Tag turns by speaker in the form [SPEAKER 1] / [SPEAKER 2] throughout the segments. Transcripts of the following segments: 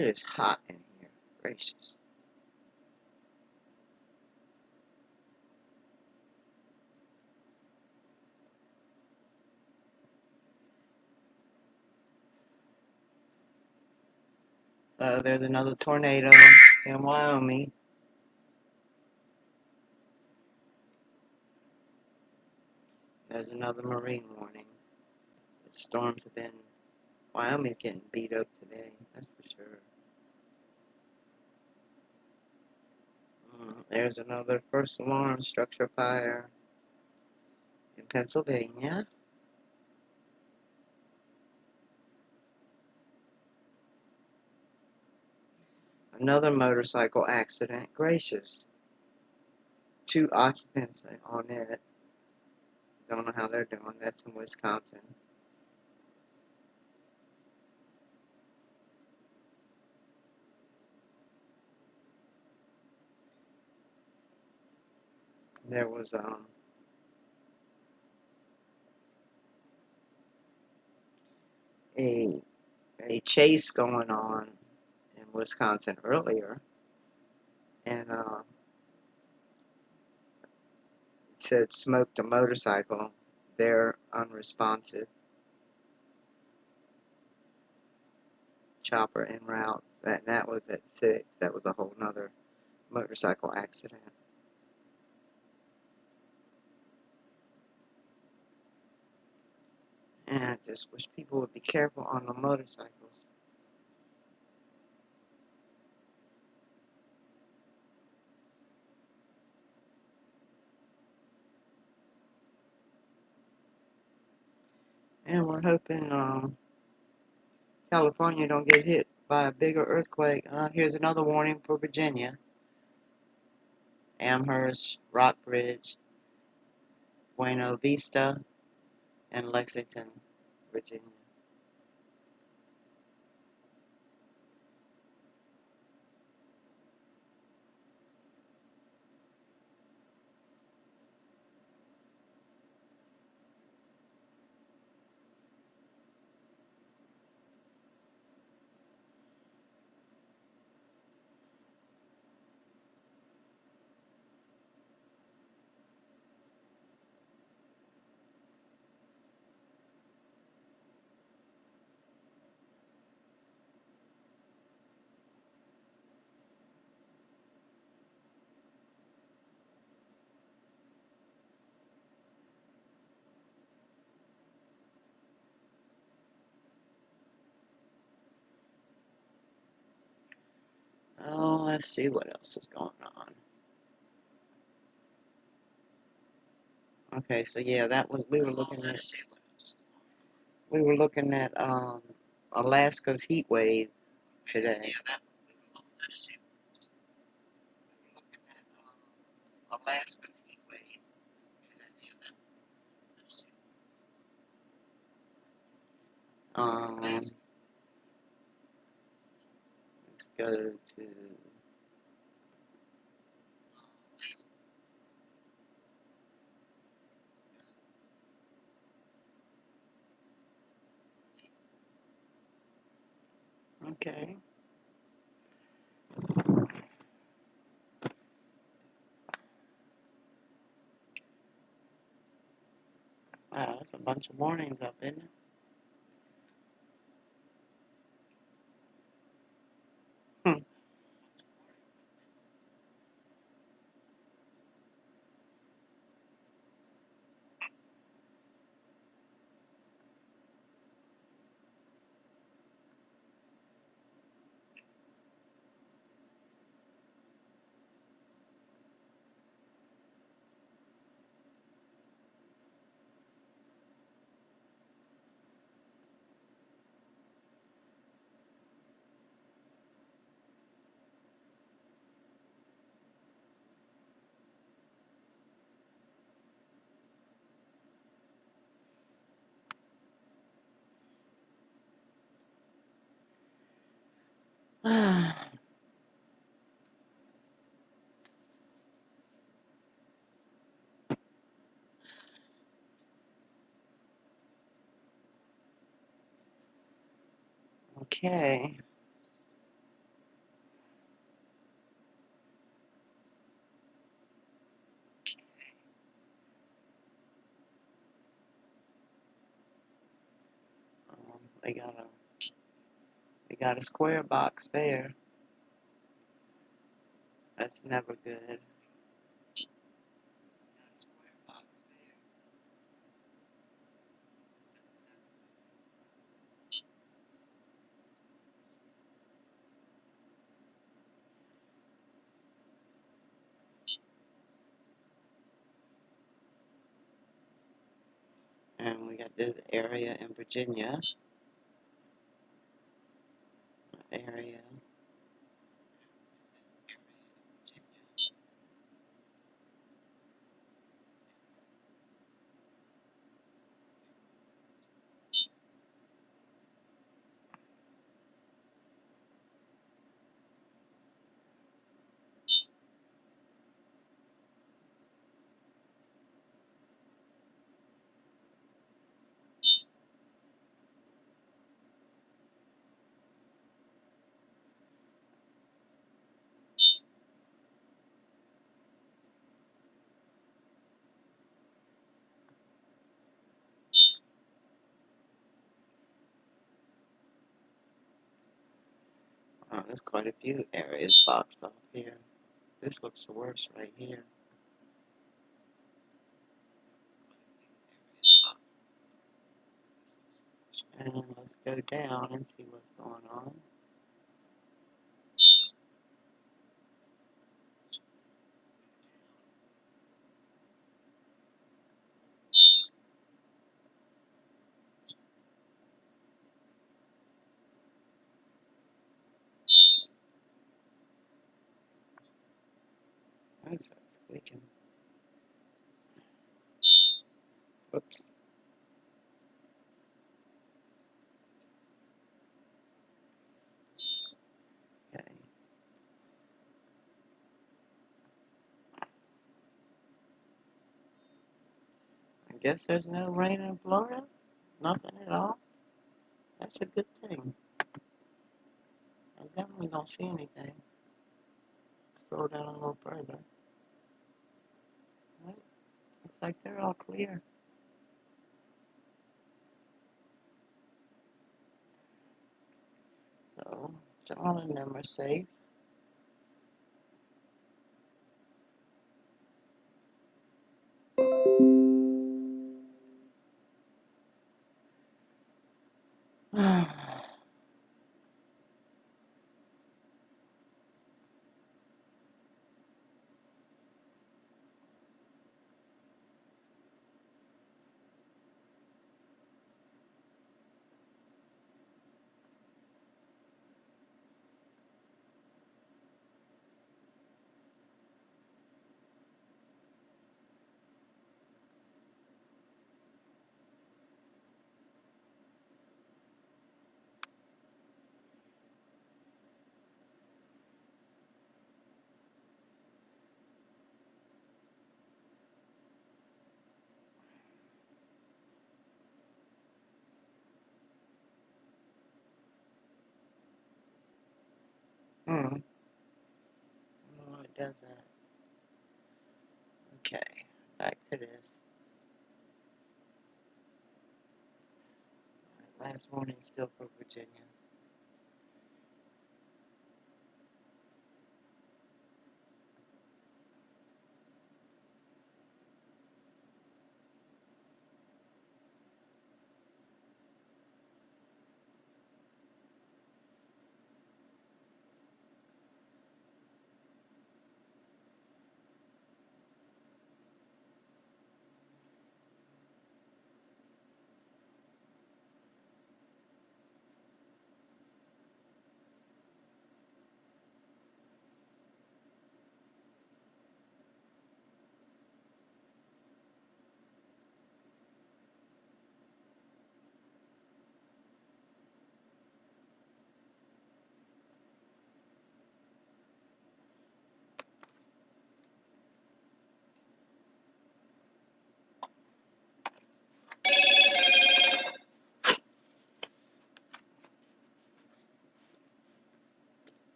[SPEAKER 1] It is hot in here. Gracious. So there's another tornado in Wyoming. There's another marine warning. The storms have been, Wyoming's getting beat up today, that's for sure. There's another first alarm structure fire in Pennsylvania. Another motorcycle accident. Gracious. 2 occupants on it. Don't know how they're doing. That's in Wisconsin. There was a chase going on in Wisconsin earlier, and it said smoked a motorcycle. They're unresponsive. Chopper en route. That was at 6. That was a whole nother motorcycle accident. And I just wish people would be careful on the motorcycles. And we're hoping California don't get hit by a bigger earthquake. Here's another warning for Virginia. Amherst, Rockbridge, Buena Vista, and Lexington, Virginia. Oh, let's see what else is going on. Okay, so yeah, that was we were looking at Alaska's heat wave today. Alaska's heat wave. Let's go to. Okay. Wow, that's a bunch of warnings up, isn't it? Hmm. Okay. They got a they got a square box there. That's never good. And we got this area in Virginia. Area. Oh, there's quite a few areas boxed off here. This looks the worst right here. And let's go down and see what's going on. That's squeaking. Whoops. Okay. I guess there's no rain in Florida. Nothing at all. That's a good thing. I definitely don't see anything. Scroll down a little further. Well, looks like they're all clear. So, John and them are safe. I don't know why it does that. Okay, back to this. Last warning still for Virginia.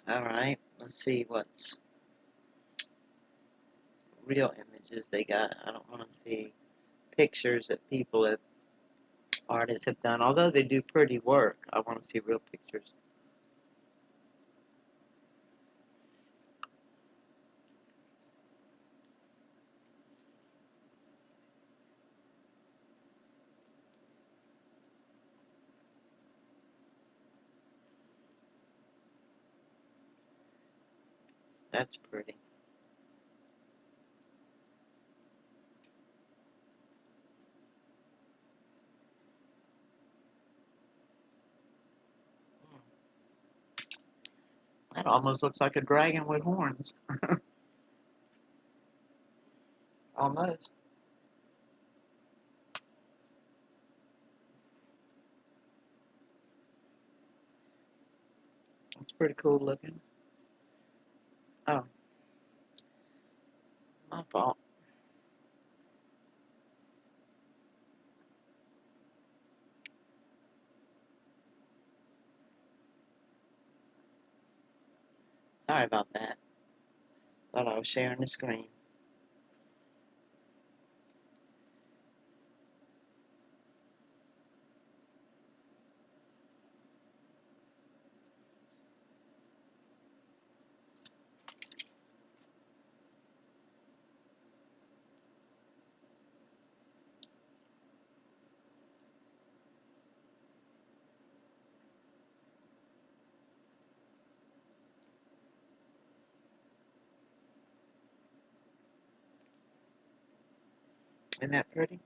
[SPEAKER 1] Alright, let's see what's real images they got. I don't want to see pictures that artists have done. Although they do pretty work, I want to see real pictures. That's pretty. That almost looks like a dragon with horns. Almost. It's pretty cool looking. Oh, my fault. Sorry about that. Thought I was sharing the screen. Isn't that pretty?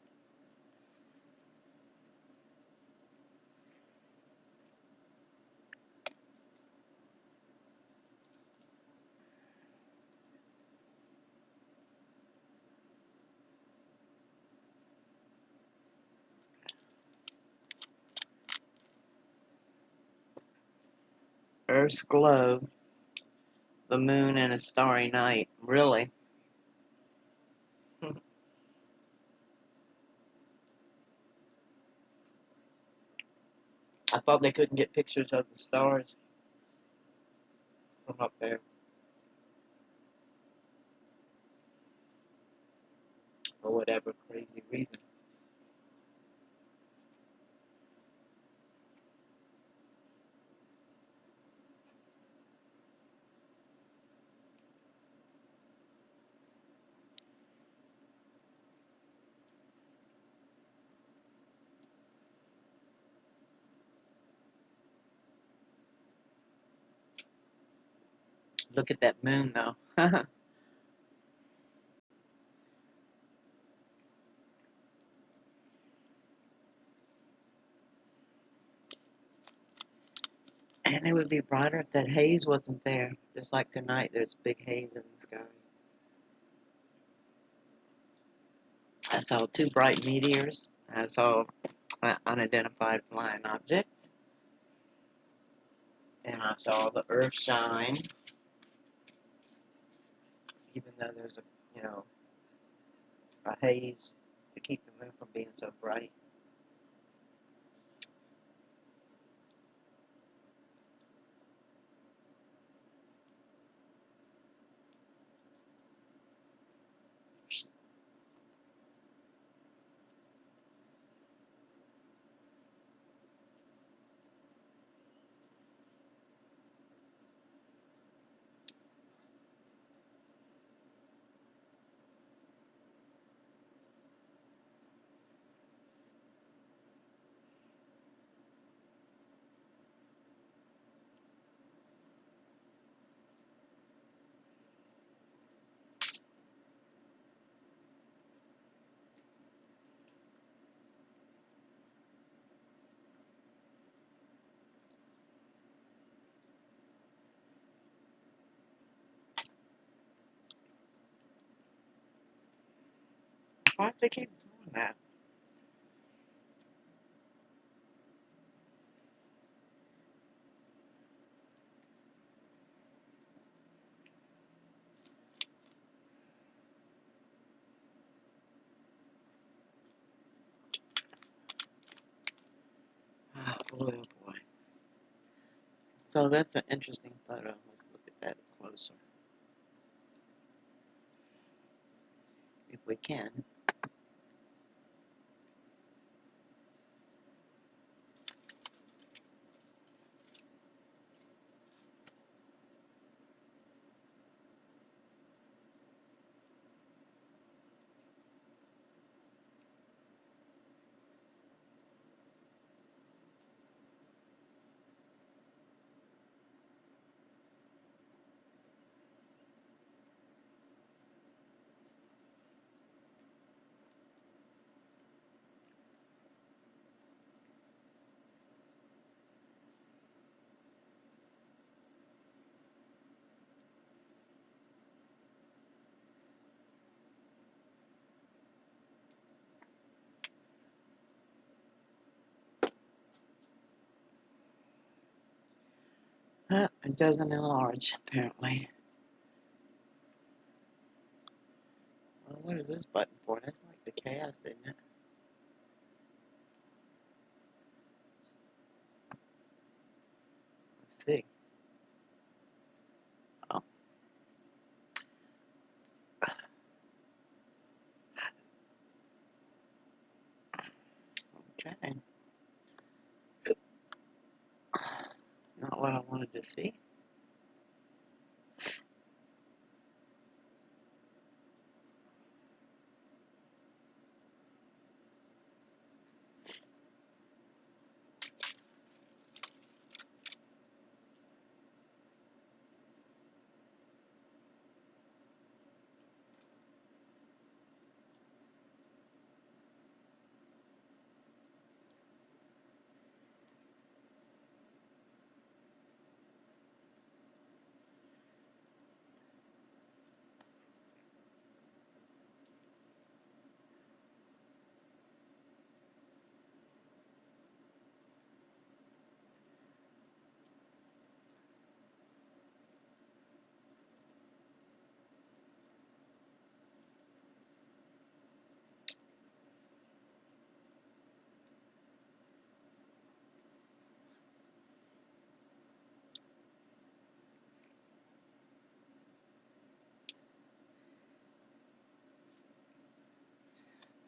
[SPEAKER 1] Earth's glow, the moon, and a starry night. Really? I thought they couldn't get pictures of the stars from up there for whatever crazy reason. Look at that moon, though. And it would be brighter if that haze wasn't there. Just like tonight, there's big haze in the sky. I saw two bright meteors. I saw an unidentified flying object. And I saw the earth shine, even though there's a haze to keep the moon from being so bright. Why do they keep doing that? Oh boy, oh boy. So that's an interesting photo. Let's look that closer if we can. It doesn't enlarge, apparently. Well, what is this button for? That's like the cast, isn't it? Let's see. Oh, okay. Not what I wanted to see.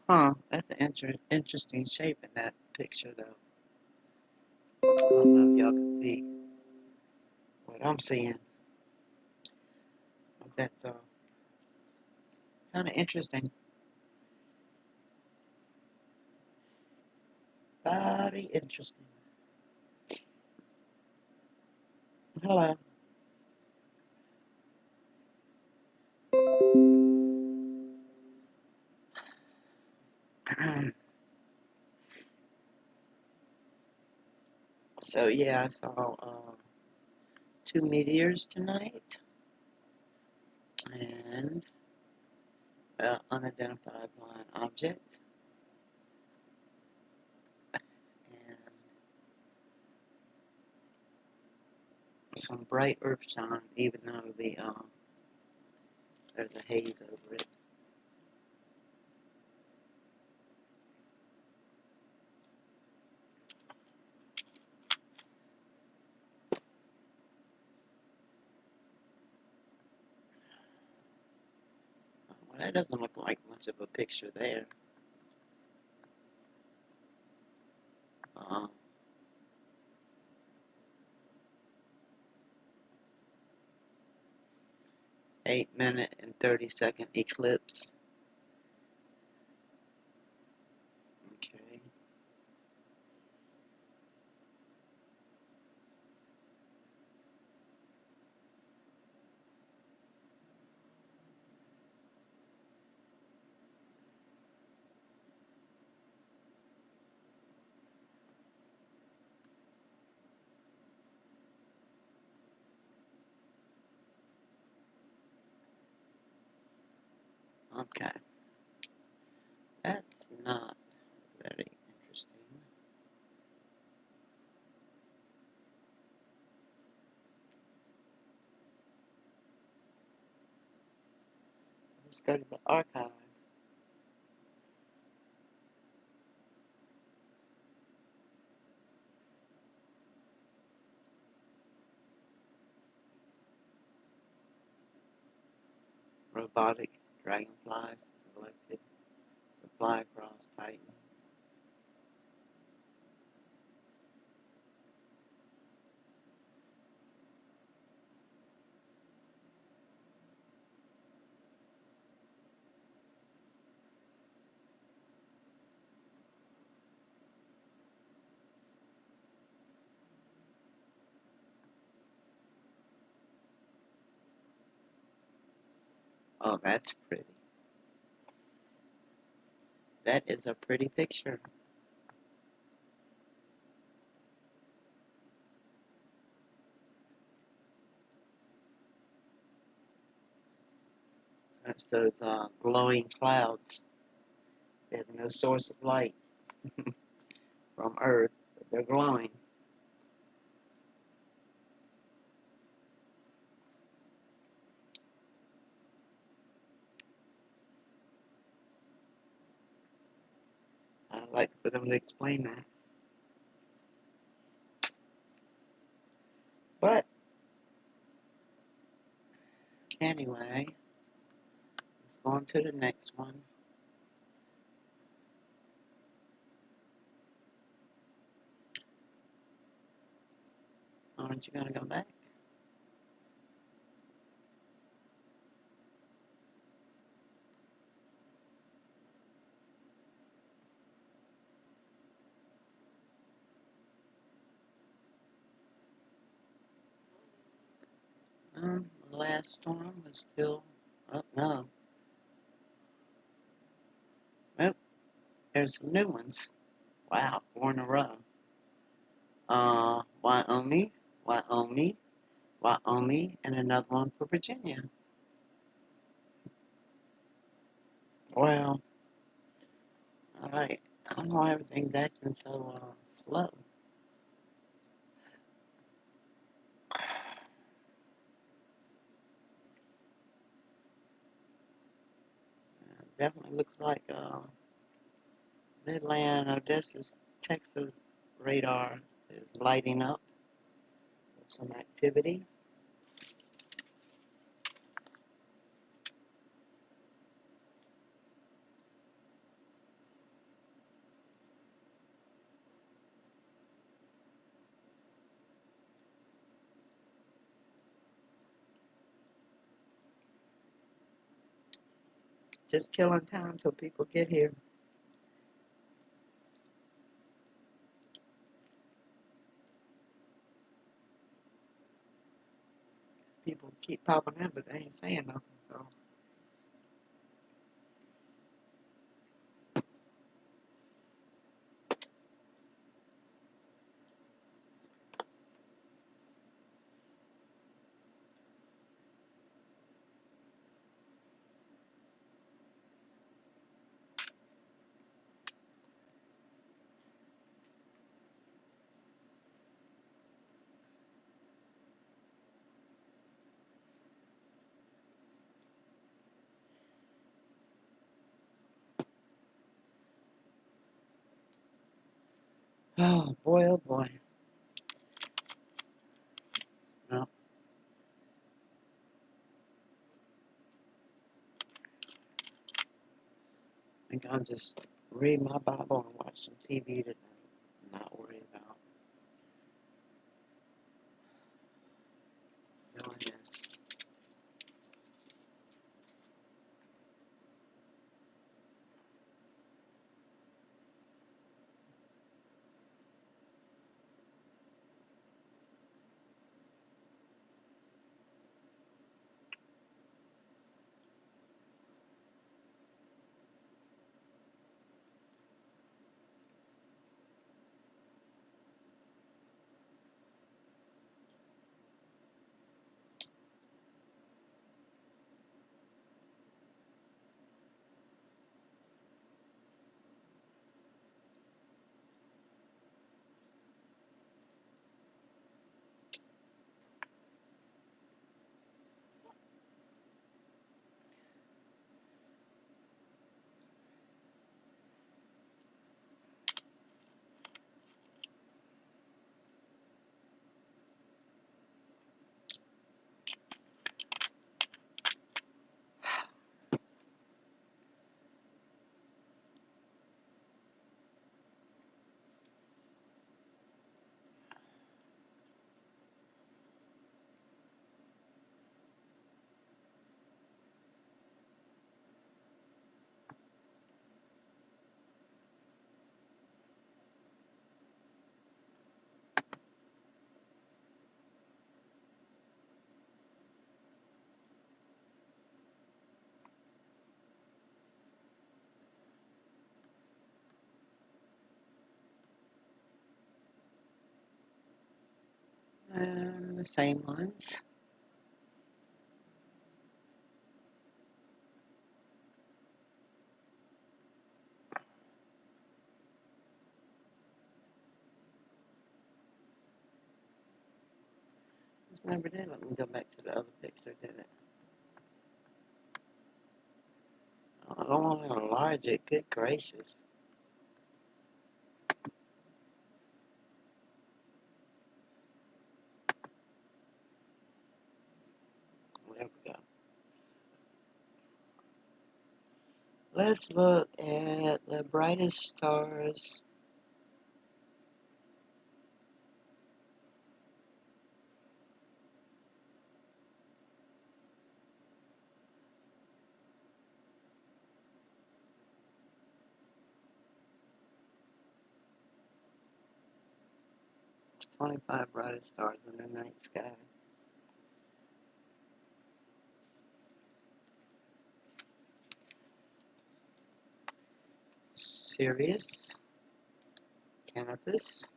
[SPEAKER 1] Huh, that's an interesting shape in that picture, though. I don't know if y'all can see what I'm seeing, but that's kind of interesting. Very interesting. Hello. So, yeah, I saw two meteors tonight and unidentified flying object and some bright earthshine, even though there's a haze over it. Well, that doesn't look like much of a picture there. Um, 8 minute and 30-second eclipse. Okay. Okay. That's not very interesting. Let's go to the archive. robotic dragonflies selected to fly across Titan. Oh, that's pretty. That is a pretty picture. That's those glowing clouds. They have no source of light from Earth, but they're glowing. I'd like for them to explain that. But anyway, let's go on to the next one. Aren't you going to go back? The last storm was still. Oh, no. Nope. There's some new ones. Wow, 4 in a row. Wyoming, Wyoming, Wyoming, and another one for Virginia. Well, alright. I don't know why everything's acting so slow. Definitely looks like Midland, Odessa, Texas radar is lighting up with some activity. Just killing time till people get here. People keep popping in, but they ain't saying nothing. So. Oh boy, oh boy. No, I think I'll just read my Bible and watch some TV tonight. Not worry about doing this. And the same ones. This never did let me go back to the other picture, did it? Oh, I don't want to enlarge it. Good gracious. There we go. Let's look at the brightest stars. It's 25 brightest stars in the night sky. Sirius, Canopus,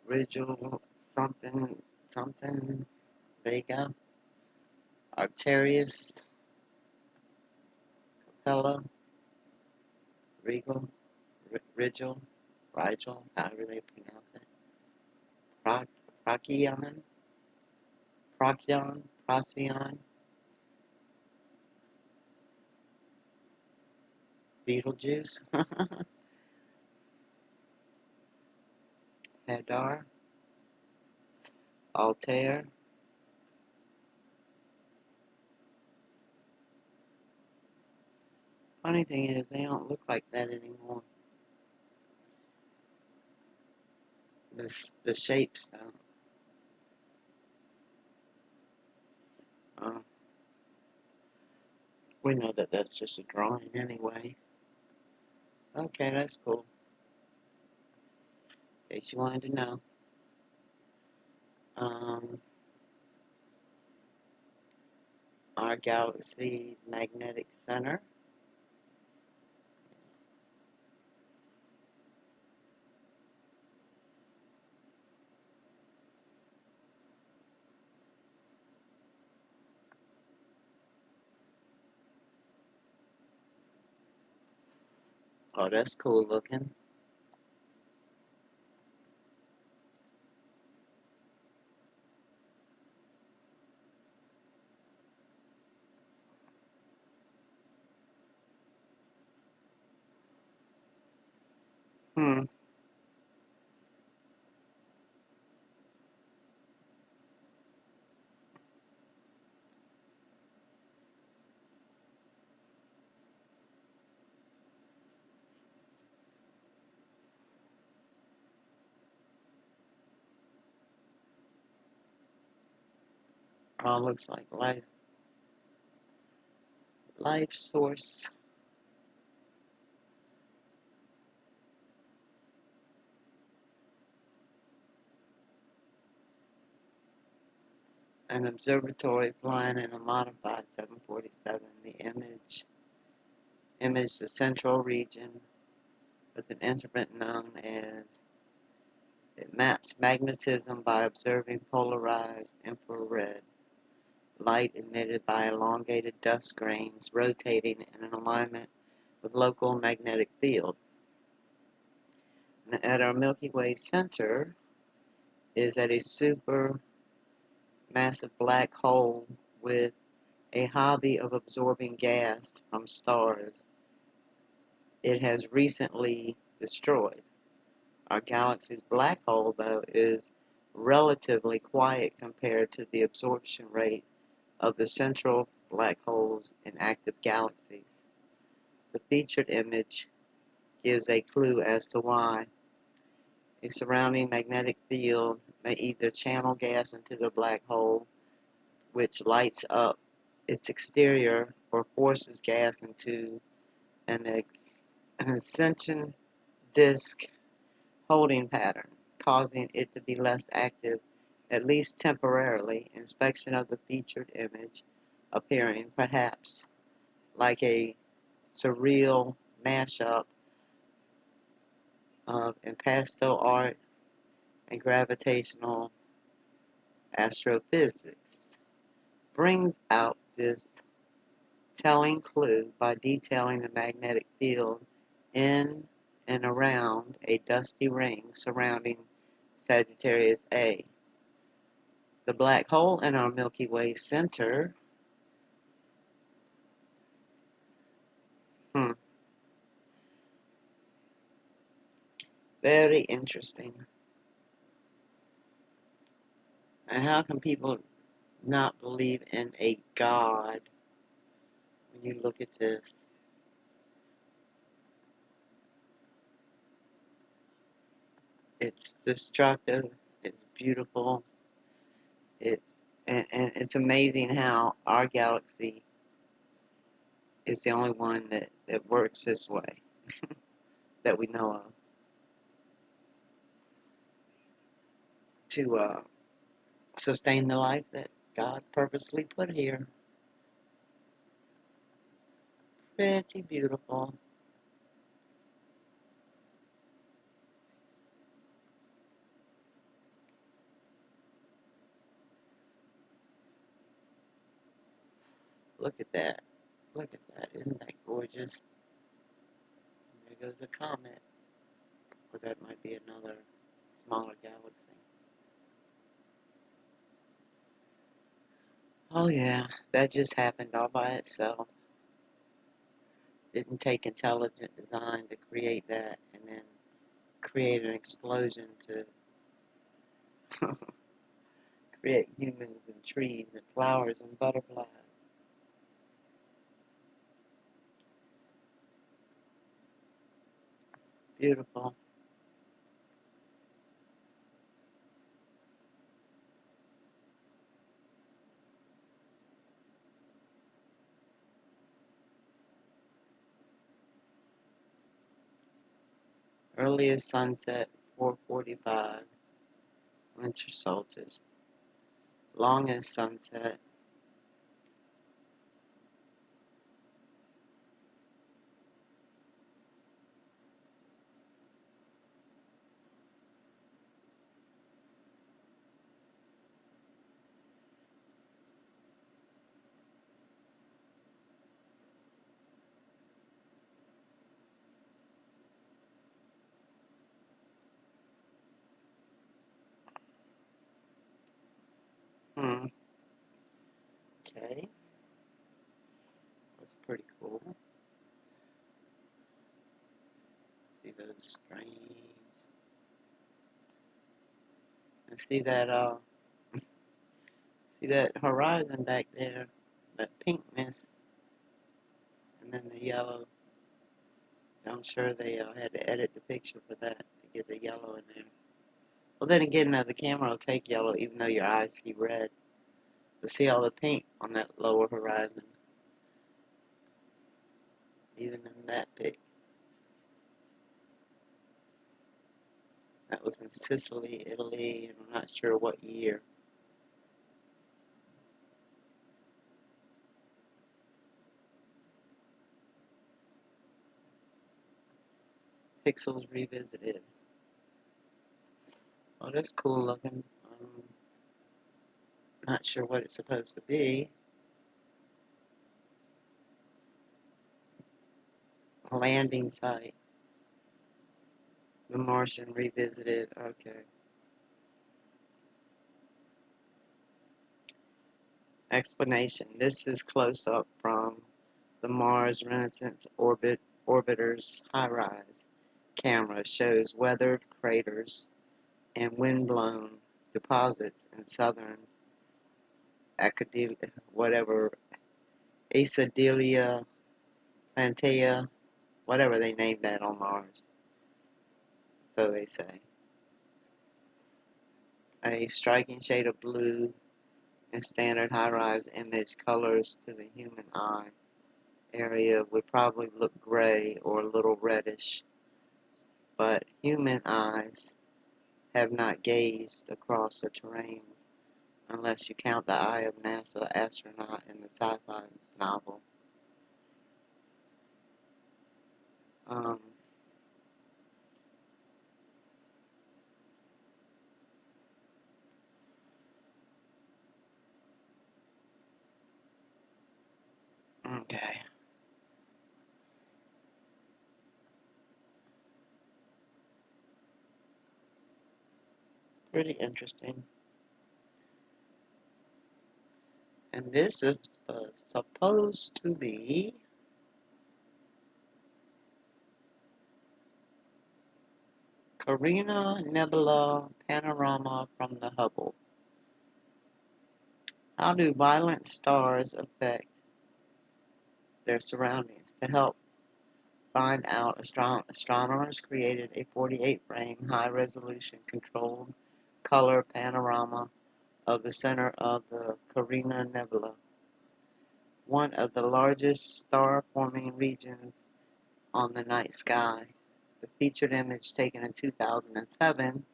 [SPEAKER 1] Rigel, something, something, Vega, Arcturus, Capella, Regal, Rigel, however they pronounce it, Proc, Procyon, Procyon, Beetlejuice, Hadar, Altair. Funny thing is, they don't look like that anymore. The shapes don't. Uh, we know that that's just a drawing anyway. Okay, that's cool. In case you wanted to know. Um, our galaxy's magnetic center. Oh, that's cool looking. Hmm. Oh, looks like life source. An observatory flying in a modified 747. The image the central region with an instrument known as it maps magnetism by observing polarized infrared light emitted by elongated dust grains rotating in an alignment with local magnetic field. At our Milky Way center is at a super massive black hole with a hobby of absorbing gas from stars it has recently destroyed. Our galaxy's black hole, though, is relatively quiet compared to the absorption rate of the central black holes in active galaxies. The featured image gives a clue as to why. A surrounding magnetic field may either channel gas into the black hole, which lights up its exterior, or forces gas into an ascension disk holding pattern, causing it to be less active, at least temporarily. Inspection of the featured image appearing perhaps like a surreal mashup of impasto art and gravitational astrophysics, brings out this telling clue by detailing the magnetic field in and around a dusty ring surrounding Sagittarius A. The black hole in our Milky Way center, very interesting. And how can people not believe in a God when you look at this? It's destructive, it's beautiful, it's and it's amazing how our galaxy is the only one that works this way that we know of to sustain the life that God purposely put here. Pretty beautiful. Look at that. Look at that. Isn't that gorgeous? There goes a comet. Or that might be another smaller galaxy. Oh yeah, that just happened all by itself. Didn't take intelligent design to create that and then create an explosion to create humans and trees and flowers and butterflies. Beautiful. Earliest sunset, 4:45, winter solstice. Longest sunset, hmm, okay, that's pretty cool. See those strange, and see that horizon back there, that pinkness, and then the yellow. I'm sure they had to edit the picture for that to get the yellow in there. Well, then again, the camera will take yellow even though your eyes see red. To see all the pink on that lower horizon, even in that pic. That was in Sicily, Italy, and I'm not sure what year. Pixels Revisited. Oh, that's cool looking. Not sure what it's supposed to be. A landing site. The Martian Revisited. Okay. Explanation. This is close up from the Mars Renaissance Orbiter's high-rise camera. Shows weathered craters and wind-blown deposits in southern Acadia, whatever, Acidilia plantea, whatever they named that on Mars. So they say. A striking shade of blue in standard high-rise image colors to the human eye area would probably look gray or a little reddish, but human eyes have not gazed across the terrain unless you count the eye of NASA astronaut in the sci-fi novel. Um, Okay. Pretty interesting. And this is supposed to be Carina Nebula Panorama from the Hubble. How do violent stars affect their surroundings? To help find out, astronomers created a 48-frame high-resolution controlled color panorama of the center of the Carina Nebula, one of the largest star-forming regions on the night sky. The featured image, taken in 2007,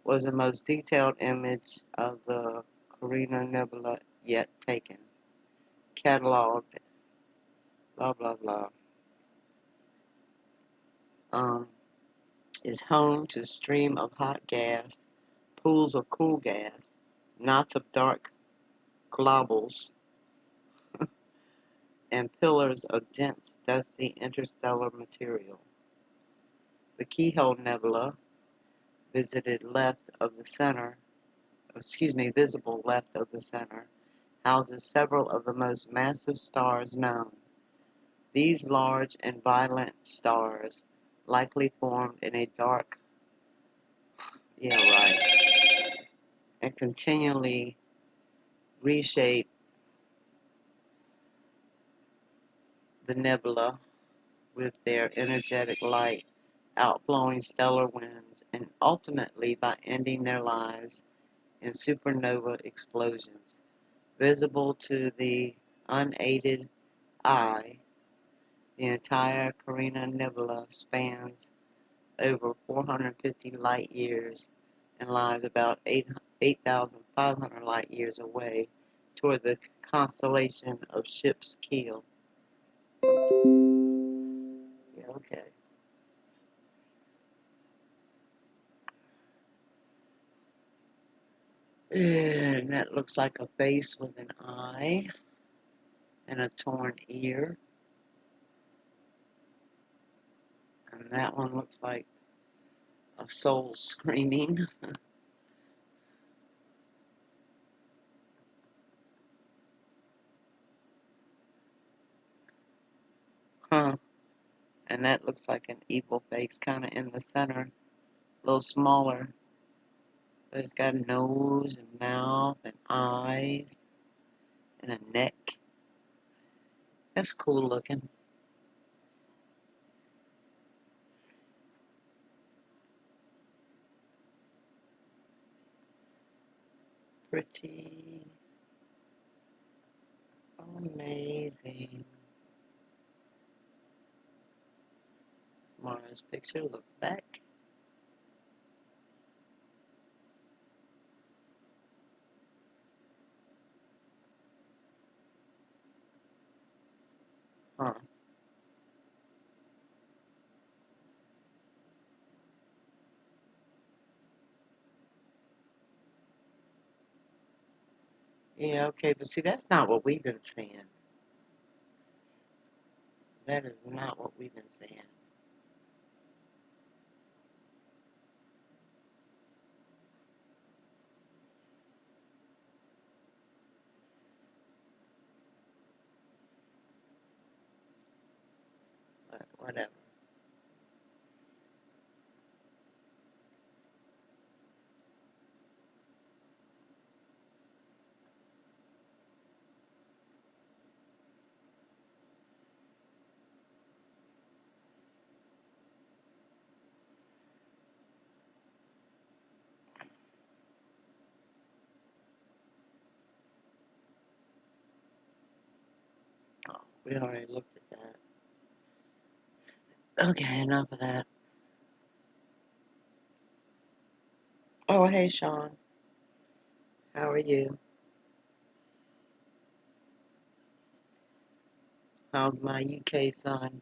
[SPEAKER 1] was the most detailed image of the Carina Nebula yet taken. Cataloged, blah blah blah. Um, is home to a stream of hot gas, pools of cool gas, knots of dark globules, and pillars of dense, dusty interstellar material. The Keyhole Nebula, visited left of the center, visible left of the center, houses several of the most massive stars known. These large and violent stars likely formed in a dark, yeah, right, and continually reshape the nebula with their energetic light, outflowing stellar winds, and ultimately by ending their lives in supernova explosions. Visible to the unaided eye, the entire Carina Nebula spans over 450 light years and lies about 8,500 light years away toward the constellation of Ship's Keel. Yeah, okay. And that looks like a face with an eye and a torn ear. And that one looks like a soul screaming. Huh. And that looks like an evil face kind of in the center. A little smaller. But it's got a nose and mouth and eyes and a neck. That's cool looking. Pretty amazing. Mars picture, look back. Huh. Yeah, okay, but see, that's not what we've been seeing. That is not what we've been seeing. But whatever. Oh, we already looked at that. Okay, enough of that. Oh, hey, Sean. How are you? How's my UK son?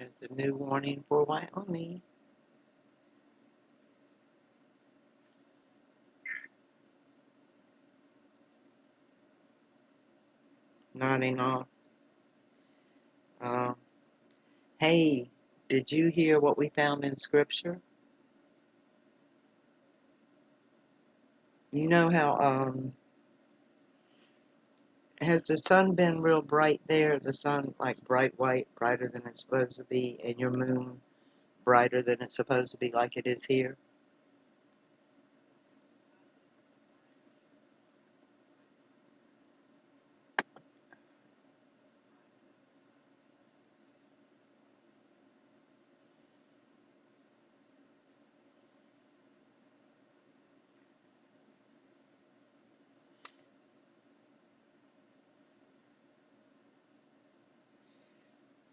[SPEAKER 1] There's a new warning for Wyoming. Nodding off. Uh, hey, did you hear what we found in Scripture? You know how, has the sun been real bright there? The sun, like bright white, brighter than it's supposed to be, and your moon brighter than it's supposed to be, like it is here?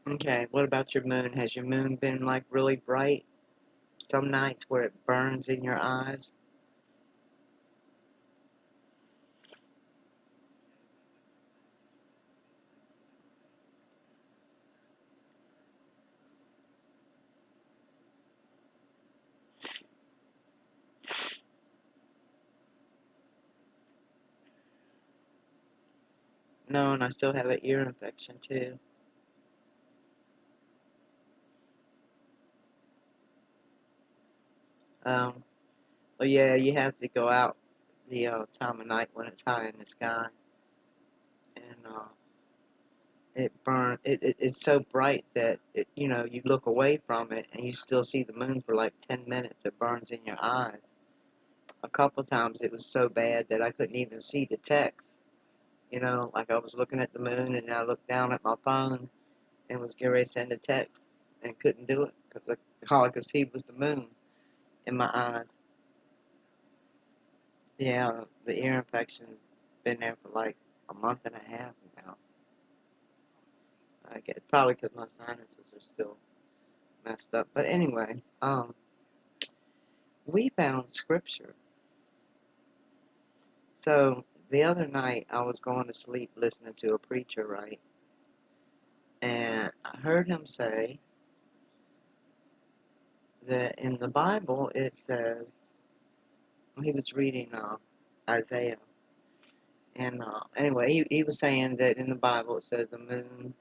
[SPEAKER 1] Okay, what about your moon? Has your moon been like really bright? Some nights where it burns in your eyes? No, and I still have an ear infection too. Um, well, yeah, you have to go out the time of night when it's high in the sky, and it burns. It's so bright that you look away from it and you still see the moon for like 10 minutes. It burns in your eyes. A couple times it was so bad that I couldn't even see the text. Like I was looking at the moon and I looked down at my phone and was getting ready to send a text and couldn't do it because all I could see was the moon in my eyes. Yeah, the ear infection's been there for like a month and a half now. I guess probably because my sinuses are still messed up. But anyway, we found scripture. So the other night I was going to sleep listening to a preacher, right? And I heard him say that in the Bible it says, he was reading Isaiah. And anyway, he was saying that in the Bible it says the moon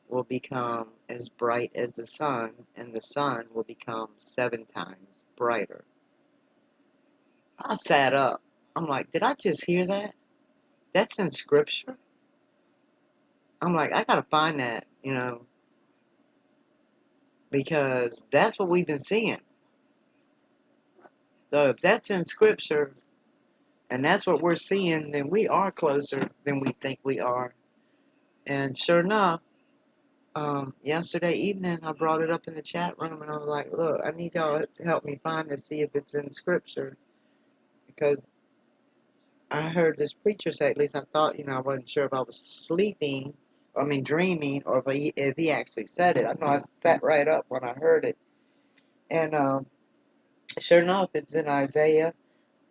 [SPEAKER 1] will become as bright as the sun, and the sun will become 7 times brighter. I sat up. I'm like, did I just hear that? That's in scripture? I'm like, I gotta find that, because that's what we've been seeing. So if that's in scripture and that's what we're seeing, then we are closer than we think we are. And sure enough, yesterday evening I brought it up in the chat room and I was like, look, I need y'all to help me find this, see if it's in scripture. Because I heard this preacher say, at least I thought, I wasn't sure if I was sleeping, dreaming, or if he actually said it. I know I sat right up when I heard it. And sure enough, it's in Isaiah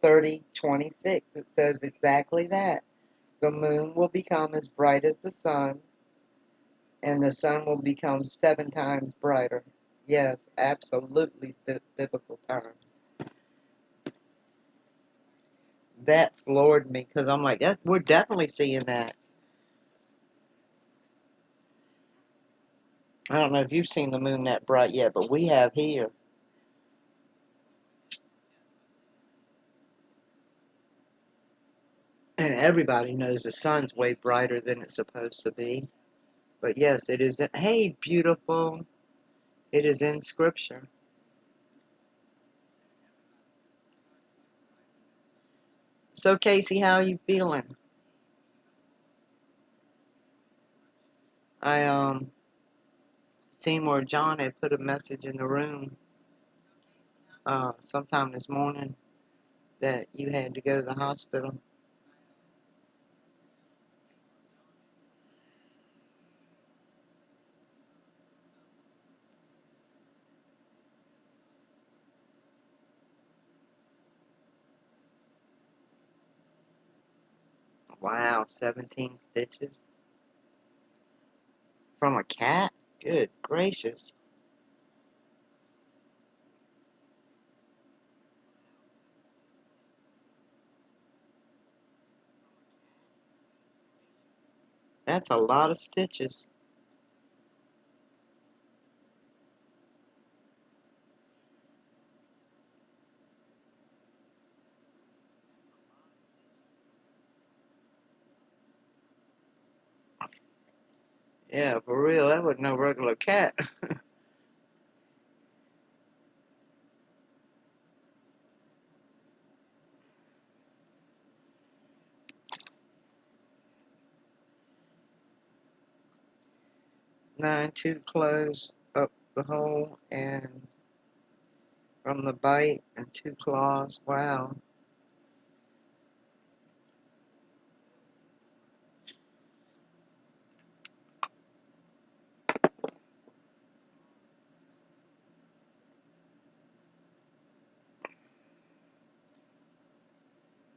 [SPEAKER 1] 30:26. It says exactly that. The moon will become as bright as the sun, and the sun will become 7 times brighter. Yes, absolutely biblical terms. That floored me because I'm like, we're definitely seeing that. I don't know if you've seen the moon that bright yet, but we have here. And everybody knows the sun's way brighter than it's supposed to be. But yes, it is. Hey, beautiful. It is in scripture. So, Casey, how are you feeling? I seen where John had put a message in the room sometime this morning that you had to go to the hospital. Wow, 17 stitches from a cat? Good gracious. That's a lot of stitches. Yeah, for real, that wasn't no regular cat. 9-2 closed up the hole and from the bite and 2 claws. Wow.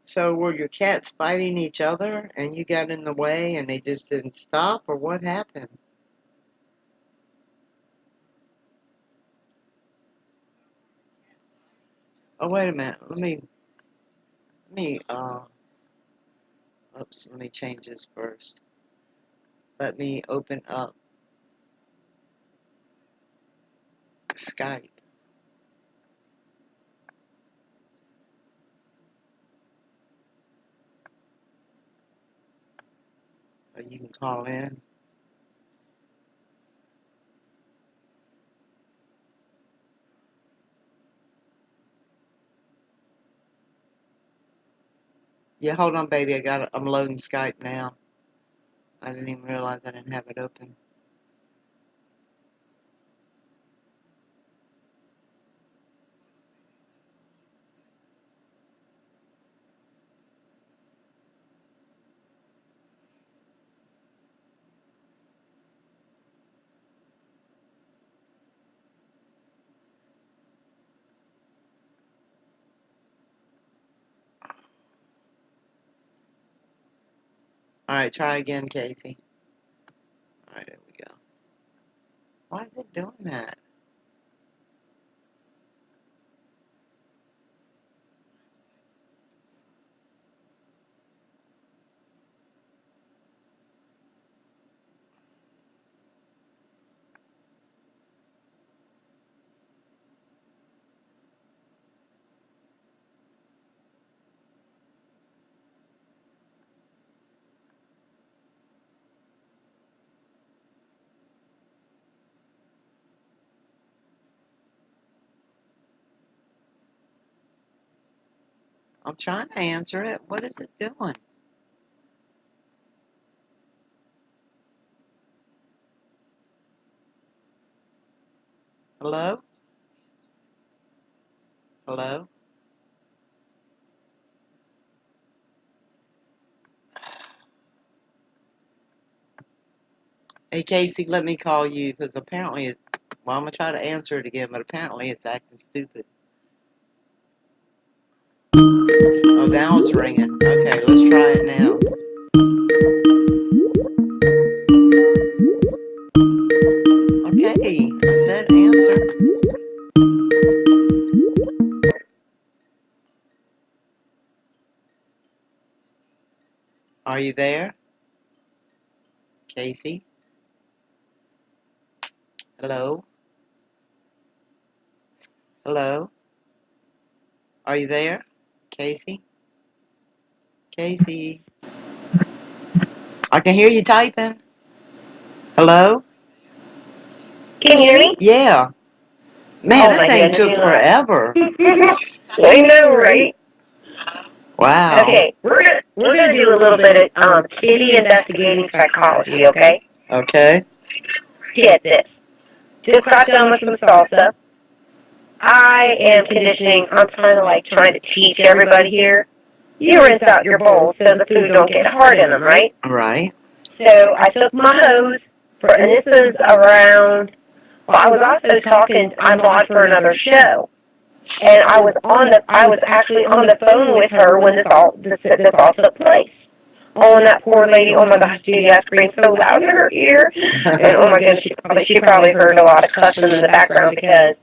[SPEAKER 1] So were your cats fighting each other and you got in the way and they just didn't stop, or what happened? Oh, wait a minute. Let me change this first. Let me open up Skype. So you can call in. Yeah, hold on, baby. I'm loading Skype now. I didn't even realize I didn't have it open. All right, try again, Casey. All right, there we go. Why is it doing that? I'm trying to answer it. What is it doing? Hello? Hello? Hey, Casey, let me call you because apparently well, I'm going to try to answer it again, but apparently it's acting stupid. Oh, now it's ringing. Okay, let's try it now. Okay, I said answer. Are you there? Casey? Hello? Hello? Are you there? Casey? Casey? I can hear you typing. Hello?
[SPEAKER 2] Can you hear me?
[SPEAKER 1] Yeah. Man, that thing took forever.
[SPEAKER 2] I know, right?
[SPEAKER 1] Wow.
[SPEAKER 2] Okay, we're gonna do a little bit of kitty investigating psychology. Okay.
[SPEAKER 1] Okay.
[SPEAKER 2] Get this. Just got done with some salsa. I am conditioning. I'm kind of like trying to teach everybody here. You rinse out your bowls so the food don't get hard in them, right?
[SPEAKER 1] Right.
[SPEAKER 2] So I took my hose and this is around. Well, I was also talking. I'm on for another show. And I was actually on the phone with her when this all took place. Oh, and that poor lady, oh my gosh, Judy, I screamed so loud in her ear. And oh my goodness, she probably heard a lot of cussing in the background because,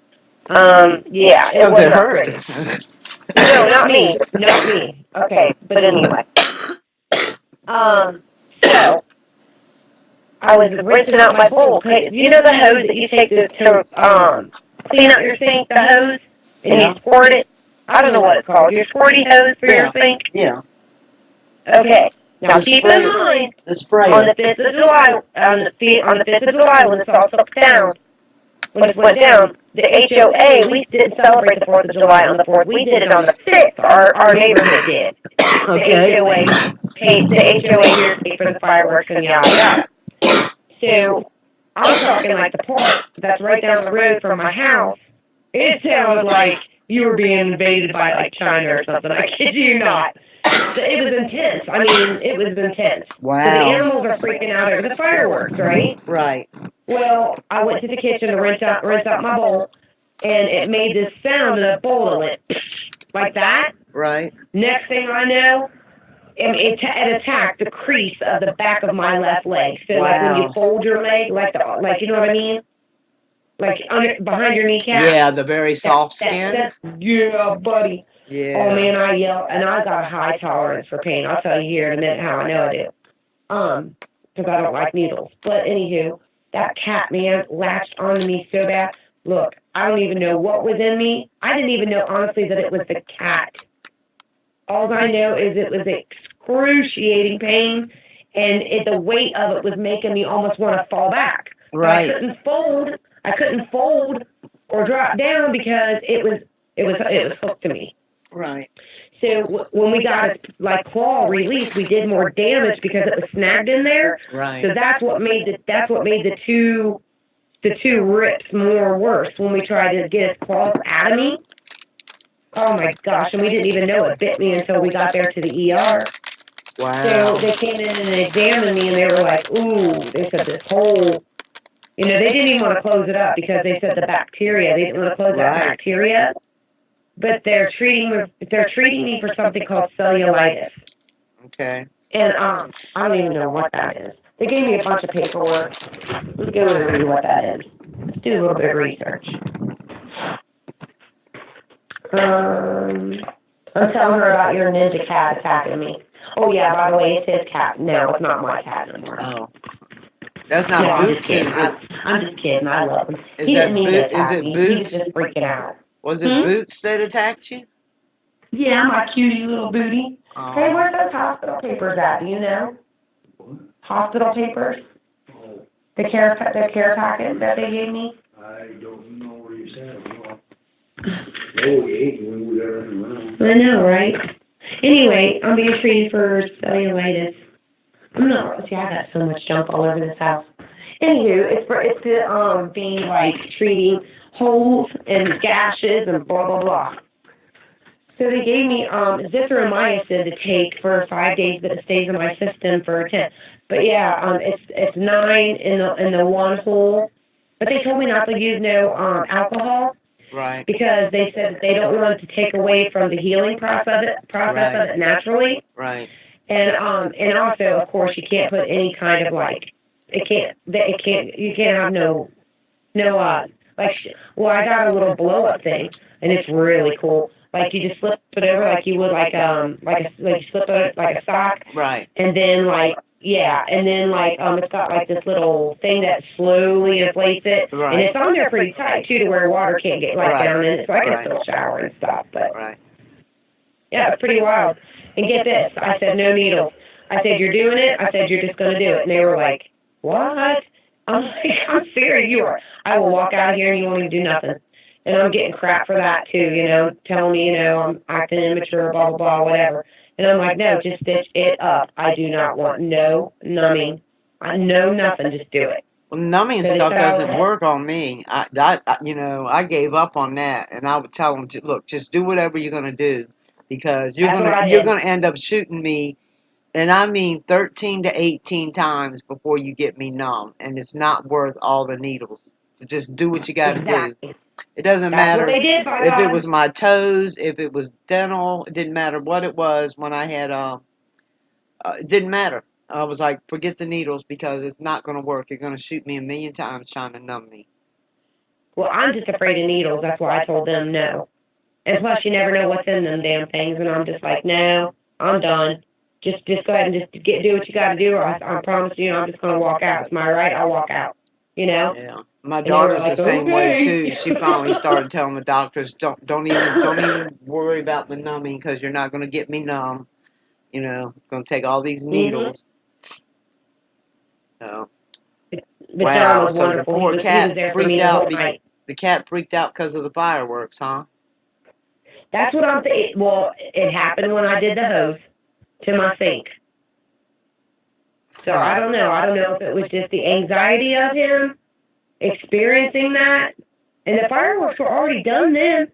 [SPEAKER 2] yeah, it was not pretty. No, not me. Not me. Okay, but anyway. So, I was rinsing out my bowl. You know the hose that you take to clean out your sink, the hose, and you squirt it? I don't know what it's called. Your squirty hose for your sink?
[SPEAKER 1] Yeah.
[SPEAKER 2] Okay. Now keep in mind,
[SPEAKER 1] The sprayer.
[SPEAKER 2] on the 5th of July, on the 5th of July, when this all took down, when this went down, the HOA, we didn't celebrate the 4th of July on the 4th. We did it on the 5th. Our neighborhood did.
[SPEAKER 1] Okay.
[SPEAKER 2] The HOA here paid for the fireworks and yada yada. So I'm talking like the part that's right down the road from my house. It sounded like you were being invaded by like China or something. I kid you not. So it was intense. I mean, it was intense.
[SPEAKER 1] Wow.
[SPEAKER 2] So the animals are freaking out over the fireworks, right?
[SPEAKER 1] Right.
[SPEAKER 2] Well, I went to the kitchen to rinse out my bowl, and it made this sound in the bowl that went like that.
[SPEAKER 1] Right.
[SPEAKER 2] Next thing I know, it attacked the crease of the back of my left leg. So like when you fold your leg, like you know what I mean, like behind your kneecap.
[SPEAKER 1] Yeah, the very soft skin.
[SPEAKER 2] Yeah, buddy.
[SPEAKER 1] Yeah.
[SPEAKER 2] Oh man, I yelled, and I got a high tolerance for pain. I'll tell you here in a minute how I know I do. Because I don't like needles. But anywho, that cat, man, latched onto me so bad. Look, I don't even know what was in me. I didn't even know, honestly, that it was the cat. All I know is it was excruciating pain, and the weight of it was making me almost want to fall back.
[SPEAKER 1] Right.
[SPEAKER 2] But I couldn't fold or drop down because it was hooked to me.
[SPEAKER 1] Right.
[SPEAKER 2] So when we got its like claw released, we did more damage because it was snagged in there.
[SPEAKER 1] Right.
[SPEAKER 2] So that's what made the two rips more worse when we tried to get its claws out of me. Oh my gosh! And we didn't even know it bit me until we got there to the ER.
[SPEAKER 1] Wow.
[SPEAKER 2] So they came in and they examined me and they were like, "Ooh," they said this whole. You know, they didn't even want to close it up because they said the bacteria. They didn't want to close that bacteria. But they're treating me for something called cellulitis.
[SPEAKER 1] Okay.
[SPEAKER 2] And I don't even know what that is. They gave me a bunch of paperwork. Let's go and read what that is. Let's do a little bit of research. I'm telling her about your ninja cat attacking me. Oh yeah, by the way, it's his cat. No, it's not my cat anymore.
[SPEAKER 1] Oh. That's not Boots, is it?
[SPEAKER 2] I'm just kidding. I love him.
[SPEAKER 1] Is
[SPEAKER 2] He didn't mean to
[SPEAKER 1] Is
[SPEAKER 2] attack
[SPEAKER 1] it
[SPEAKER 2] me.
[SPEAKER 1] Boots?
[SPEAKER 2] He was just freaking out.
[SPEAKER 1] Was it Boots that attacked you?
[SPEAKER 2] Yeah, my cutie little booty.
[SPEAKER 1] Oh.
[SPEAKER 2] Hey, where's those hospital papers at? Do you know? Hospital papers? The care packet that they gave me?
[SPEAKER 3] I don't know where you said it. Oh, yeah, when we got running around.
[SPEAKER 2] I know, right? Anyway, I'm being treated for cellulitis. I got so much junk all over this house. Anywho, it's being like treating holes and gashes and blah blah blah. So they gave me zithromycin to take for 5 days, but it stays in my system for 10. But yeah, it's 9 in the one hole. But they told me not to use no alcohol.
[SPEAKER 1] Right.
[SPEAKER 2] Because they said that they don't want it to take away from the healing process of it naturally.
[SPEAKER 1] Right.
[SPEAKER 2] And also, of course, you can't put any kind of like you can't have no well, I got a little blow up thing, and it's really cool. Like you just slip it over like you would like you slip it like a sock.
[SPEAKER 1] Right.
[SPEAKER 2] And then it's got like this little thing that slowly inflates it,
[SPEAKER 1] right.
[SPEAKER 2] And it's on there pretty tight too, to where water can't get
[SPEAKER 1] right.
[SPEAKER 2] down in it, so I can
[SPEAKER 1] right.
[SPEAKER 2] still shower and stuff. But
[SPEAKER 1] right.
[SPEAKER 2] yeah, it's pretty wild. And get this, I said no needles. I said you're doing it. I said you're just gonna do it, and they were like, what? I'm like, I'm serious. You are. I will walk out of here and you won't even do nothing. And I'm getting crap for that too, telling me, I'm acting immature, blah, blah, blah, whatever. And I'm like, no, just stitch it up. I do not want no numbing. No nothing, just do it.
[SPEAKER 1] Well, numbing stuff doesn't work on me. I gave up on that, and I would tell them, look, just do whatever you're gonna do, because you're gonna end up shooting me, and I mean 13 to 18 times before you get me numb, and it's not worth all the needles. So just do what you got to do. It doesn't matter if it was my toes, if it was dental. It didn't matter what it was. When I had it didn't matter. I was like, forget the needles, because it's not going to work. You're going to shoot me a million times trying to numb me.
[SPEAKER 2] Well, I'm just afraid of needles. That's why I told them no. And plus, you never know what's in them damn things. And I'm just like, no, I'm done. Just go ahead and just do what you got to do, or I promise you, I'm just gonna walk out. It's my right. I'll walk out. You know.
[SPEAKER 1] Yeah. My
[SPEAKER 2] And they were
[SPEAKER 1] daughter's the
[SPEAKER 2] like,
[SPEAKER 1] same way
[SPEAKER 2] okay.
[SPEAKER 1] too. She finally started telling the doctors, don't even worry about the numbing because you're not going to get me numb. You know, it's going to take all these
[SPEAKER 2] Mhm.
[SPEAKER 1] needles. So,
[SPEAKER 2] But John
[SPEAKER 1] wow.
[SPEAKER 2] was
[SPEAKER 1] So the
[SPEAKER 2] wonderful. He
[SPEAKER 1] poor
[SPEAKER 2] was
[SPEAKER 1] cat
[SPEAKER 2] there for me
[SPEAKER 1] freaked
[SPEAKER 2] the whole
[SPEAKER 1] out.
[SPEAKER 2] night.
[SPEAKER 1] The cat freaked out because of the fireworks, huh?
[SPEAKER 2] That's what I'm saying. Well, it happened when I did the hose to my sink. So I don't know. I don't know if it was just the anxiety of him experiencing that, and the fireworks were already done then.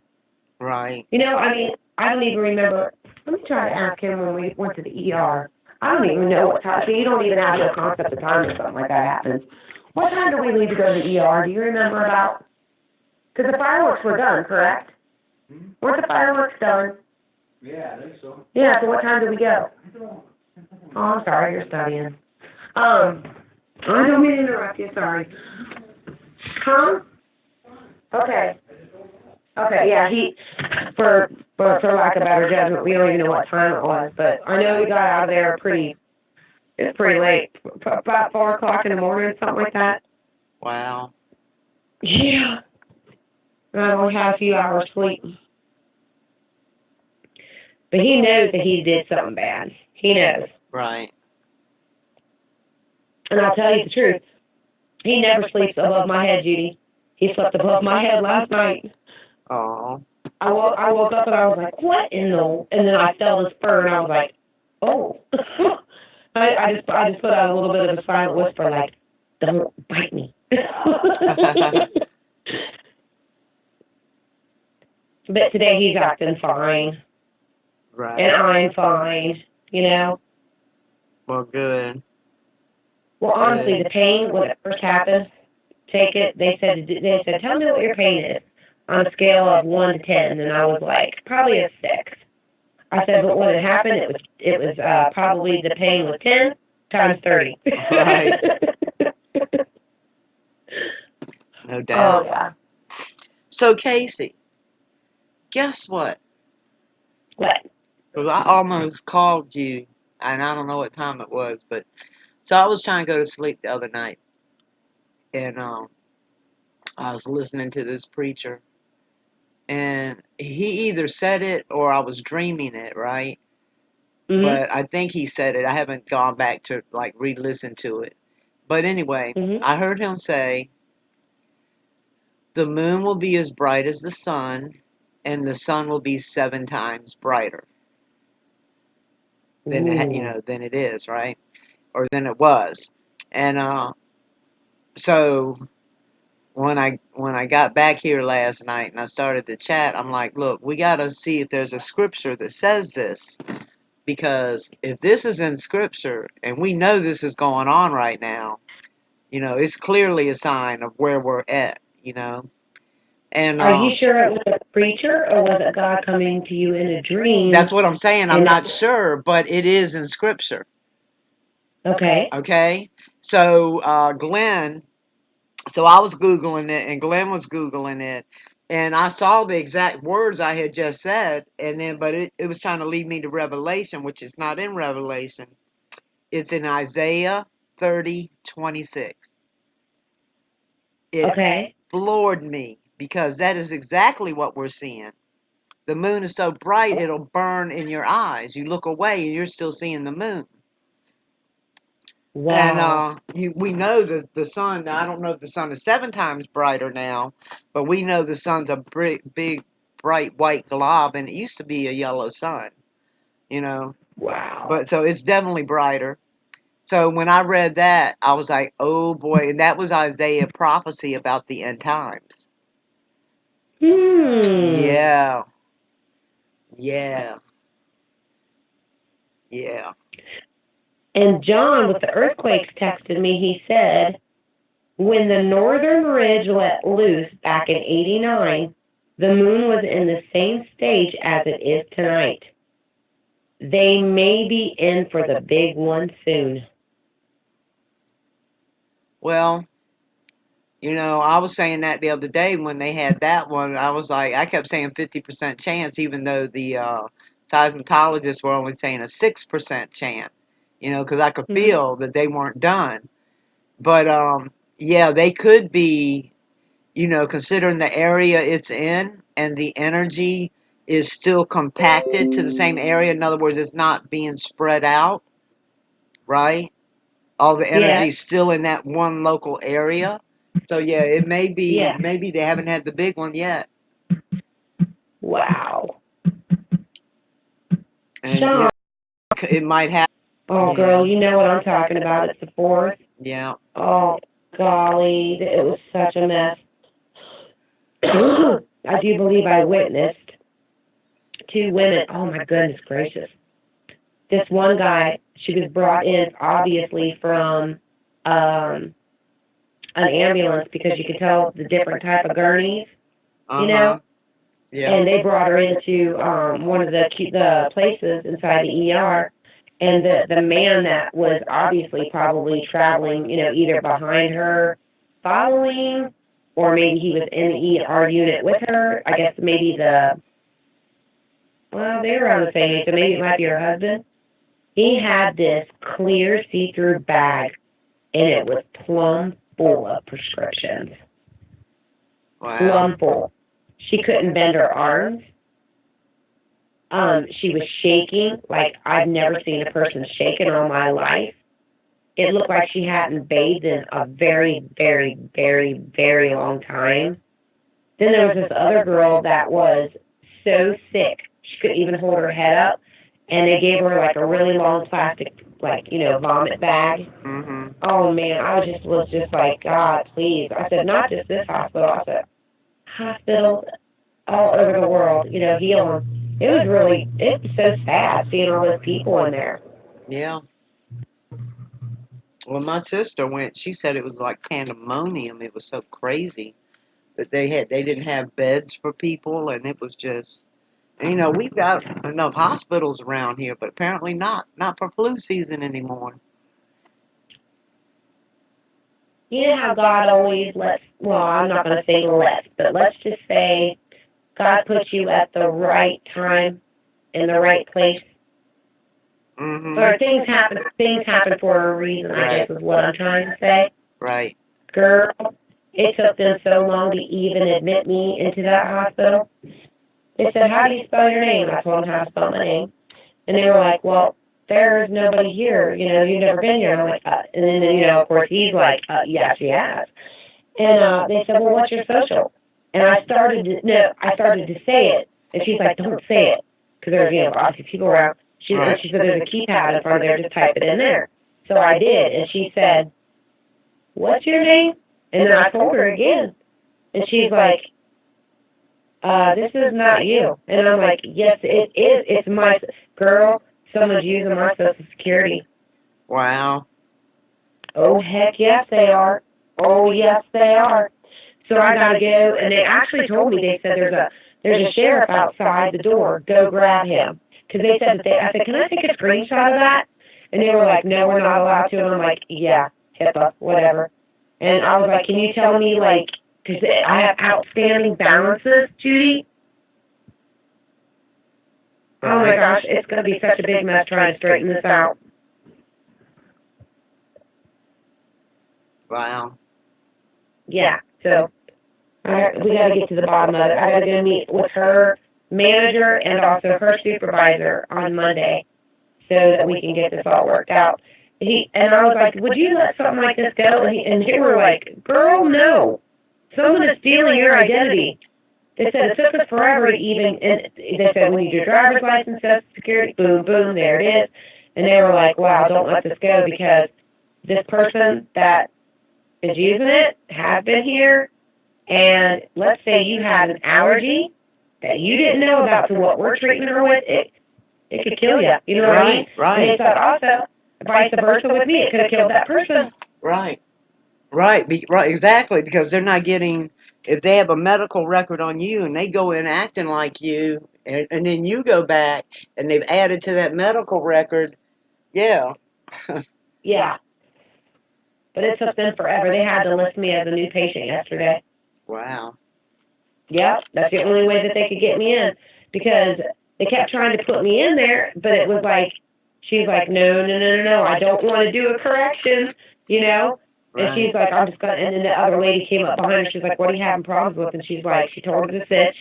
[SPEAKER 1] Right.
[SPEAKER 2] You know, I mean, I don't even remember. Let me try to ask him when we went to the ER. I don't even know what time. See, you don't even have no concept of time when something like that happens. What time did we leave to go to the ER? Do you remember about? Because the fireworks were done, correct? Weren't the fireworks done?
[SPEAKER 3] Yeah, I think so.
[SPEAKER 2] Yeah, so what time did we go? Oh, I'm sorry, you're studying. I don't mean to interrupt you, sorry. Huh? Okay. Okay, yeah, for lack of better judgment, we don't even know what time it was, but I know we got out of there it was pretty late, about 4 o'clock in the morning, something like that.
[SPEAKER 1] Wow.
[SPEAKER 2] Yeah. I only had a few hours sleep. But he knows that he did something bad. He knows.
[SPEAKER 1] Right.
[SPEAKER 2] And I'll tell you the truth. He never sleeps above my head, Judy. He slept above my head last night.
[SPEAKER 1] Oh.
[SPEAKER 2] I woke up and I was like, what in the? And then I felt his fur and I was like, oh. I just put out a little bit of a silent whisper like, don't bite me. But today he's acting fine.
[SPEAKER 1] Right.
[SPEAKER 2] And I'm fine, you know.
[SPEAKER 1] Well, good.
[SPEAKER 2] Well, honestly, the pain when it first happened, take it. They said, tell me what your pain is on a scale of 1 to 10, and I was like, probably a 6. I said, but when it happened, it was probably the pain was 10 times 30.
[SPEAKER 1] Right. No
[SPEAKER 2] Oh
[SPEAKER 1] doubt.
[SPEAKER 2] yeah.
[SPEAKER 1] So, Casey, guess what?
[SPEAKER 2] What?
[SPEAKER 1] Because I almost called you, and I don't know what time it was, but so I was trying to go to sleep the other night, and I was listening to this preacher, and he either said it or I was dreaming it, right?
[SPEAKER 2] Mhm.
[SPEAKER 1] But I think he said it. I haven't gone back to like re-listen to it. But anyway,
[SPEAKER 2] Mhm.
[SPEAKER 1] I heard him say, "The moon will be as bright as the sun, and the sun will be 7 times brighter than
[SPEAKER 2] Ooh.
[SPEAKER 1] than it is, right? Or than it was." And so when I got back here last night and I started the chat, I'm like, look, we got to see if there's a scripture that says this, because if this is in scripture and we know this is going on right now, it's clearly a sign of where we're at. And
[SPEAKER 2] Are you sure it was a preacher or was it God coming to you in a dream?
[SPEAKER 1] that's what I'm saying. I'm
[SPEAKER 2] And
[SPEAKER 1] not sure, but it is in scripture.
[SPEAKER 2] okay.
[SPEAKER 1] Okay. So Glenn, so I was Googling it and Glenn was Googling it. And I saw the exact words I had just said, but it was trying to lead me to Revelation, which is not in Revelation. It's in Isaiah 30:26. It
[SPEAKER 2] Okay.
[SPEAKER 1] floored me because that is exactly what we're seeing. The moon is so bright it'll burn in your eyes. You look away and you're still seeing the moon. And
[SPEAKER 2] Wow.
[SPEAKER 1] we know that the sun. Now, I don't know if the sun is 7 times brighter now, but we know the sun's a big, bright white glob, and it used to be a yellow sun.
[SPEAKER 2] Wow.
[SPEAKER 1] But so it's definitely brighter. So when I read that, I was like, oh boy, and that was Isaiah prophecy about the end times.
[SPEAKER 2] Hmm.
[SPEAKER 1] Yeah, yeah, yeah.
[SPEAKER 2] And John with the earthquakes texted me. He said, when the Northern Ridge let loose back in '89, the moon was in the same stage as it is tonight. They may be in for the big one soon.
[SPEAKER 1] Well, I was saying that the other day when they had that one. I was like, I kept saying 50% chance, even though seismologists were only saying a 6% chance, because I could feel that they weren't done. But yeah, they could be, considering the area it's in and the energy is still compacted to the same area. In other words, it's not being spread out, right? All the energy is still in that one local area. So yeah, it may be, maybe they haven't had the big one yet.
[SPEAKER 2] Wow.
[SPEAKER 1] And
[SPEAKER 2] Sean.
[SPEAKER 1] it might have.
[SPEAKER 2] Oh, girl, you know what I'm talking about. It's the 4th.
[SPEAKER 1] Yeah.
[SPEAKER 2] Oh, golly, it was such a mess. I do believe I witnessed 2 women. Oh, my goodness gracious. This one guy, she was brought in, obviously, from an ambulance because you could tell the different type of gurneys, you know?
[SPEAKER 1] Yeah.
[SPEAKER 2] And they brought her into one of the places inside the ER. And the man that was obviously probably traveling, either behind her, following, or maybe he was in the ER unit with her. I guess maybe they were around the same age, so maybe it might be her husband. He had this clear see-through bag, and it was plumb full of prescriptions.
[SPEAKER 1] Wow.
[SPEAKER 2] Plumb full. She couldn't bend her arms. She was shaking like I've never seen a person shake in all my life. It looked like she hadn't bathed in a very, very, very, very long time. Then there was this other girl that was so sick she couldn't even hold her head up, and they gave her like a really long plastic, vomit bag.
[SPEAKER 1] Mm-hmm.
[SPEAKER 2] Oh man, I was just like, God, please. I said, not just this hospital. I said, hospitals all over the world, heal them. It was so sad seeing all those people in there.
[SPEAKER 1] Yeah. Well, my sister went. She said it was like pandemonium. It was so crazy that they didn't have beds for people, and it was just, we've got enough hospitals around here, but apparently not for flu season anymore.
[SPEAKER 2] You know how God always I'm not going to say lets, but let's just say God puts you at the right time in the right place.
[SPEAKER 1] Mm-hmm.
[SPEAKER 2] Or things happen for a reason, I guess is what I'm trying to say.
[SPEAKER 1] Right.
[SPEAKER 2] Girl, it took them so long to even admit me into that hospital. They said, how do you spell your name? I told them how to spell my name. And they were like, well, there's nobody here. You've never been here. And I'm like, and then, of course, he's like, yeah, she has. And they said, well, what's your social? And I started to say it. And she's like, don't say it. Because there's, obviously people around. She said, there's a keypad in front of there. Just type it in there. So I did. And she said, what's your name? And then I told her again. And she's like, this is not you. And I'm like, yes, it is. It's my girl. Someone's using my Social Security.
[SPEAKER 1] Wow.
[SPEAKER 2] Oh, heck yes, they are. Oh, yes, they are. So I got to go. And they actually told me, they said there's a sheriff outside the door. Go grab him. Because they said I said, can I take a screenshot of that? And they were like, no, we're not allowed to. And I'm like, yeah, HIPAA, whatever. And I was like, can you tell me, because I have outstanding balances, Judy. Oh my gosh, it's going to be such a big mess trying to straighten this out.
[SPEAKER 1] Wow.
[SPEAKER 2] Yeah, so we got to get to the bottom of it. I got to go meet with her manager and also her supervisor on Monday so that we can get this all worked out. And I was like, would you let something like this go? And they were like, girl, no. Someone is stealing your identity. They said it took us forever to even, and they said we need your driver's license, Social Security, boom, boom, there it is. And they were like, wow, don't let this go because this person that is using it has been here, and let's say you had an allergy that you didn't know about to what we're treating her with, it could kill you. You know what I mean?
[SPEAKER 1] Right.
[SPEAKER 2] And they said also, vice versa with me, it could have killed that person.
[SPEAKER 1] Right. Right, exactly, because they're not getting, if they have a medical record on you and they go in acting like you, and then you go back and they've added to that medical record, yeah.
[SPEAKER 2] Yeah. But it took them forever. They had to list me as a new patient yesterday.
[SPEAKER 1] Wow.
[SPEAKER 2] Yep, that's the only way that they could get me in because They kept trying to put me in there, but it was like, she's like, no, I don't want to do a correction, you know? And she's
[SPEAKER 1] Right.
[SPEAKER 2] like, I'm just going to, and then the other lady came up behind her, she's like, what are you having problems with? And she's like, she told her to sit,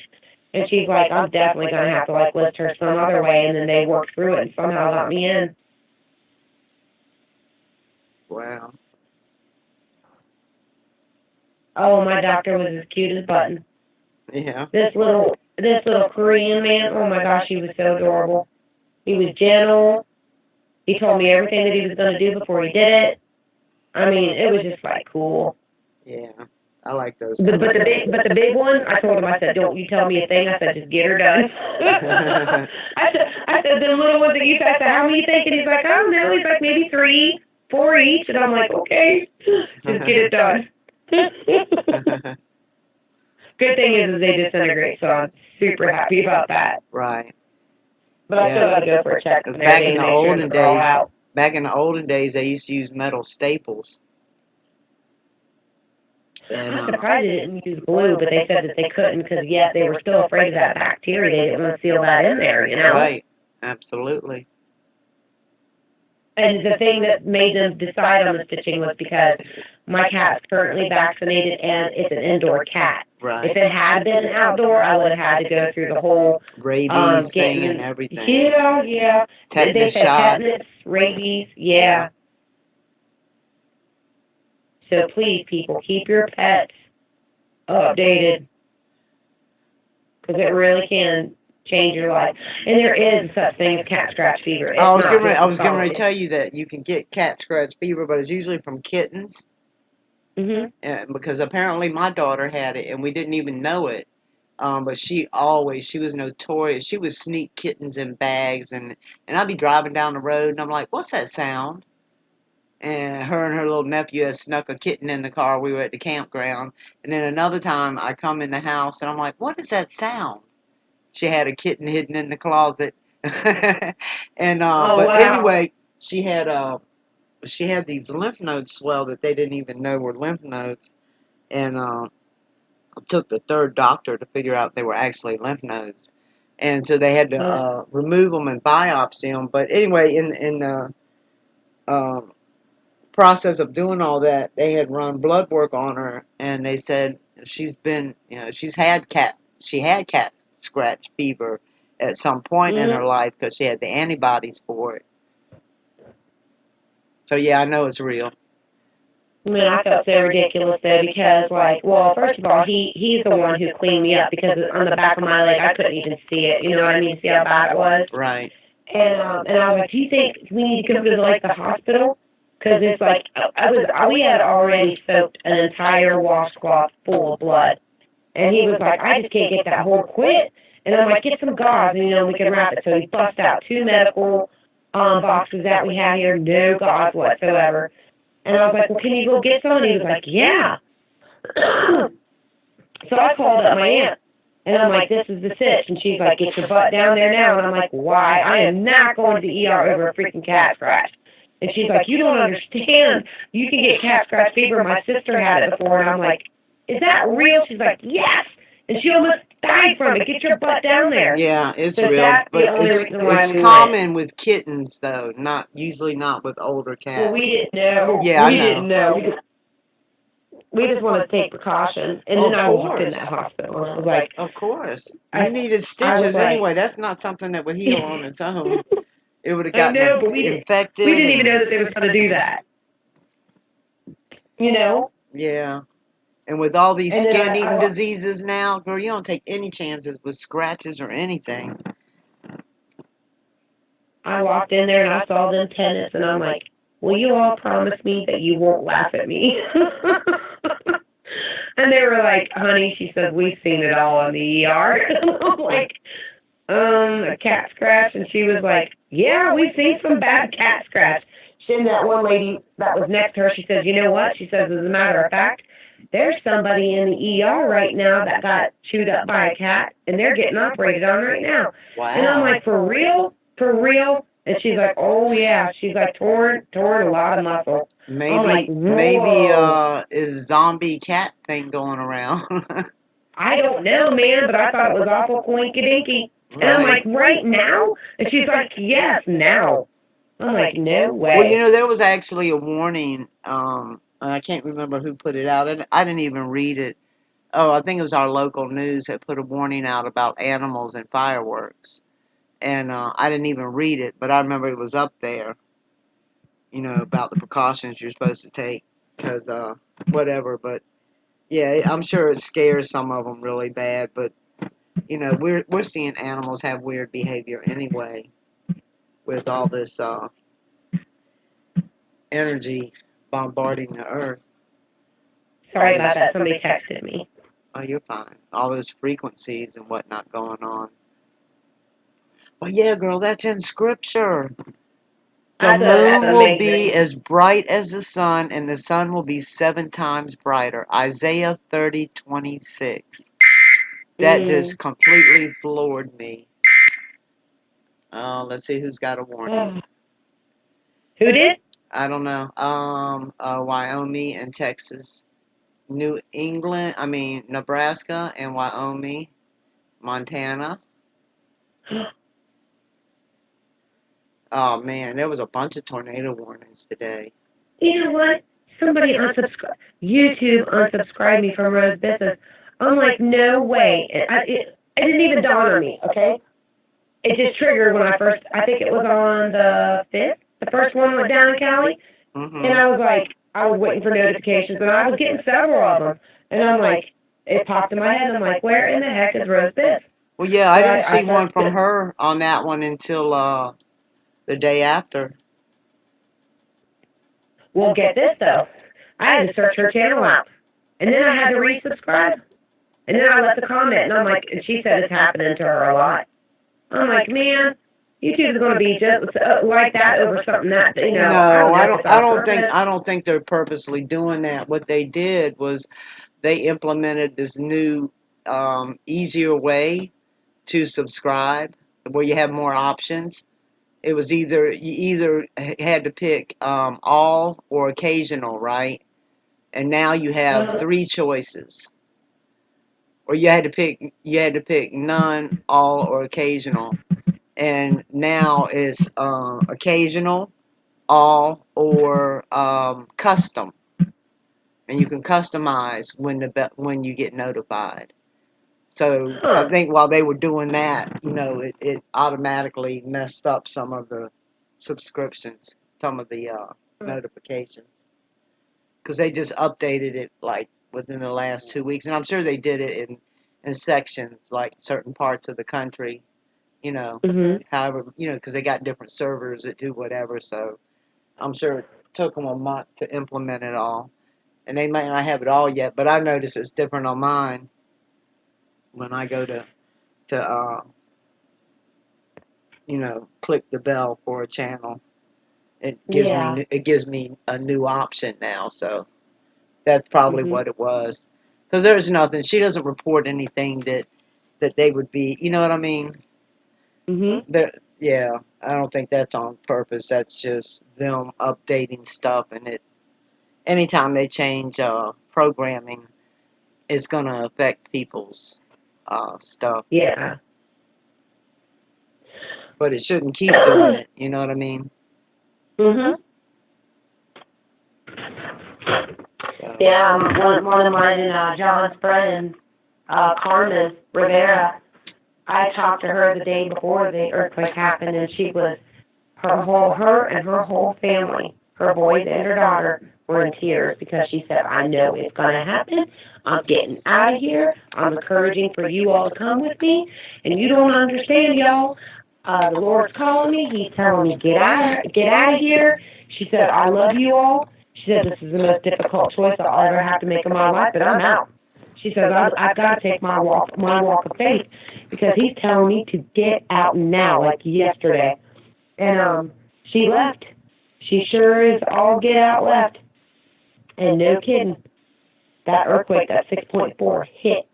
[SPEAKER 2] and she's like, I'm definitely going to have to, like, list her some other way, and then they worked through it and somehow got me in.
[SPEAKER 1] Wow.
[SPEAKER 2] Oh, my doctor was as cute as button.
[SPEAKER 1] Yeah.
[SPEAKER 2] This little Korean man, oh my gosh, he was so adorable. He was gentle. He told me everything that he was going to do before he did it. I mean, it was just like cool.
[SPEAKER 1] Yeah. I like those.
[SPEAKER 2] But the big one, I told him, I said, don't you tell me a thing. I said, just get her done. I said, the little ones that you guys said, how many you think? And he's like, I don't know. He's like, maybe 3, 4 each. And I'm like, okay, just get it done. Good thing is they disintegrate, so I'm super happy about that.
[SPEAKER 1] Right.
[SPEAKER 2] But I still got to go for a check.
[SPEAKER 1] Back in the olden days, they used to use metal staples. And,
[SPEAKER 2] I'm surprised they didn't use glue, but they said that they couldn't because yet they were still afraid of that bacteria. They didn't want to seal that in there, you know?
[SPEAKER 1] Right. Absolutely.
[SPEAKER 2] And the thing that made them decide on the stitching was because my cat's currently vaccinated and it's an indoor cat.
[SPEAKER 1] Right.
[SPEAKER 2] If it had been outdoor, I would have had to go through the whole
[SPEAKER 1] rabies thing and everything.
[SPEAKER 2] Yeah.
[SPEAKER 1] Tetanus
[SPEAKER 2] they said
[SPEAKER 1] shot.
[SPEAKER 2] tetanus, rabies, yeah. So please, people, keep your pets updated because it really can change your life. And there is such thing as cat scratch fever. It's
[SPEAKER 1] I was
[SPEAKER 2] not
[SPEAKER 1] getting ready to tell you that you can get cat scratch fever, but it's usually from kittens.
[SPEAKER 2] Mm-hmm.
[SPEAKER 1] Because apparently my daughter had it, and we didn't even know it. But she was notorious. She would sneak kittens in bags, and I'd be driving down the road, and I'm like, "What's that sound?" And her little nephew had snuck a kitten in the car. We were at the campground, and then another time I come in the house, and I'm like, "What is that sound?" She had a kitten hidden in the closet, and but
[SPEAKER 2] wow.
[SPEAKER 1] anyway, she had these lymph nodes swell that they didn't even know were lymph nodes, and it took the third doctor to figure out they were actually lymph nodes, and so they had to remove them and biopsy them. But anyway, in the process of doing all that, they had run blood work on her, and they said she's had cat scratch fever at some point in her life because she had the antibodies for it. So yeah, I know it's real.
[SPEAKER 2] I mean, I felt so ridiculous though because, like, well, first of all, he's the one who cleaned me up because on the back of my leg I couldn't even see it. You know what I mean? See how bad it was.
[SPEAKER 1] Right.
[SPEAKER 2] And I was like, do you think we need to go to like the hospital? Because it's like we had already soaked an entire washcloth full of blood, and he was like, I just can't get that hole to quit. And I'm like, get some gauze, and we can wrap it. So he bust out 2 medical boxes that we had here, no gauze whatsoever. And I was like, well, can you go get some? And he was like, yeah. So I called up my aunt, and I'm like, this is the sitch. And she's like, get your butt down there now. And I'm like, why? I am not going to the ER over a freaking cat scratch. And she's like, you don't understand. You can get cat scratch fever. My sister had it before. And I'm like, is that real? She's like, yes. And she almost died from it. Get your butt down there.
[SPEAKER 1] Yeah, it's
[SPEAKER 2] so
[SPEAKER 1] real,
[SPEAKER 2] that's
[SPEAKER 1] but
[SPEAKER 2] the only reason why
[SPEAKER 1] it's
[SPEAKER 2] we
[SPEAKER 1] common with kittens though, usually not with older cats.
[SPEAKER 2] Well, we didn't know.
[SPEAKER 1] Yeah,
[SPEAKER 2] we didn't know. We just wanted to take precaution. And then I walked in that hospital, and I was like,
[SPEAKER 1] of course. You needed stitches anyway. That's not something that would heal on its own. It would have gotten infected.
[SPEAKER 2] We didn't even know that they were going to do that. You know?
[SPEAKER 1] Yeah. And with all these skin-eating diseases now, girl, you don't take any chances with scratches or anything.
[SPEAKER 2] I walked in there and I saw them tenants, and I'm like, will you all promise me that you won't laugh at me? And they were like, honey, she said, we've seen it all in the ER. And I'm like, a cat scratch? And she was like, yeah, we've seen some bad cat scratch. And that one lady that was next to her, she says, you know what? She says, as a matter of fact, there's somebody in the ER right now that got chewed up by a cat, and they're getting operated on right now.
[SPEAKER 1] Wow.
[SPEAKER 2] And I'm like, for real? For real? And she's like, oh, yeah. She's like, torn a lot of muscle.
[SPEAKER 1] Maybe is zombie cat thing going around?
[SPEAKER 2] I don't know, man, but I thought it was awful coinky-dinky. And I'm like, right now? And she's like, yes, now. I'm like, no way.
[SPEAKER 1] Well, you know, there was actually a warning. I can't remember who put it out. I didn't even read it. Oh, I think it was our local news that put a warning out about animals and fireworks. And I didn't even read it, but I remember it was up there, you know, about the precautions you're supposed to take. Because, whatever. But, yeah, I'm sure it scares some of them really bad. But, you know, we're seeing animals have weird behavior anyway with all this energy bombarding the earth.
[SPEAKER 2] Sorry about that. Somebody texted me.
[SPEAKER 1] Oh, you're fine. All those frequencies and whatnot going on. But yeah, girl, that's in scripture. The moon will be as bright as the sun, and the sun will be 7 times brighter. Isaiah 30:26. That just completely floored me. Let's see who's got a warning.
[SPEAKER 2] Who did?
[SPEAKER 1] I don't know. Wyoming and Texas. Nebraska and Wyoming, Montana. Oh man, there was a bunch of tornado warnings today.
[SPEAKER 2] You know what? Somebody unsubscribed. YouTube unsubscribed me from Rose Business. I'm like, no way. It didn't even dawn on me, okay? It just triggered when I think it was on the 5th, the first one went down in Cali.
[SPEAKER 1] Mm-hmm.
[SPEAKER 2] And I was like, I was waiting for notifications, and I was getting several of them. And I'm like, it popped in my head, and I'm like, where in the heck is Rose Biff?
[SPEAKER 1] Well, yeah, I didn't see one from her on that one until the day after.
[SPEAKER 2] Well, get this, though. I had to search her channel out. And then I had to resubscribe. And then I left a comment, and I'm like, and she said it's happening to her a lot. I'm like, man, YouTube's going to be just like that over something that, you know.
[SPEAKER 1] No, I don't think they're purposely doing that. What they did was they implemented this new, easier way to subscribe, where you have more options. It was you either had to pick all or occasional, right? And now you have 3 choices. Or you had to pick none, all, or occasional. And now it's occasional, all, or custom. And you can customize when you get notified. So I think while they were doing that, you know, it automatically messed up some of the subscriptions, some of the notifications, because they just updated it like within the last 2 weeks, and I'm sure they did it in sections, like certain parts of the country, you know. However, you know, because they got different servers that do whatever, so I'm sure it took them a month to implement it all, and they might not have it all yet, but I notice it's different on mine when I go to you know, click the bell for a channel. It gives me a new option now, so that's probably what it was. Because there's nothing. She doesn't report anything that they would be. You know what I mean? Yeah, I don't think that's on purpose. That's just them updating stuff, and anytime they change programming, it's gonna affect people's stuff.
[SPEAKER 2] Yeah.
[SPEAKER 1] But it shouldn't keep doing it. You know what I mean?
[SPEAKER 2] Yeah, one of mine and John's friends, Carmen Rivera. I talked to her the day before the earthquake happened, and her and her whole family, her boys and her daughter, were in tears because she said, I know it's going to happen. I'm getting out of here. I'm encouraging for you all to come with me. And you don't understand, y'all. The Lord's calling me. He's telling me, get out of here. She said, I love you all. She said, this is the most difficult choice I'll ever have to make in my life, but I'm out. She says, I've got to take my walk of faith, because he's telling me to get out now, like yesterday. And she left. She sure is all get out left. And no kidding, that earthquake, that 6.4 hit.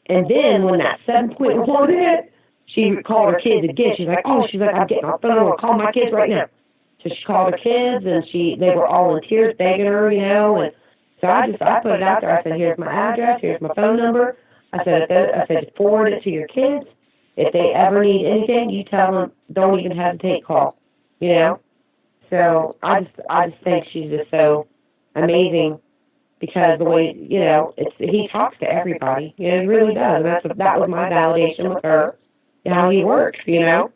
[SPEAKER 2] And then when that 7.1 hit, she called her kids again. She's like, I'm getting off the phone. I'll call my kids right now. So she called her kids, and they were all in tears begging her, you know. And so I put it out there. I said, here's my address, here's my phone number. I said, forward it to your kids. If they ever need anything, you tell them, don't even hesitate, call. You know? So I just think she's just so amazing because the way, he talks to everybody. You know, he really does. And that was my validation with her, how he works, That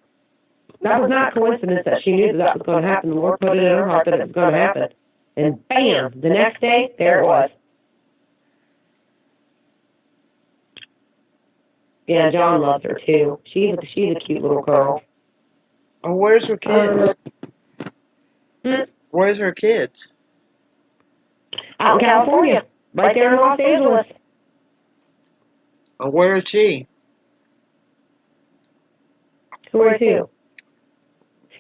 [SPEAKER 2] was not coincidence that she knew that was going to happen. The Lord put it in her heart that it was going to happen. And bam, the next day, there it was. Yeah, John loves her too. She's a cute little girl.
[SPEAKER 1] Oh, where's her kids? Where's her kids?
[SPEAKER 2] Out in California, right there in Los Angeles.
[SPEAKER 1] Oh, where is she?
[SPEAKER 2] Who are you?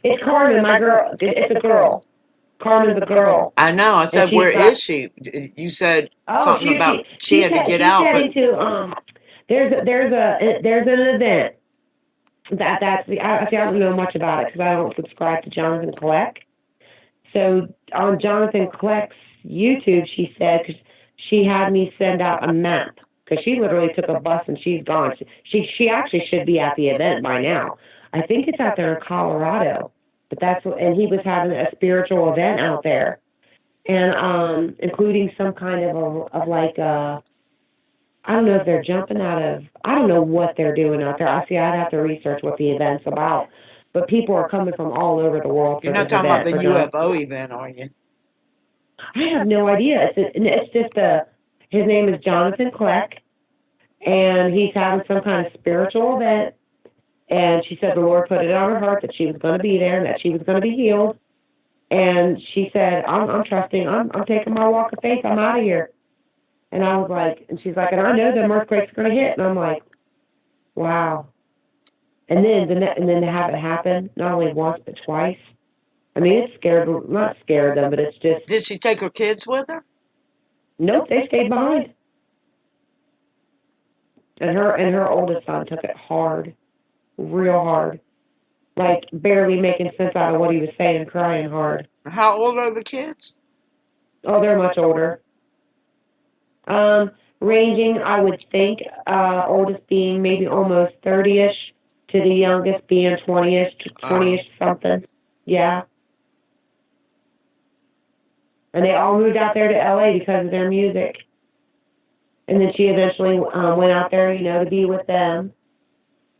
[SPEAKER 2] It's Carmen, my girl. It's a girl. Carmen's a girl.
[SPEAKER 1] I know. I said, where is she? You said something about she had to get out, but
[SPEAKER 2] there's an event I don't know much about it because I don't subscribe to Jonathan Kleck. So on Jonathan Kleck's YouTube, she said, cause she had me send out a map because she literally took a bus and she's gone. She actually should be at the event by now. I think it's out there in Colorado, but and he was having a spiritual event out there, and including some kind of like I don't know if they're jumping out of, I don't know what they're doing out there. I'd have to research what the event's about. But people are coming from all over the world for
[SPEAKER 1] you're not
[SPEAKER 2] this
[SPEAKER 1] talking
[SPEAKER 2] event.
[SPEAKER 1] about the UFO event, are you?
[SPEAKER 2] I have no idea. It's just his name is Jonathan Kleck, and he's having some kind of spiritual event. And she said the Lord put it on her heart that she was going to be there and that she was going to be healed. And she said, I'm trusting. I'm taking my walk of faith. I'm out of here. And I was like, and she's like, and I know the earthquake's going to hit. And I'm like, wow. And then to have it happen, not only once but twice. I mean, it not scared them, but it's just.
[SPEAKER 1] Did she take her kids with her?
[SPEAKER 2] Nope, they stayed behind. And her oldest son took it hard, real hard, like barely making sense out of what he was saying, crying hard.
[SPEAKER 1] How old are the kids?
[SPEAKER 2] Oh, they're much older. Ranging, I would think, oldest being maybe almost 30-ish to the youngest being 20-ish something. Yeah. And they all moved out there to LA because of their music. And then she eventually went out there, to be with them.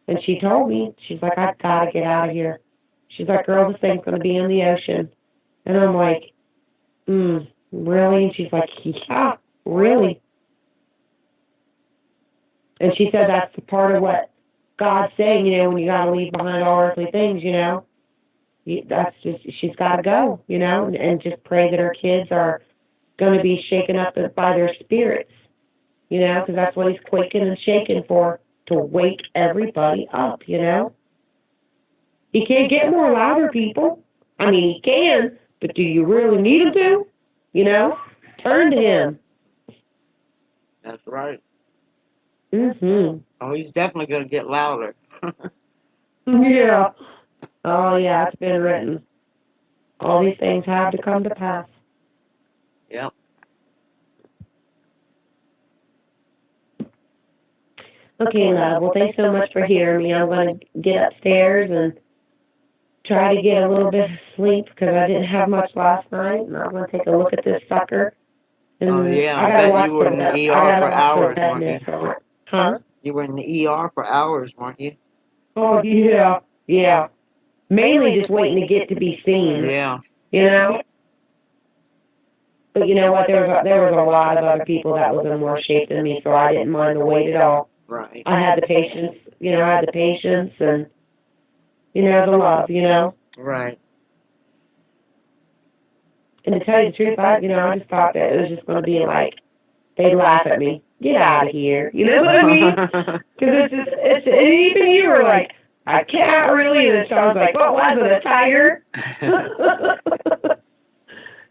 [SPEAKER 2] And she told me, she's like, I've got to get out of here. She's like, girl, this thing's going to be in the ocean. And I'm like, really? And she's like, yeah, really. And she said that's the part of what God's saying, when you got to leave behind all earthly things, that's just, she's got to go, and just pray that her kids are going to be shaken up by their spirits, because that's what he's quaking and shaking for, to wake everybody up, He can't get more louder, people. I mean, he can, but do you really need him to? Turn to him.
[SPEAKER 1] That's right.
[SPEAKER 2] Mm-hmm.
[SPEAKER 1] Oh, he's definitely going to get louder.
[SPEAKER 2] Yeah. Oh, yeah, it's been written. All these things have to come to pass.
[SPEAKER 1] Yep.
[SPEAKER 2] Okay, love. Well, thanks so much for hearing me. I'm going to get upstairs and try to get a little bit of sleep because I didn't have much last night. And I'm going to take a look at this sucker. And
[SPEAKER 1] oh, yeah.
[SPEAKER 2] I
[SPEAKER 1] bet you were in the ER for hours, weren't you?
[SPEAKER 2] Huh?
[SPEAKER 1] You were in the ER for hours, weren't you?
[SPEAKER 2] Oh, yeah. Yeah. Mainly just waiting to get to be seen.
[SPEAKER 1] Yeah.
[SPEAKER 2] But you know what? There was a lot of other people that was in worse shape than me, so I didn't mind the wait at all.
[SPEAKER 1] Right.
[SPEAKER 2] I had the patience, and, the love,
[SPEAKER 1] Right.
[SPEAKER 2] And to tell you the truth, I just thought that it was just going to be like, they'd laugh at me. Get out of here. You know what I mean? Because and even you were like, a cat, really? And Sean's like, what was it, a tiger?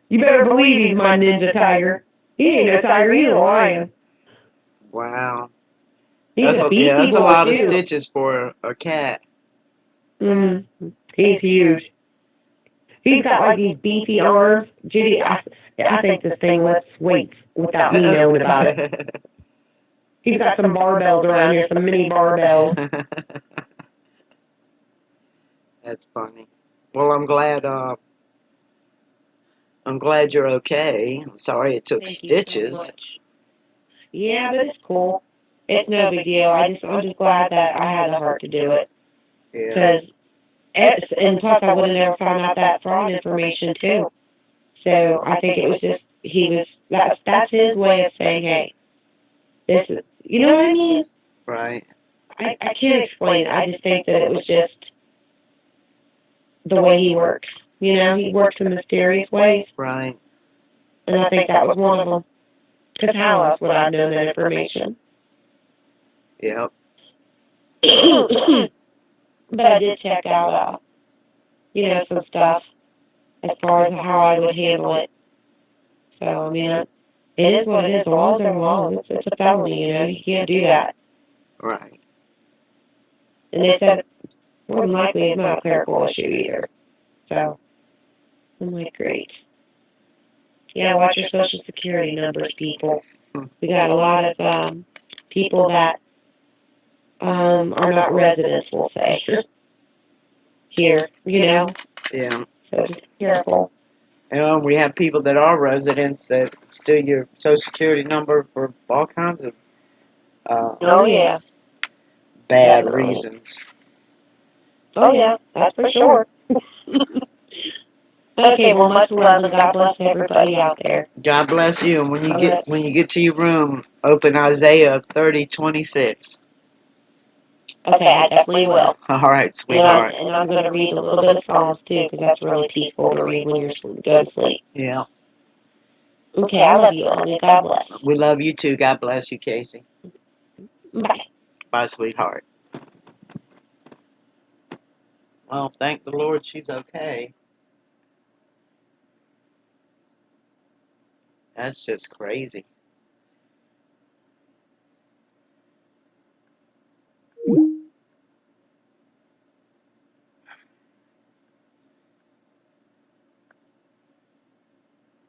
[SPEAKER 2] You better believe he's my ninja tiger. He ain't no tiger, he's a lion.
[SPEAKER 1] Wow.
[SPEAKER 2] He's a beefy
[SPEAKER 1] that's
[SPEAKER 2] boy,
[SPEAKER 1] a lot of
[SPEAKER 2] too.
[SPEAKER 1] stitches for a cat.
[SPEAKER 2] Mm-hmm. He's huge. He's got like these beefy arms. Judy, I think this thing lifts weights without me knowing about it. He's got some barbells around here, some mini barbells.
[SPEAKER 1] That's funny. Well, I'm glad you're okay. I'm sorry it took
[SPEAKER 2] Thank you so
[SPEAKER 1] stitches.
[SPEAKER 2] much. Yeah, but it's cool. It's no big deal. I'm just glad that I had the heart to do it.
[SPEAKER 1] Yeah.
[SPEAKER 2] Because, and plus I would have never found out that fraud information too. So I think it was just, that's his way of saying, hey, this is, you know what I mean?
[SPEAKER 1] Right.
[SPEAKER 2] I can't explain it. I just think that it was just the way he works. You know, he works in mysterious ways.
[SPEAKER 1] Right.
[SPEAKER 2] And I think that was one of them. Because how else would I know that information?
[SPEAKER 1] Yep.
[SPEAKER 2] But I did check out, some stuff as far as how I would handle it. So, I mean, it is what it is. The laws are the laws. It's a felony, you can't do that.
[SPEAKER 1] Right.
[SPEAKER 2] And they said, more than likely, it's not a clerical issue either. So, I'm like, great. Yeah, watch your social security numbers, people. We got a lot of people that are not residents, we'll say, here,
[SPEAKER 1] Yeah.
[SPEAKER 2] So just be careful.
[SPEAKER 1] We have people that are residents that steal your social security number for all kinds of
[SPEAKER 2] Oh, yeah.
[SPEAKER 1] bad
[SPEAKER 2] Definitely.
[SPEAKER 1] reasons.
[SPEAKER 2] Oh, yeah, that's for sure. Okay, well, much love and God bless everybody out there.
[SPEAKER 1] God bless you. And
[SPEAKER 2] All right.
[SPEAKER 1] when you get to your room, open Isaiah 30:26.
[SPEAKER 2] Okay, I definitely will.
[SPEAKER 1] All right, sweetheart.
[SPEAKER 2] And I'm going to read a little bit of Psalms, too, because that's really peaceful to read when you're going to sleep.
[SPEAKER 1] Yeah.
[SPEAKER 2] Okay, I love you all, and God bless.
[SPEAKER 1] We love you too. God bless you, Casey.
[SPEAKER 2] Bye.
[SPEAKER 1] Bye, sweetheart. Well, thank the Lord she's okay. That's just crazy.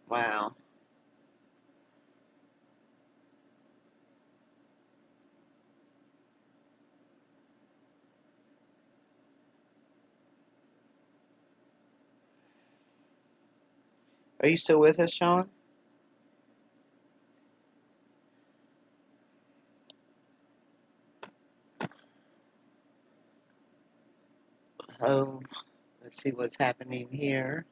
[SPEAKER 1] Wow. Are you still with us, Sean? Oh, let's see what's happening here.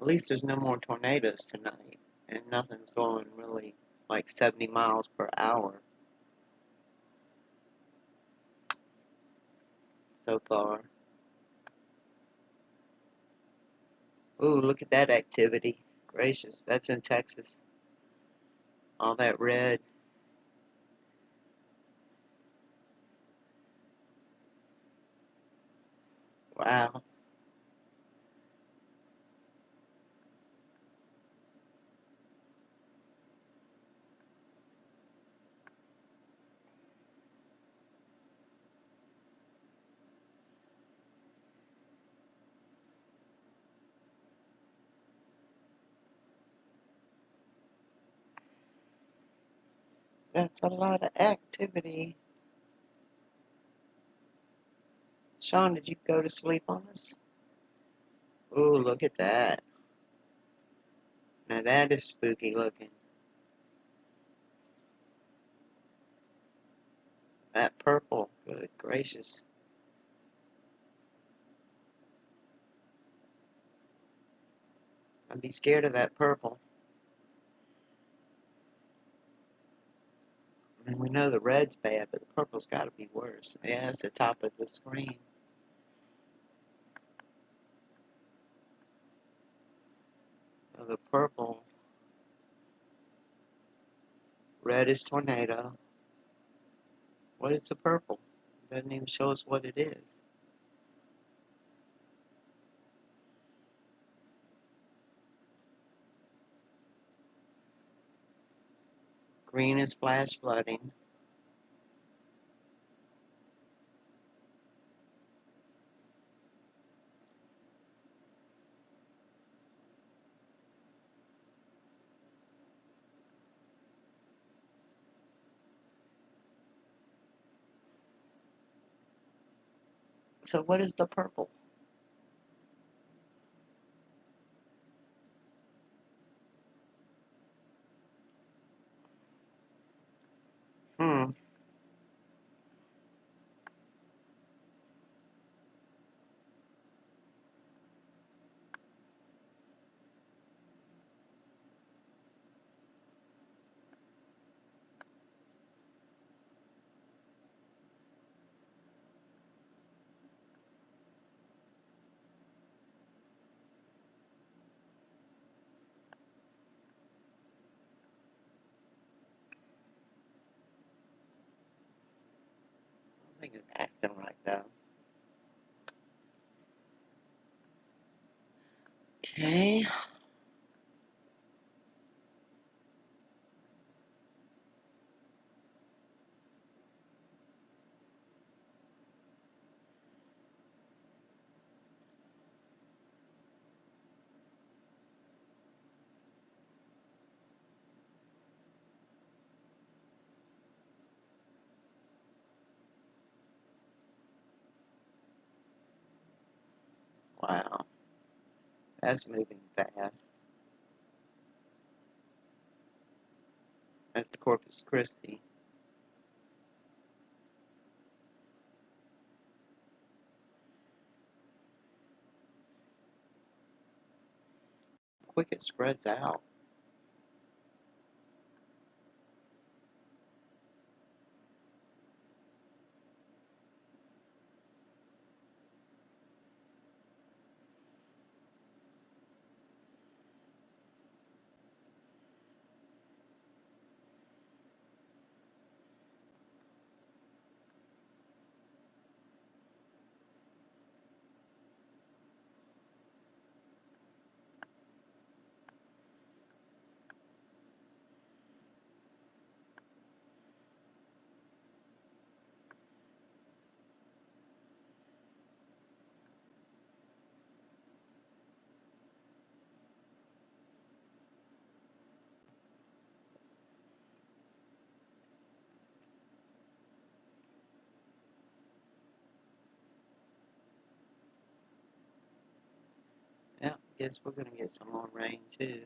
[SPEAKER 1] At least there's no more tornadoes tonight, and nothing's going really like 70 miles per hour so far. Ooh, look at that activity. Gracious, that's in Texas. All that red. Wow. That's a lot of activity. Sean, did you go to sleep on us? Ooh, look at that. Now that is spooky looking. That purple, good gracious. I'd be scared of that purple. I mean, we know the red's bad, but the purple's got to be worse. Yeah, it's the top of the screen. So the purple, red is tornado. What is the purple? It doesn't even show us what it is. Green is flash flooding. So what is the purple? Hmm. I think it's acting right though. Okay. Wow. That's moving fast. That's Corpus Christi. Quick it spreads out. Yeah, guess we're gonna get some more rain too.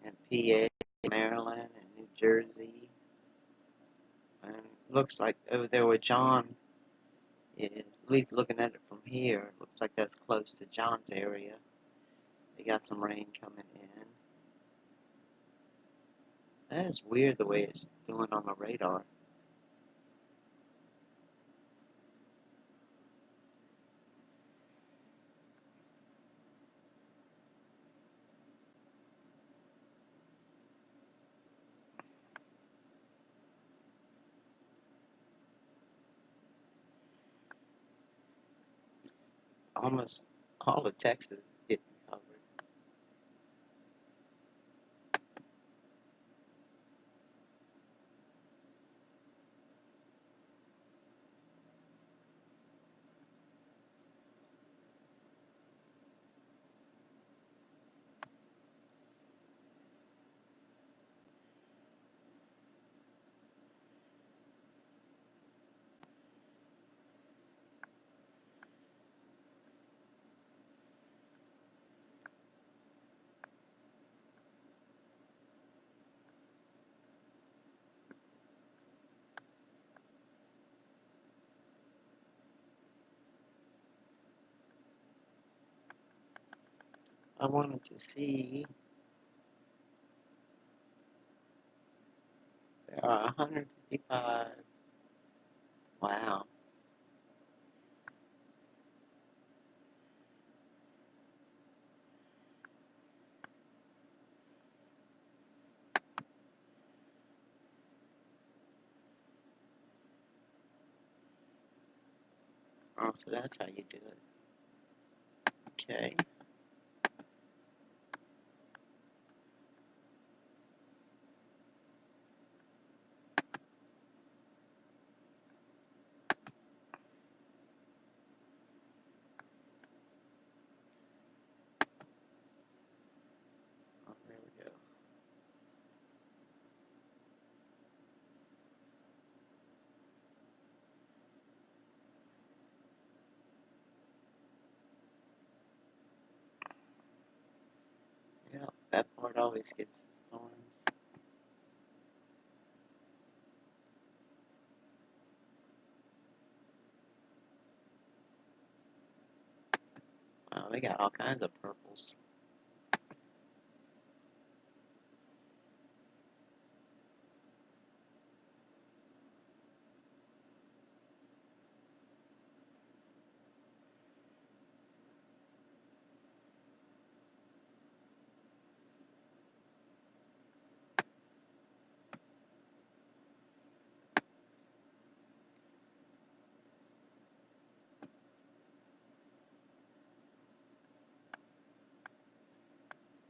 [SPEAKER 1] In PA, Maryland, and New Jersey. And looks like over there where John is, at least looking at it from here, looks like that's close to John's area. They got some rain coming in. That is weird the way it's doing on the radar. Almost all of Texas is getting covered. I wanted to see, there are 155. Wow. Oh, so that's how you do it. Okay. Oh, there we go. always gets storms. Wow, they got all kinds of purples.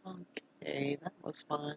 [SPEAKER 1] Okay, that was fun.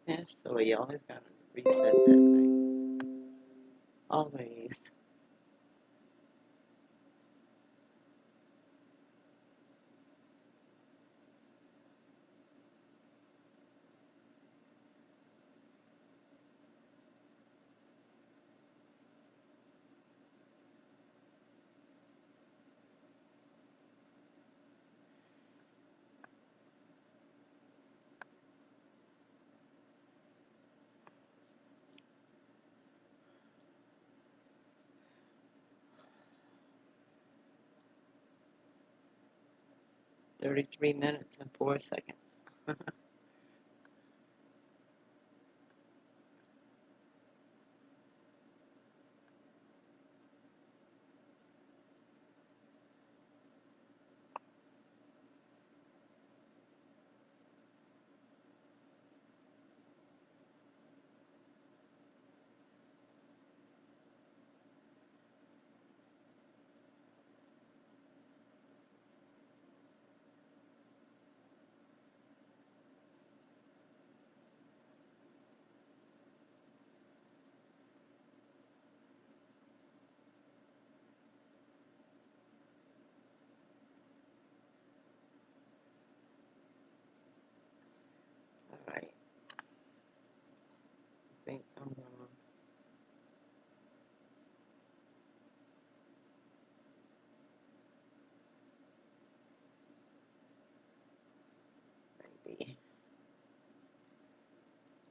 [SPEAKER 1] Yes, so you always gotta reset that thing. Always. $33 minutes and 4 seconds. Alright. I think I'm gonna maybe.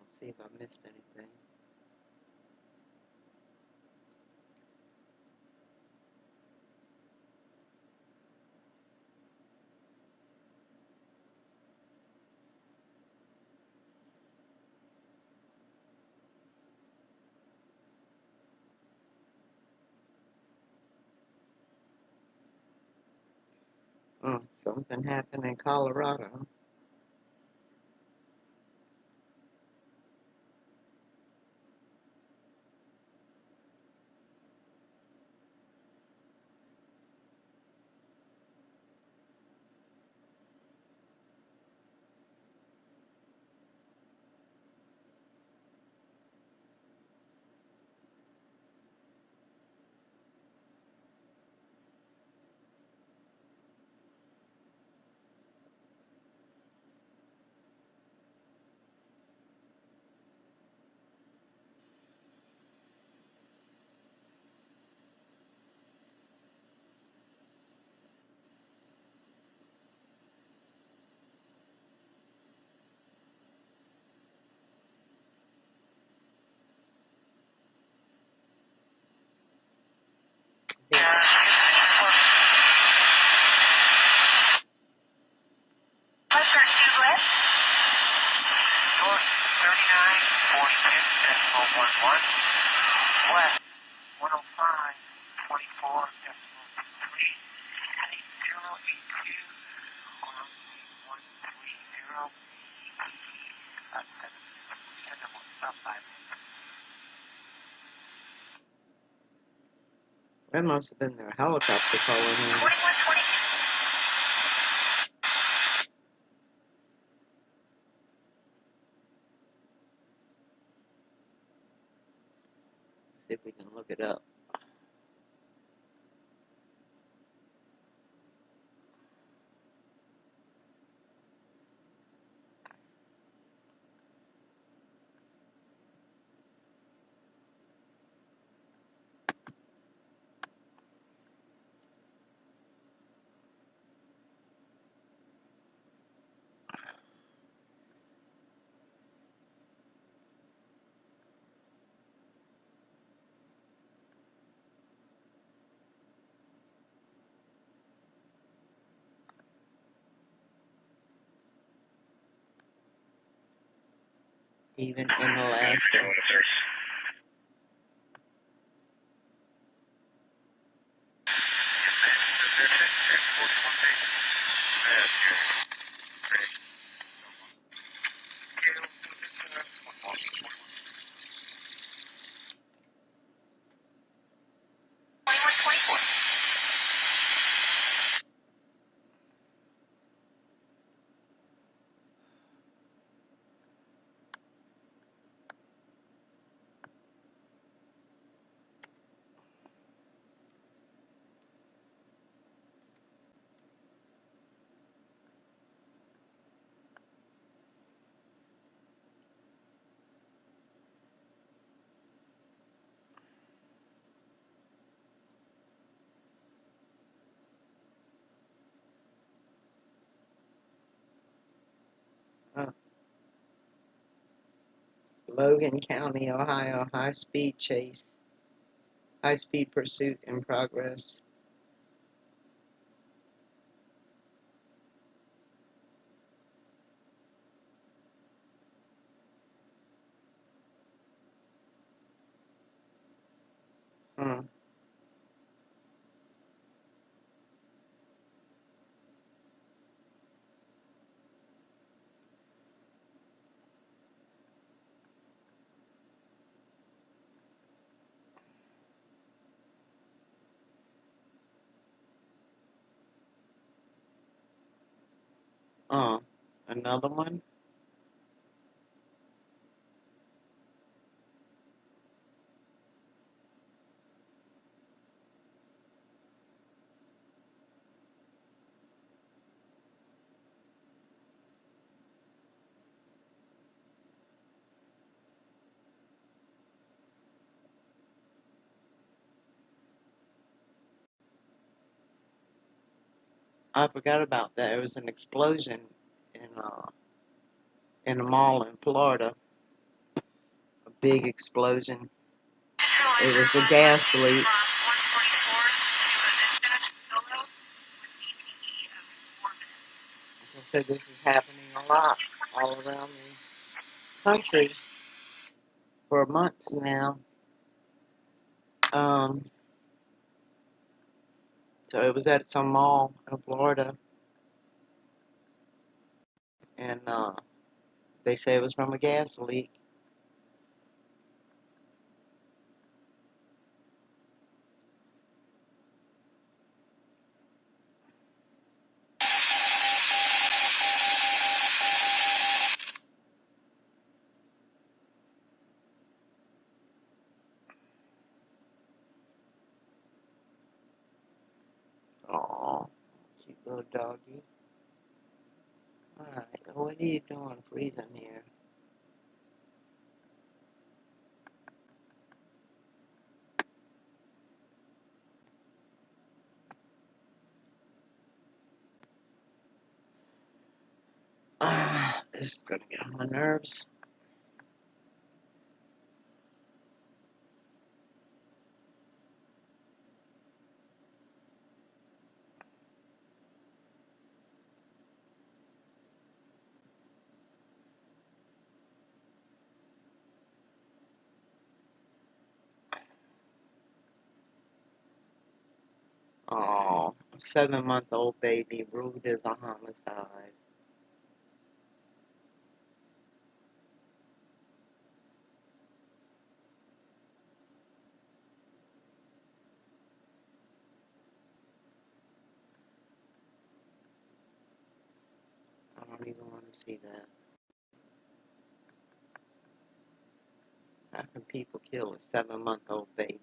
[SPEAKER 1] I'll see if I missed anything. Something happened in Colorado. West 105.24.38082 on 130. That must have been their helicopter calling in. See if we can look it up. Even in Alaska. Logan County, Ohio, high-speed pursuit in progress. Hmm. Another one? I forgot about that. There was an explosion in a mall in Florida. A big explosion. It was a gas leak. Like I said, this is happening a lot all around the country for months now. So it was at some mall in Florida, and they say it was from a gas leak. Aw, cute little doggy. Alright, what are you doing freezing here? This is gonna get on my nerves. 7-month-old baby ruled as a homicide. I don't even want to see that. How can people kill a 7-month-old baby?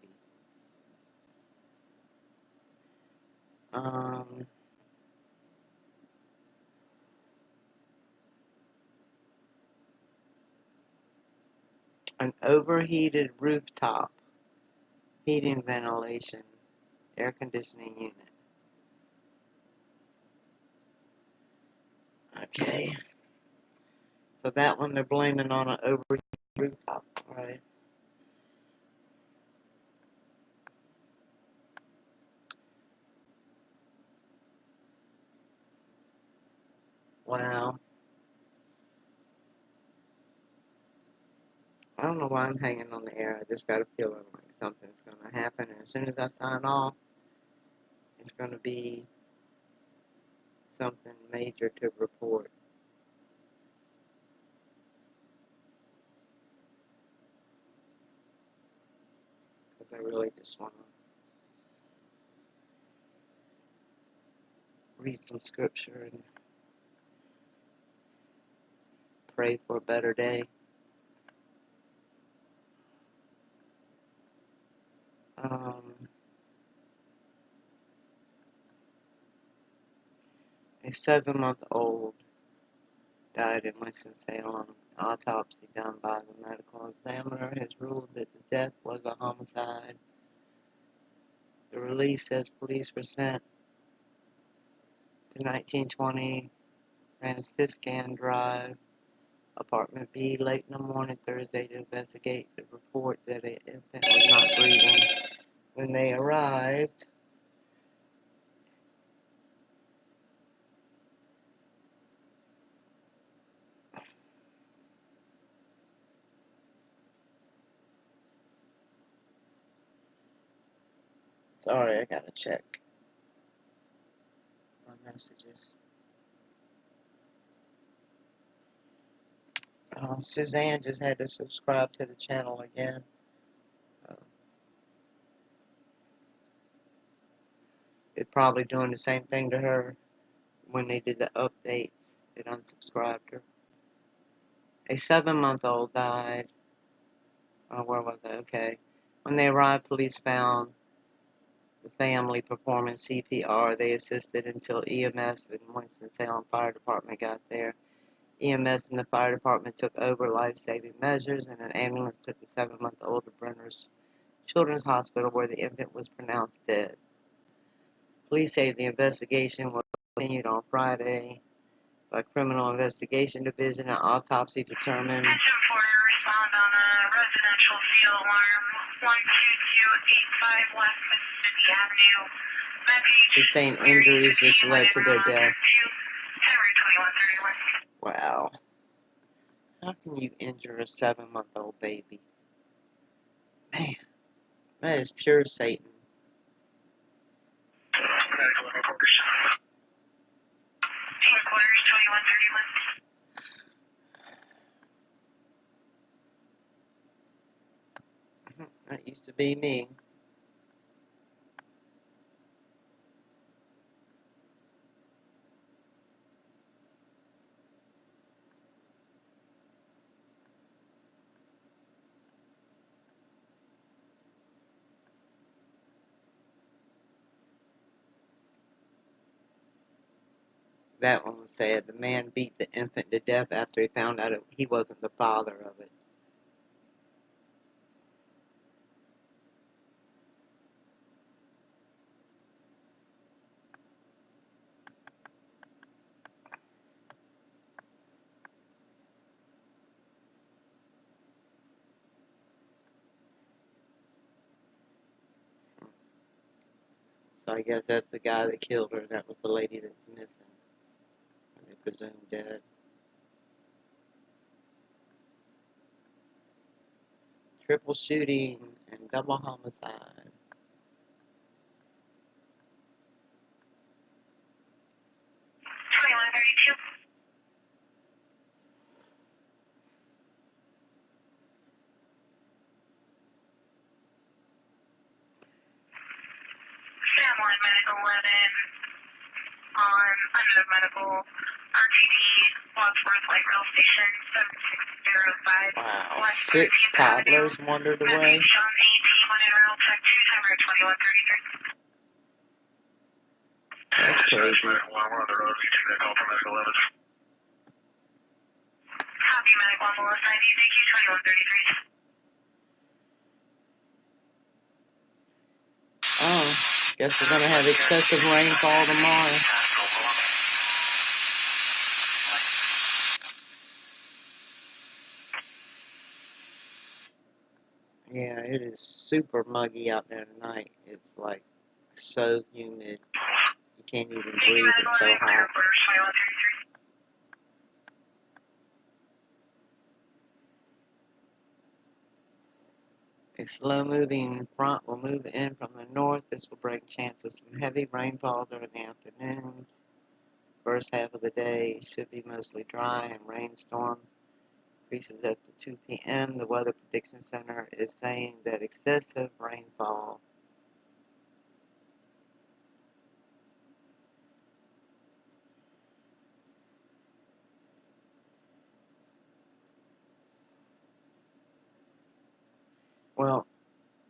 [SPEAKER 1] An overheated rooftop heating, ventilation, air conditioning unit. Okay. So that one they're blaming on an overheated rooftop, right? Wow. I don't know why I'm hanging on the air. I just got a feeling like something's going to happen. And as soon as I sign off, it's going to be something major to report. Because I really just want to read some scripture and pray for a better day. A 7-month-old died in Winston-Salem. Autopsy done by the medical examiner has ruled that the death was a homicide. The release says police were sent to 1920 Franciscan Drive, Apartment B, late in the morning Thursday to investigate the report that an infant was not breathing. When they arrived, sorry, I gotta check my messages. Suzanne just had to subscribe to the channel again. It's probably doing the same thing to her when they did the updates. It unsubscribed her. A 7-month-old died. Oh, where was I? Okay. When they arrived, police found the family performing CPR. They assisted until EMS and Winston-Salem Fire Department got there. EMS and the fire department took over life-saving measures, and an ambulance took the 7-month-old to Brenner's Children's Hospital, where the infant was pronounced dead. Police say the investigation was continued on Friday by Criminal Investigation Division. An autopsy determined.
[SPEAKER 4] Attention for respond on a residential field alarm 12285 West Mississippi Avenue.
[SPEAKER 1] Sustained injuries which led to their death. Wow. How can you injure a 7-month-old baby? Man, that is pure Satan.
[SPEAKER 4] Medical reporters. Team quarters 2131.
[SPEAKER 1] That used to be me. That one was sad. The man beat the infant to death after he found out he wasn't the father of it. So I guess that's the guy that killed her. That was the lady that's missing. And they presumed dead. Triple shooting and double homicide.
[SPEAKER 4] Medical 11 on under medical RTD Wadsworth Light Rail Station 7605.
[SPEAKER 1] Wow,
[SPEAKER 4] West
[SPEAKER 1] 6
[SPEAKER 4] 13th Avenue.
[SPEAKER 1] toddlers wandered away.
[SPEAKER 4] Message on AT 1 in rail check 2, timer 2133.
[SPEAKER 1] That's crazy.
[SPEAKER 4] Medical 1, we're on the road. We take that call from Medical 11. Copy, Medical 1, Willis 90, thank you, 2133.
[SPEAKER 1] Oh, guess we're gonna have excessive rainfall tomorrow. Yeah, it is super muggy out there tonight. It's like so humid. You can't even breathe. It's so hot. A slow-moving front will move in from the north. This will bring chance of some heavy rainfall during the afternoons. First half of the day should be mostly dry and rainstorm increases after 2 p.m. The Weather Prediction Center is saying that excessive rainfall well,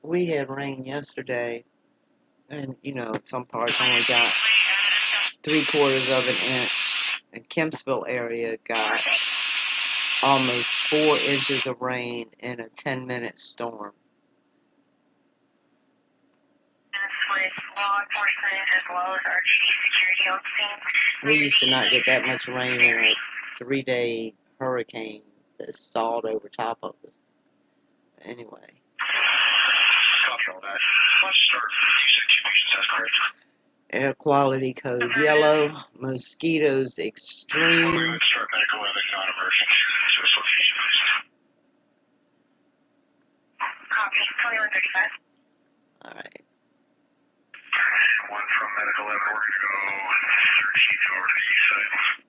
[SPEAKER 1] we had rain yesterday, and some parts only got 3/4 of an inch. And Kempsville area got almost 4 inches of rain in a 10-minute storm.
[SPEAKER 4] With law enforcement as well as RTD security on scene.
[SPEAKER 1] We used to not get that much rain in a 3-day hurricane that stalled over top of us. Anyway.
[SPEAKER 4] Copy all that. Let's start. You said conditions, that's correct.
[SPEAKER 1] Air quality code yellow, mosquitoes extreme.
[SPEAKER 4] We're going to start medical 11 non-emergent. This location, please. Copy. 2135.
[SPEAKER 1] Alright.
[SPEAKER 4] One from medical 11, we're going to go 13th over to the east side.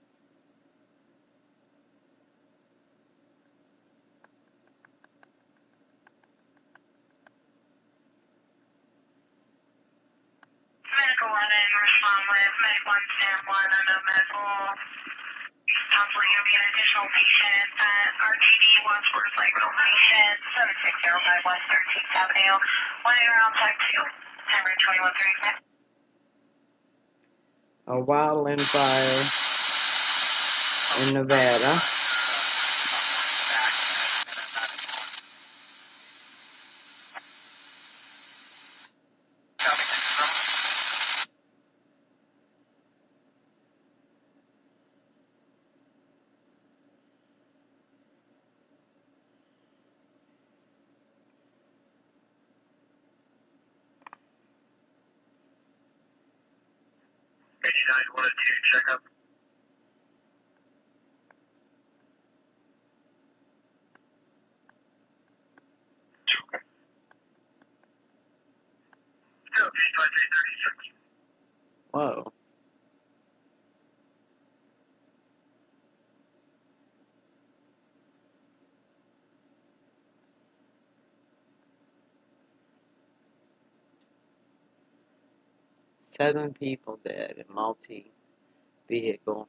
[SPEAKER 4] Medical 11, respond with medical 1, stand 1, unknown medical. Possibly going to be an additional patient at RTD Wadsworth Light Rail Station, 7605 West 13th Avenue, 1 in round type 2, timer 2135.
[SPEAKER 1] A wildland fire in Nevada.
[SPEAKER 4] Wanted to check up.
[SPEAKER 1] Whoa. Seven people dead in multi-vehicle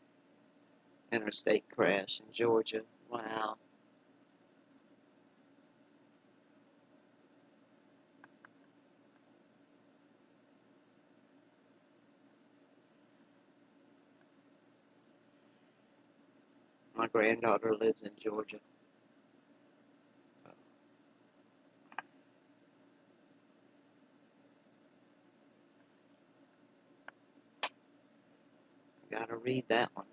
[SPEAKER 1] interstate crash in Georgia. Wow. My granddaughter lives in Georgia. Gotta read that one.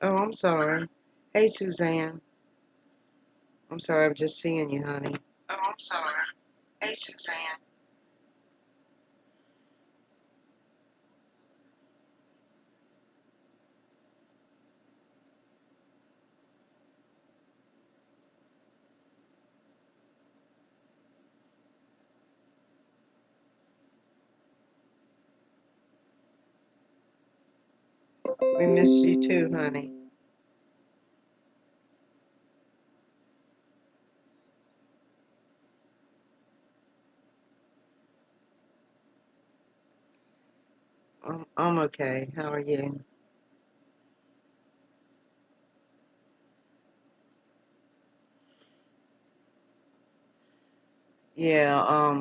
[SPEAKER 1] Oh, I'm sorry. Hey, Suzanne. I'm sorry, I'm just seeing you, honey.
[SPEAKER 4] Oh, I'm sorry. Hey, Suzanne.
[SPEAKER 1] We missed you too, honey. I'm okay. How are you? Yeah,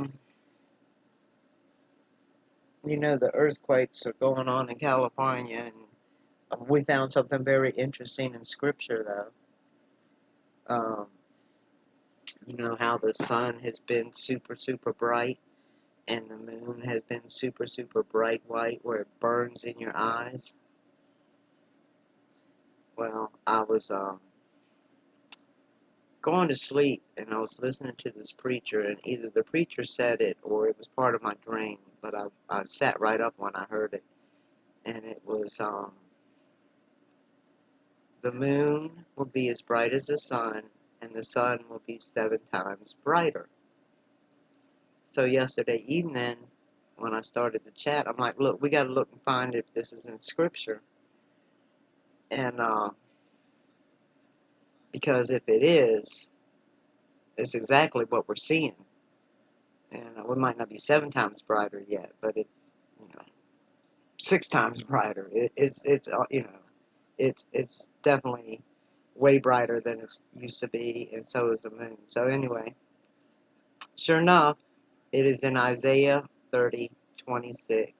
[SPEAKER 1] the earthquakes are going on in California, and we found something very interesting in scripture, though. You know how the sun has been super, super bright, and the moon has been super, super bright white where it burns in your eyes? Well, I was, going to sleep, and I was listening to this preacher, and either the preacher said it or it was part of my dream, but I sat right up when I heard it, and it was, the moon will be as bright as the sun, and the sun will be 7 times brighter. So yesterday evening, when I started the chat, I'm like, look, we got to look and find if this is in scripture, and because if it is, it's exactly what we're seeing. And we might not be 7 times brighter yet, but it's, 6 times brighter. It's definitely way brighter than it used to be, and so is the moon. So anyway, sure enough, it is in Isaiah 30:26,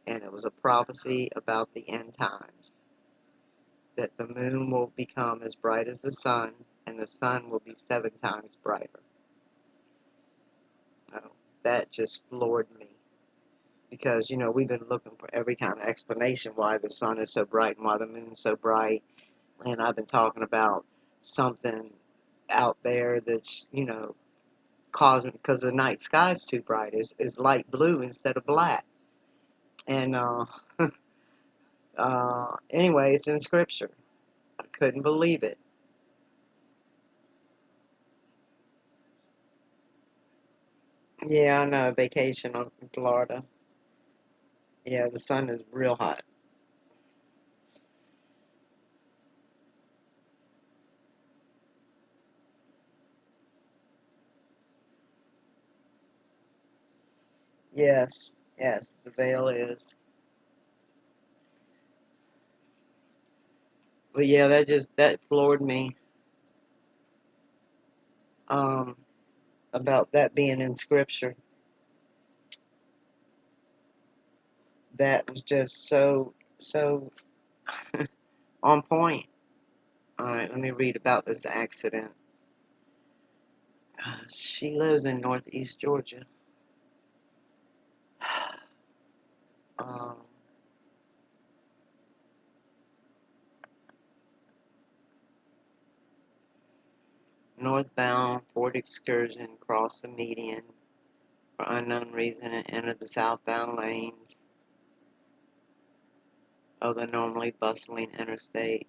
[SPEAKER 1] and it was a prophecy about the end times, that the moon will become as bright as the sun, and the sun will be 7 times brighter. Now, that just floored me. Because, we've been looking for every kind of explanation why the sun is so bright and why the moon is so bright. And I've been talking about something out there that's, causing, because the night sky is too bright, is light blue instead of black. And anyway, it's in scripture. I couldn't believe it. Yeah, I know, vacation in Florida. Yeah, the sun is real hot. Yes, yes, the veil is. But yeah, that floored me. Um, about that being in scripture. That was just so on point. All right, let me read about this accident. She lives in Northeast Georgia. Um, Northbound Ford Excursion crossed the median for unknown reason and entered the southbound lanes of the normally bustling interstate.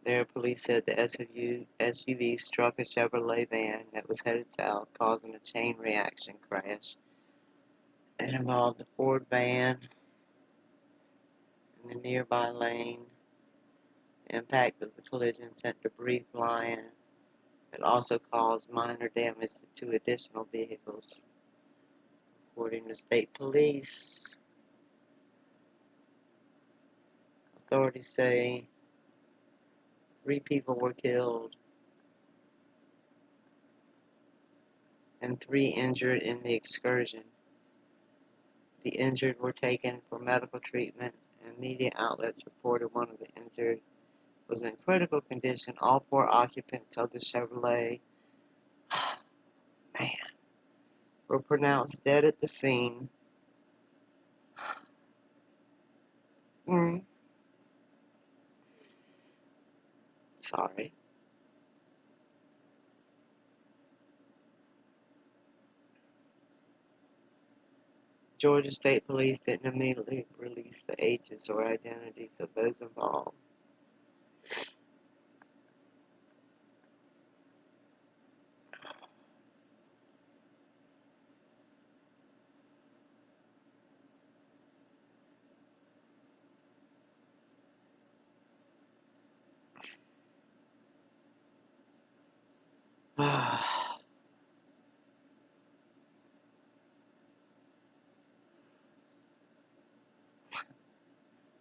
[SPEAKER 1] There, police said the SUV struck a Chevrolet van that was headed south, causing a chain reaction crash. It involved the Ford van in the nearby lane. The impact of the collision sent debris flying. It also caused minor damage to 2 additional vehicles. According to state police, authorities say 3 people were killed and 3 injured in the excursion. The injured were taken for medical treatment, and media outlets reported one of the injured was in critical condition. All 4 occupants of the Chevrolet, man, were pronounced dead at the scene. Sorry. Georgia State Police didn't immediately release the ages or identities of those involved.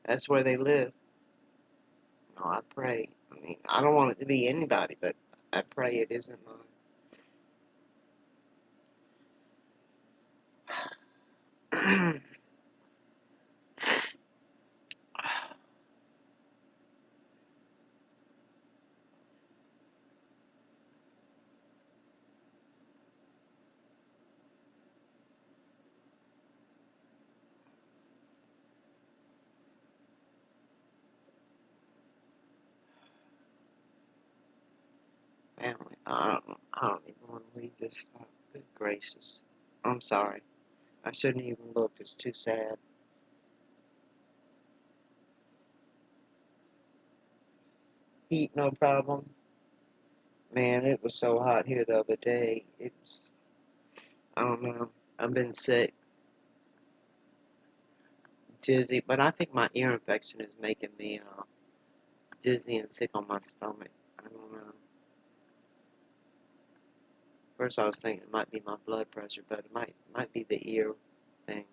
[SPEAKER 1] That's where they live. No, I pray. I mean, I don't want it to be anybody, but I pray it isn't mine. Family. I don't even want to read this stuff. Good gracious. I'm sorry. I shouldn't even look. It's too sad. Heat, no problem. Man, it was so hot here the other day. It was, I don't know. I've been sick, dizzy, but I think my ear infection is making me dizzy and sick on my stomach. I don't know. First, I was thinking it might be my blood pressure, but it might be the ear thing.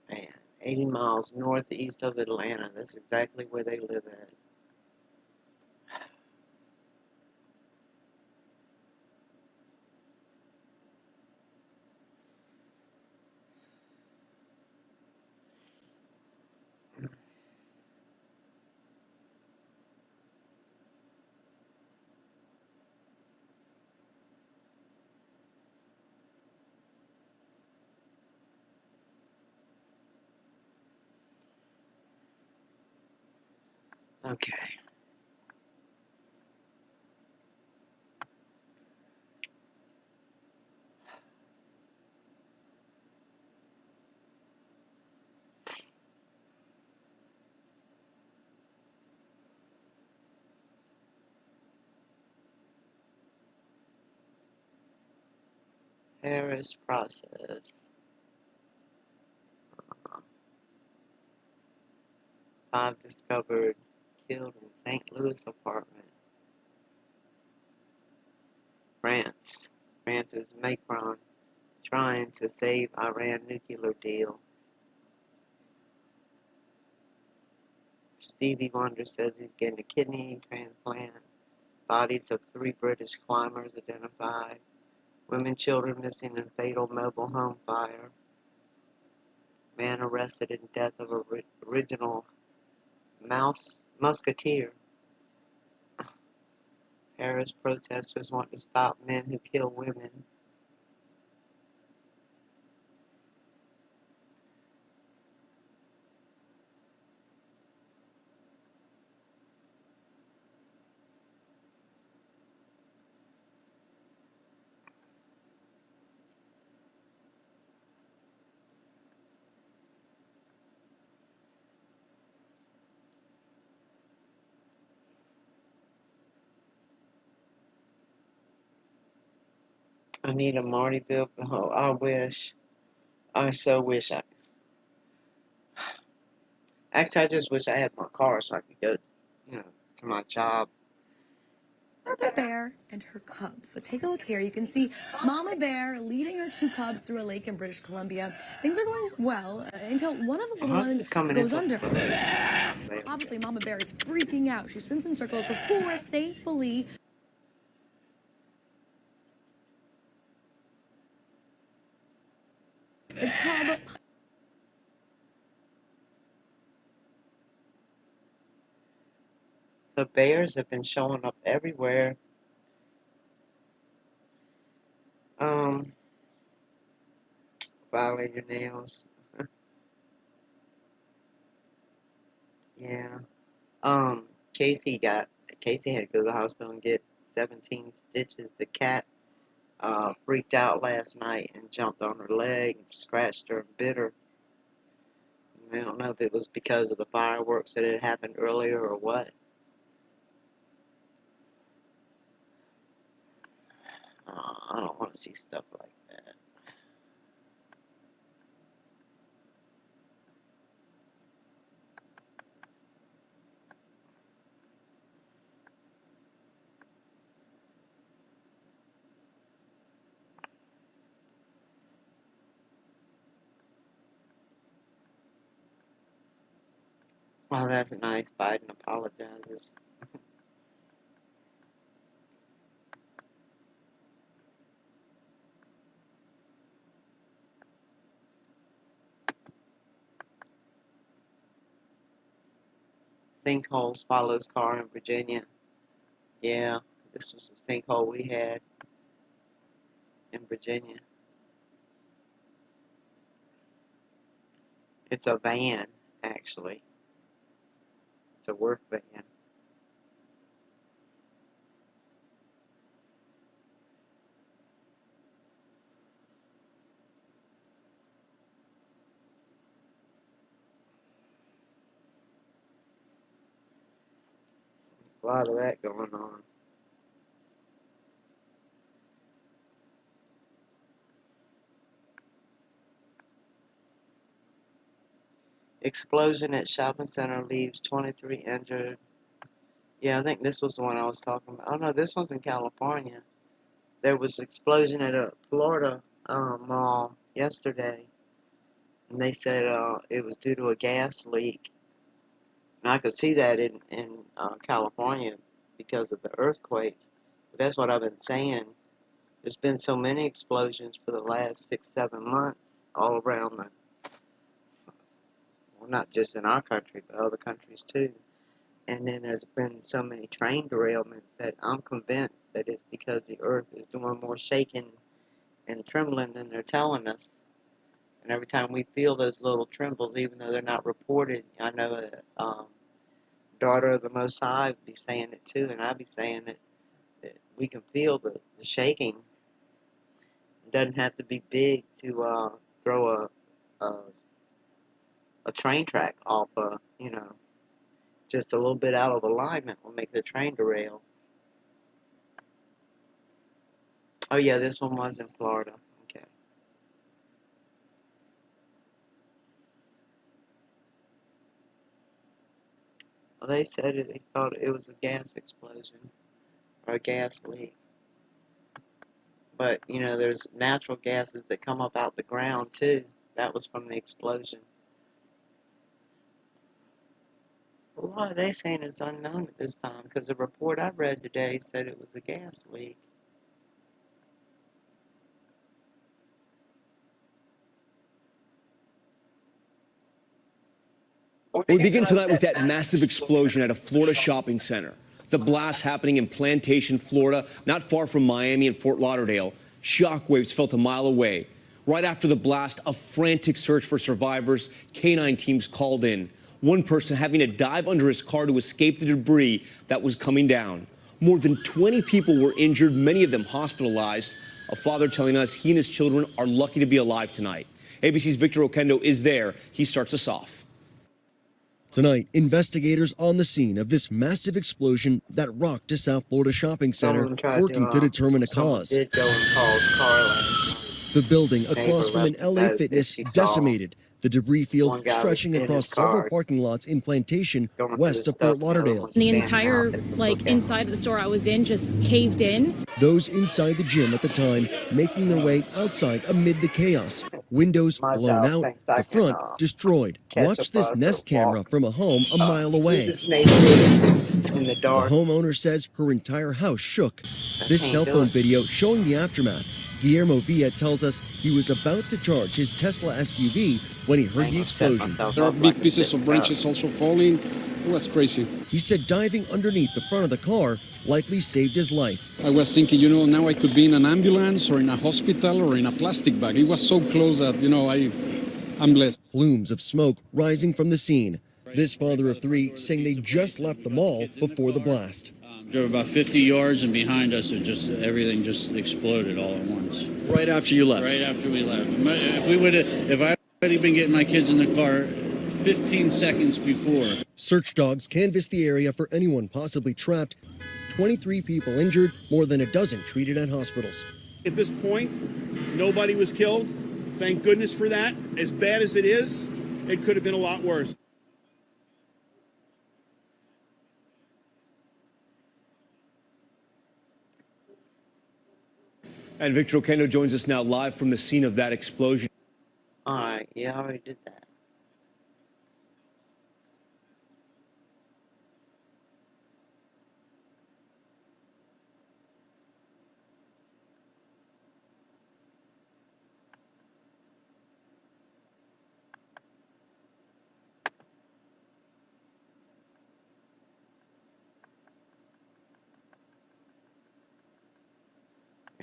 [SPEAKER 1] Man, 80 miles northeast of Atlanta. That's exactly where they live at. Okay. Harris process. 5 discovered killed in St. Louis apartment. France. France's Macron trying to save Iran nuclear deal. Stevie Wonder says he's getting a kidney transplant. Bodies of 3 British climbers identified. Women, children missing in fatal mobile home fire. Man arrested in death of original musketeer. Paris protesters want to stop men who kill women. I need a Martyville. Oh, I wish. I so wish I. Actually, I just wish I had my car so I could go, to my job.
[SPEAKER 5] The bear and her cubs. So take a look here. You can see Mama Bear leading her 2 cubs through a lake in British Columbia. Things are going well until one of the little ones goes under. Obviously, Mama Bear is freaking out. She swims in circles before, thankfully, the cub.
[SPEAKER 1] The bears have been showing up everywhere. Violate your nails. Yeah. Casey had to go to the hospital and get 17 stitches. The cat freaked out last night and jumped on her leg and scratched her and bit her. I don't know if it was because of the fireworks that had happened earlier or what. I don't want to see stuff like that. Oh, that's nice. Biden apologizes. Sinkholes follows car in Virginia. Yeah, this was the sinkhole we had in Virginia. It's a van, actually. It's a work van. A lot of that going on. Explosion at shopping center leaves 23 injured. Yeah, I think this was the one I was talking about. Oh no, this one's in California. There was an explosion at a Florida mall yesterday, and they said it was due to a gas leak. And I could see that in California because of the earthquake. But that's what I've been saying. There's been so many explosions for the last 6-7 months all around well, not just in our country, but other countries too. And then there's been so many train derailments that I'm convinced that it's because the earth is doing more shaking and trembling than they're telling us. And every time we feel those little trembles, even though they're not reported, I know a daughter of the Most High would be saying it too, and I'd be saying it, that we can feel the shaking. It doesn't have to be big to throw a train track off, just a little bit out of alignment will make the train derail. Oh yeah, this one was in Florida. Okay. Well, they said they thought it was a gas explosion or a gas leak. But, there's natural gases that come up out the ground too. That was from the explosion. Well, why are they saying it's unknown at this time? Because the report I read today said it was a gas leak.
[SPEAKER 6] We begin tonight with that massive explosion at a Florida shopping center. The blast happening in Plantation, Florida, not far from Miami and Fort Lauderdale. Shockwaves felt a mile away. Right after the blast, a frantic search for survivors. K-9 teams called in. One person having to dive under his car to escape the debris that was coming down. More than 20 people were injured, many of them hospitalized. A father telling us he and his children are lucky to be alive tonight. ABC's Victor Oquendo is there. He starts us off.
[SPEAKER 7] Tonight, investigators on the scene of this massive explosion that rocked a South Florida shopping center, working to determine a cause.
[SPEAKER 1] Did go and call Carla.
[SPEAKER 7] The building across from an LA Fitness decimated. The debris field stretching across several parking lots in Plantation, west of Fort Lauderdale.
[SPEAKER 8] The entire, inside of the store I was in just caved in.
[SPEAKER 7] Those inside the gym at the time making their way outside amid the chaos. Windows blown out, the front destroyed. Watch this Nest camera from a home a mile away. The homeowner says her entire house shook. This cell phone video showing the aftermath. Guillermo Villa tells us he was about to charge his Tesla SUV when he heard the explosion.
[SPEAKER 9] There are big pieces of branches also falling. It was crazy.
[SPEAKER 7] He said diving underneath the front of the car likely saved his life.
[SPEAKER 9] I was thinking, now I could be in an ambulance or in a hospital or in a plastic bag. It was so close that, I'm blessed.
[SPEAKER 7] Plumes of smoke rising from the scene. This father of three saying they just left the mall before the blast.
[SPEAKER 10] Drove about 50 yards, and behind us, everything just exploded all at once.
[SPEAKER 7] Right after you left?
[SPEAKER 10] Right after we left. If I had been getting my kids in the car 15 seconds before.
[SPEAKER 7] Search dogs canvassed the area for anyone possibly trapped. 23 people injured, more than a dozen treated at hospitals.
[SPEAKER 11] At this point, nobody was killed. Thank goodness for that. As bad as it is, it could have been a lot worse.
[SPEAKER 6] And Victor Oquendo joins us now live from the scene of that explosion.
[SPEAKER 1] All right, yeah, I already did that.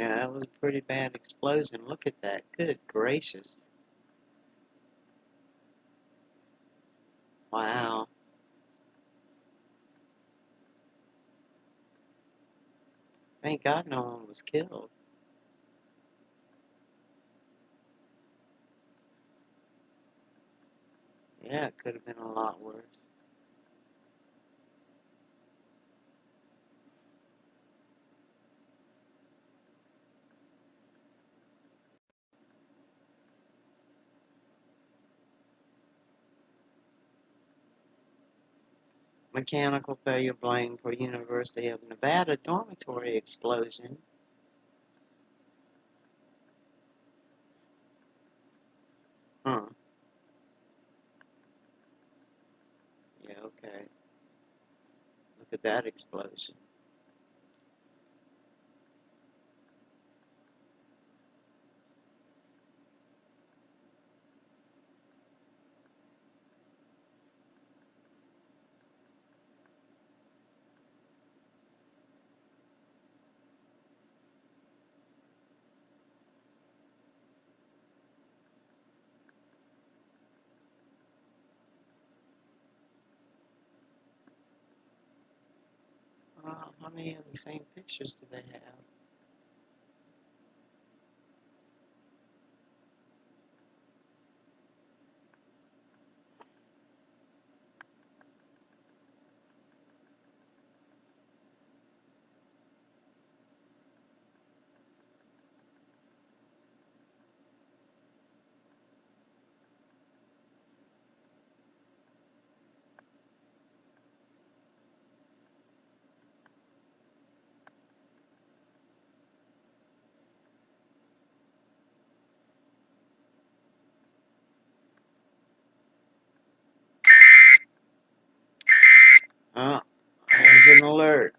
[SPEAKER 1] Yeah, that was a pretty bad explosion. Look at that. Good gracious. Wow. Thank God no one was killed. Yeah, it could have been a lot worse. Mechanical failure blamed for University of Nevada dormitory explosion. Huh. Yeah, okay. Look at that explosion. How many of the same pictures do they have? Oh, there's an alert.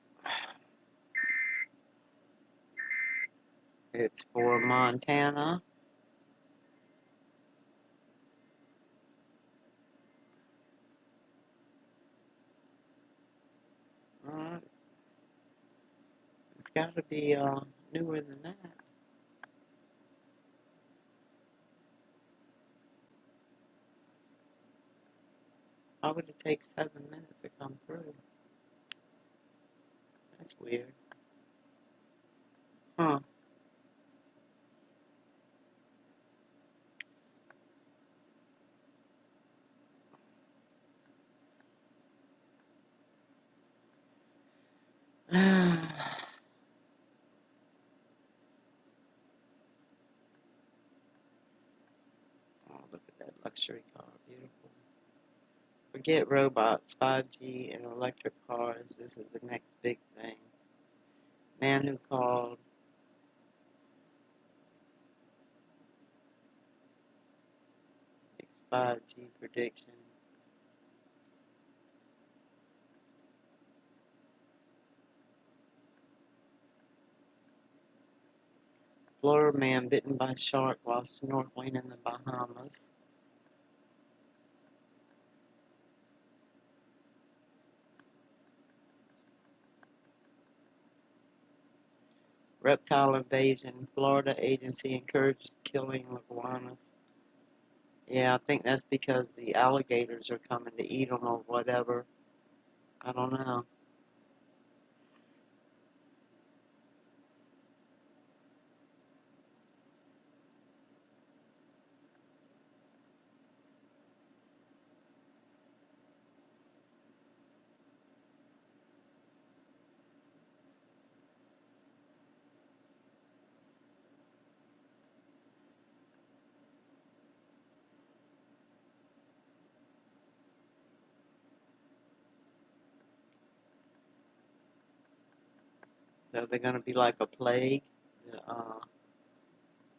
[SPEAKER 1] It's for Montana. It's got to be newer than that. Why would it take 7 minutes to come through? That's weird. Huh. Oh, look at that luxury car. Beautiful. Forget robots, 5G, and electric cars. This is the next big thing. Man who called 5G prediction. Florida man bitten by shark while snorkeling in the Bahamas. Reptile invasion. Florida agency encouraged killing iguanas. Yeah, I think that's because the alligators are coming to eat them or whatever. I don't know. So they're going to be like a plague, the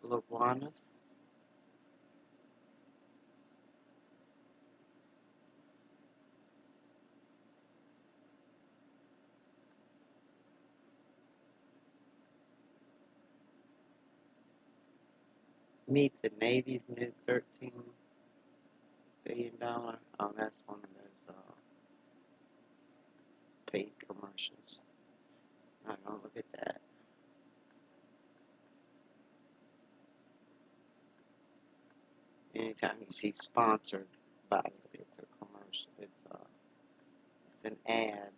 [SPEAKER 1] iguanas. Meet the Navy's new $13 billion. Oh, that's one of those paid commercials. I don't look at that. anytime you see sponsored by it, it's a commercial. It's an ad.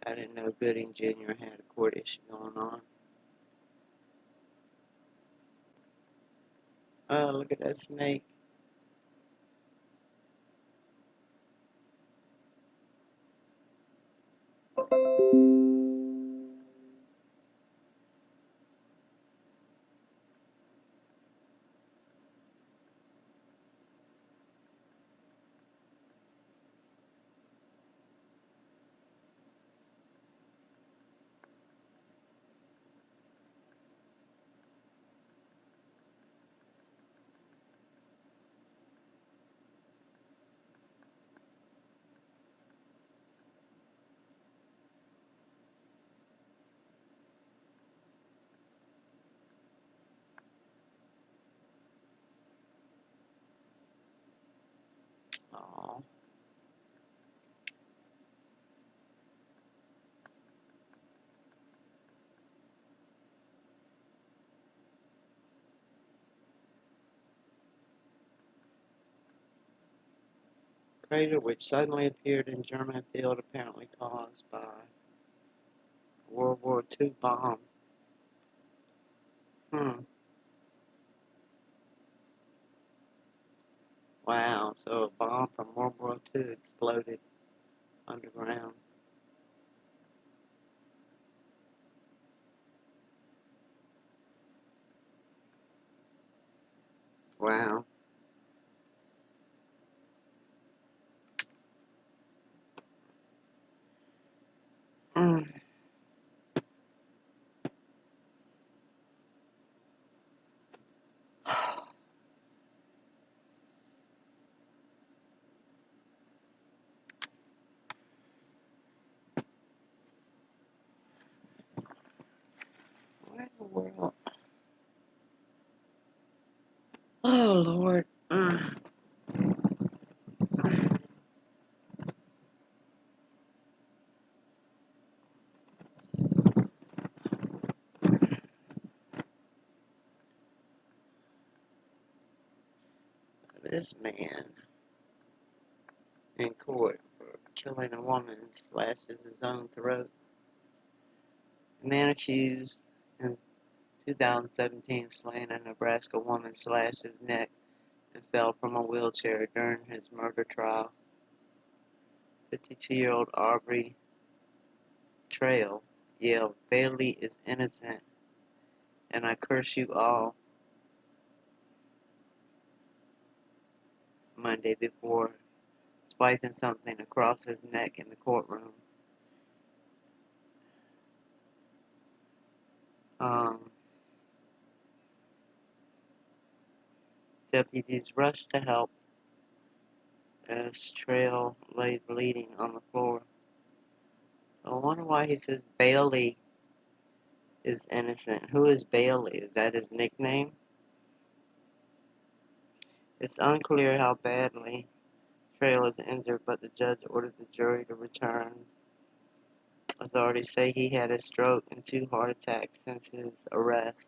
[SPEAKER 1] I didn't know Gooding Jr. had a court issue going on. Oh, look at that snake. Oh, crater which suddenly appeared in German field, apparently caused by World War II bomb. Wow, so a bomb from World War II exploded underground. Wow. What in the world? Oh, Lord. This man in court for killing a woman slashes his own throat. The man accused in 2017 slaying a Nebraska woman slashed his neck and fell from a wheelchair during his murder trial. 52-year-old Aubrey Trail yelled, "Bailey is innocent, and I curse you all," Monday before swiping something across his neck in the courtroom. Deputies rushed to help as Trail lay bleeding on the floor. I wonder why he says Bailey is innocent. Who is Bailey? Is that his nickname? It's unclear how badly Trail is injured, but the judge ordered the jury to return. Authorities say he had a stroke and 2 heart attacks since his arrest.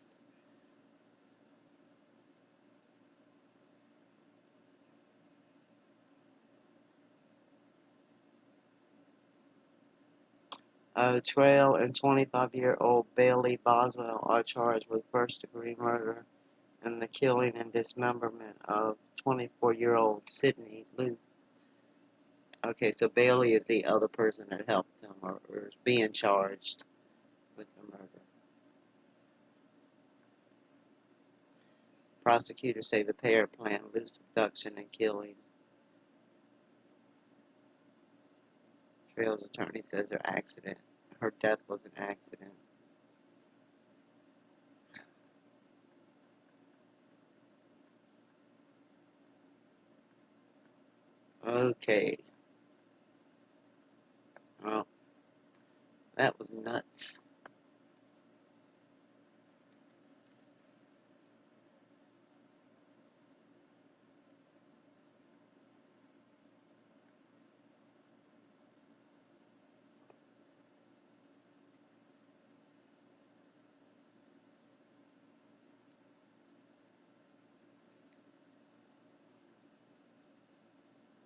[SPEAKER 1] Trail and 25-year-old Bailey Boswell are charged with first-degree murder and the killing and dismemberment of 24-year-old Sydney Luke. Okay, so Bailey is the other person that helped him or is being charged with the murder. Prosecutors say the pair planned loose abduction and killing. Trail's attorney says her death was an accident. Okay. nuts.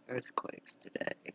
[SPEAKER 1] Earthquakes today.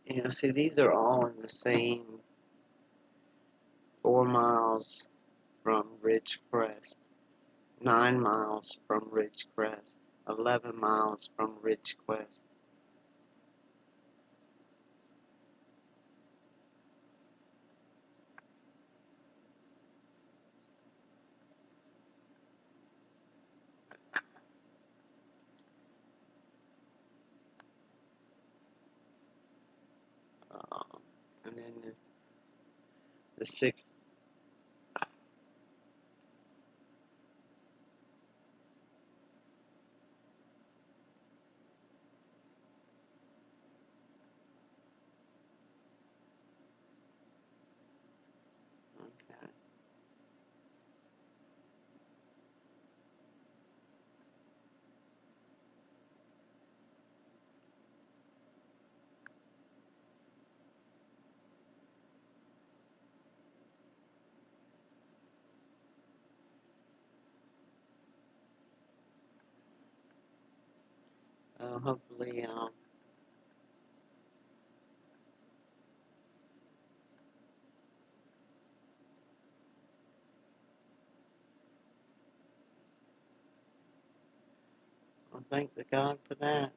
[SPEAKER 1] You know, see, these are all in the same 4 miles from Ridgecrest, 9 miles from Ridgecrest, 11 miles from Ridgecrest. And then the 6. Okay. Hopefully, I'll thank the God for that.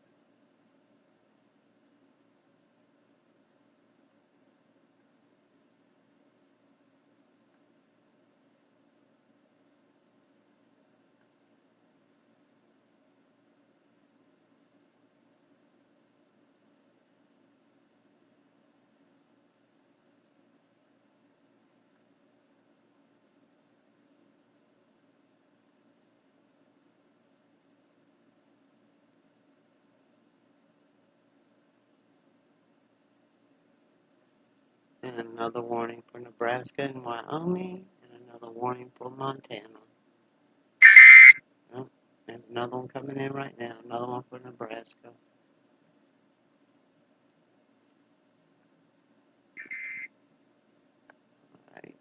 [SPEAKER 1] And another warning for Nebraska and Wyoming, and another warning for Montana. Oh, there's another one coming in right now, another one for Nebraska. Right.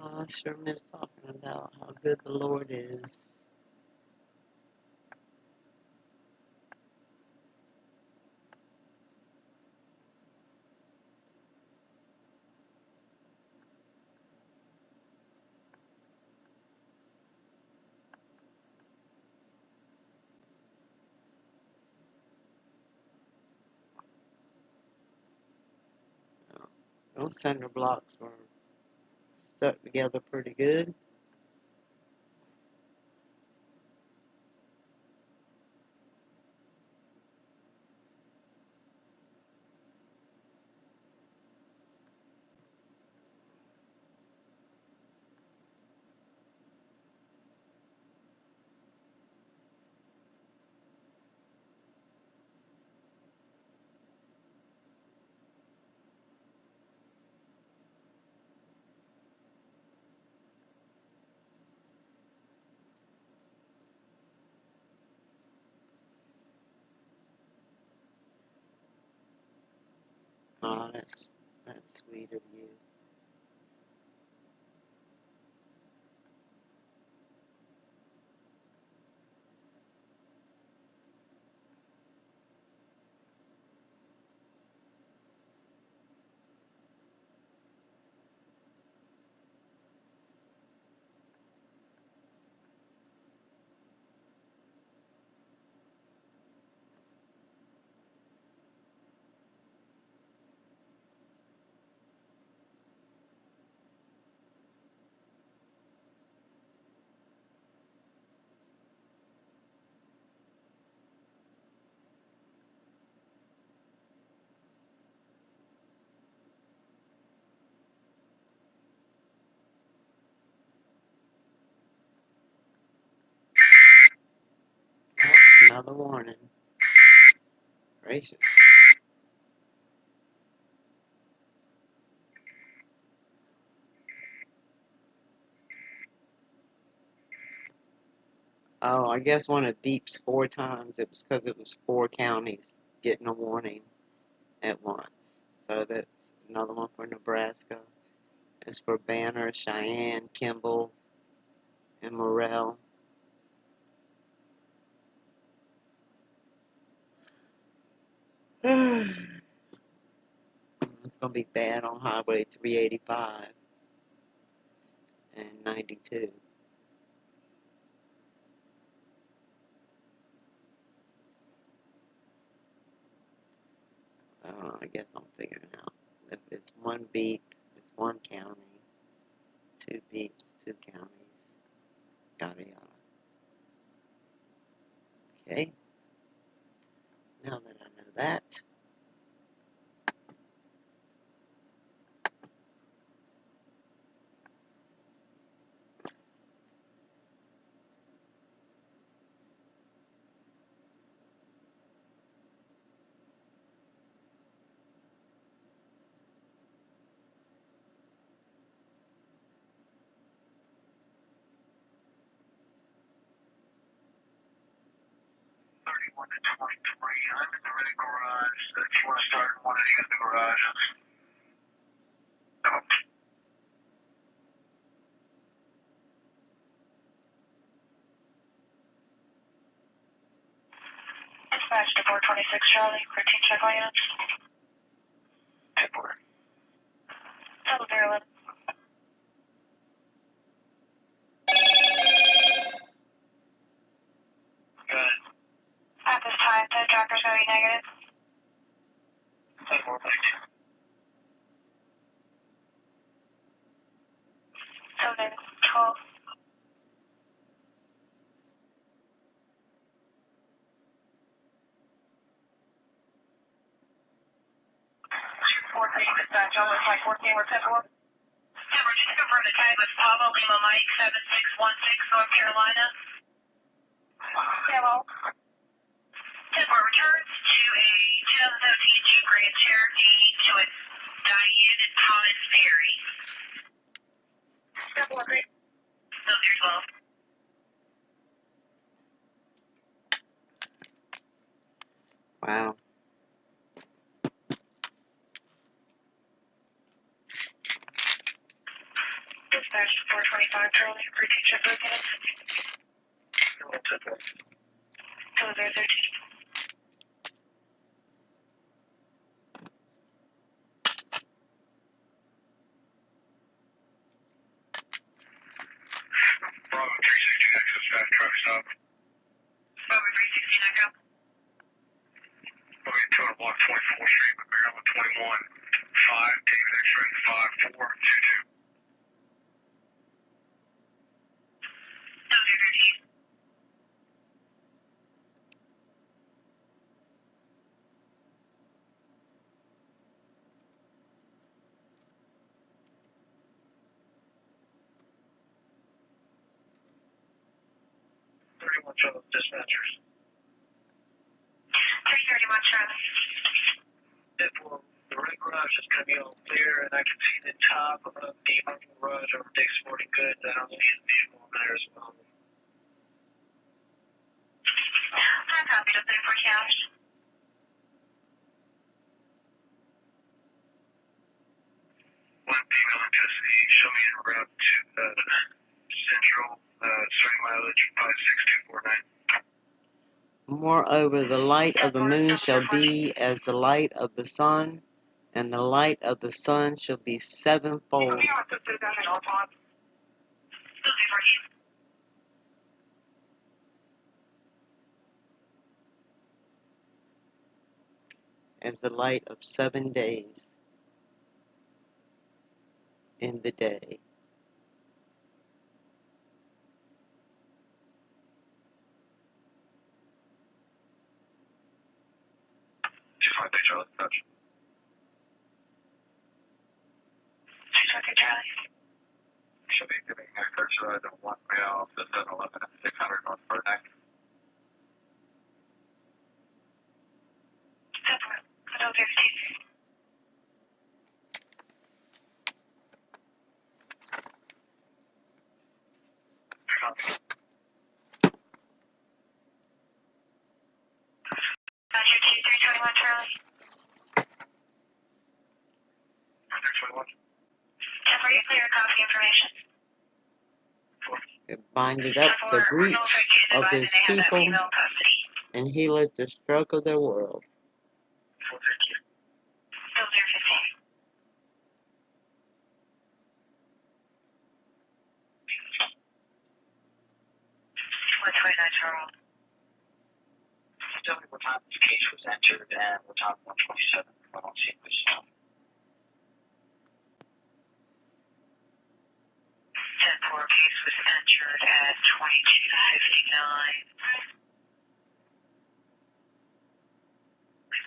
[SPEAKER 1] Oh, I sure miss talking about how good the Lord is. Those cinder blocks were stuck together pretty good. Oh, that's sweet of you. Another warning. Gracious. Oh, I guess when it beeps 4 times, it was because it was 4 counties getting a warning at once. So that's another one for Nebraska. It's for Banner, Cheyenne, Kimball, and Morrell. It's going to be bad on Highway 385 and 92. I guess I'm figuring out. If it's 1 beep, it's 1 county. 2 beeps, 2 counties. Yada yada. Okay. Now that I know that.
[SPEAKER 4] I'm in the red garage. If you want to start in one of the other garages. Dispatch to 426 Charlie, routine check on units. 10-4. Double 011. Good. At this time, the tracker's going to be negative. 10-4, please. 7-12. Dispatch, on the flight 14, we're 10-4. Timber, just confirm the tag was Pablo Lima Mike 7616 North Carolina. Hello. Timber returns to a 2017 Jeep Grand Cherokee to its Diane and Thomas Perry. Step 1, great. No, there's 12.
[SPEAKER 1] Wow.
[SPEAKER 4] Dispatch 425 Charlie, routine check both units. 0013. Bravo 360 access fast truck stop. Bravo 360 Echo. Okay, total block 24th Street, Maryland 21. 5, David X-ray 5422. 0013. Dispatchers. 331 Charlie. Well, the red garage is going to be all clear, and I can see the top of the parking garage over Dick's Sporting Goods. I don't see a vehicle in there as well. I copied up there for cash. One female in custody. Show me en route to Central, starting mileage 56249.
[SPEAKER 1] Moreover, the light of the moon shall be as the light of the sun, and the light of the sun shall be sevenfold. As the light of 7 days in the day.
[SPEAKER 4] Charlie, touch. 220 Charlie. Should be giving a cursor ride to 1 male off the 711 at 600 North Burbank. For you clear copy information.
[SPEAKER 1] It binded up the breach of his people, and healeth the stroke of their world.
[SPEAKER 4] Still 015. What's 29 Charles?
[SPEAKER 12] Tell me what time this case was entered and what time 127. I don't see this stuff.
[SPEAKER 4] 10-4 case was entered at 22:59.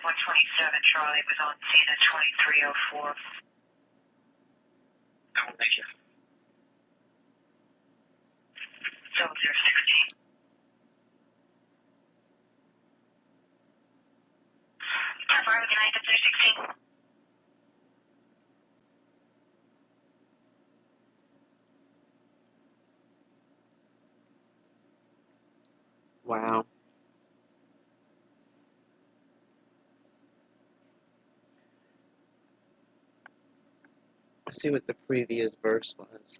[SPEAKER 4] 127 Charlie was on scene at 23:04.
[SPEAKER 12] Thank you.
[SPEAKER 4] Still 016. Good night, 016.
[SPEAKER 1] Wow. Let's see what the previous verse was.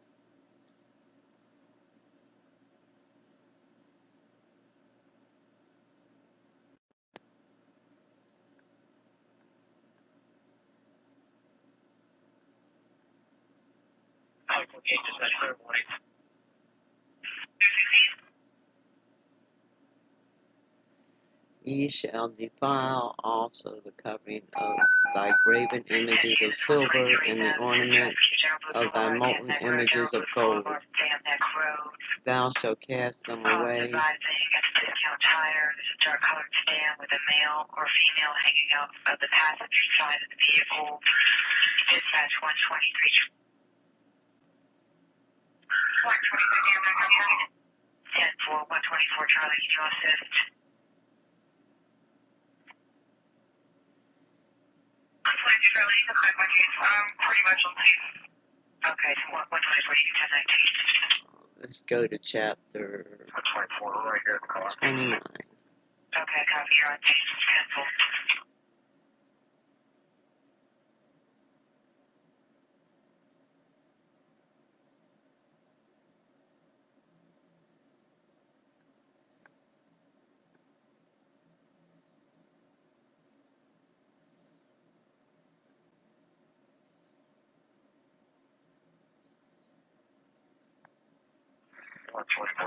[SPEAKER 12] Okay, just that clear warning.
[SPEAKER 1] Ye shall defile also the covering of thy graven images of silver and the ornament of thy molten images of gold. Thou shalt cast them away.
[SPEAKER 4] There's a dark colored stand with a male or female hanging out of the passenger side of the vehicle. Dispatch 123. 10-4, 124 Charlie, can you assist? Pretty much on scene. Okay, 124, you can 1019.
[SPEAKER 1] Let's go to chapter
[SPEAKER 12] 124, right here in the car.
[SPEAKER 1] 29.
[SPEAKER 4] Okay, copy, you're on scene. Cancel.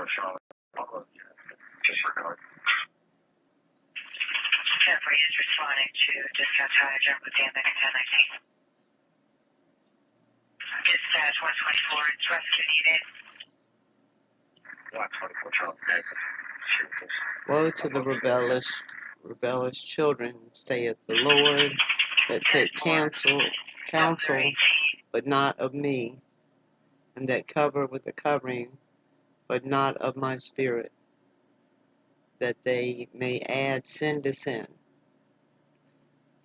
[SPEAKER 12] Charlotte. Disregard.
[SPEAKER 4] 10-4 is responding to dispatch high jump with damage 1019. Dispatch 124, it's rescue needed.
[SPEAKER 12] 124 Charlotte.
[SPEAKER 1] Woe to the rebellious children, saith the Lord, that take counsel, but not of me, and that cover with a covering, but not of my spirit, that they may add sin to sin,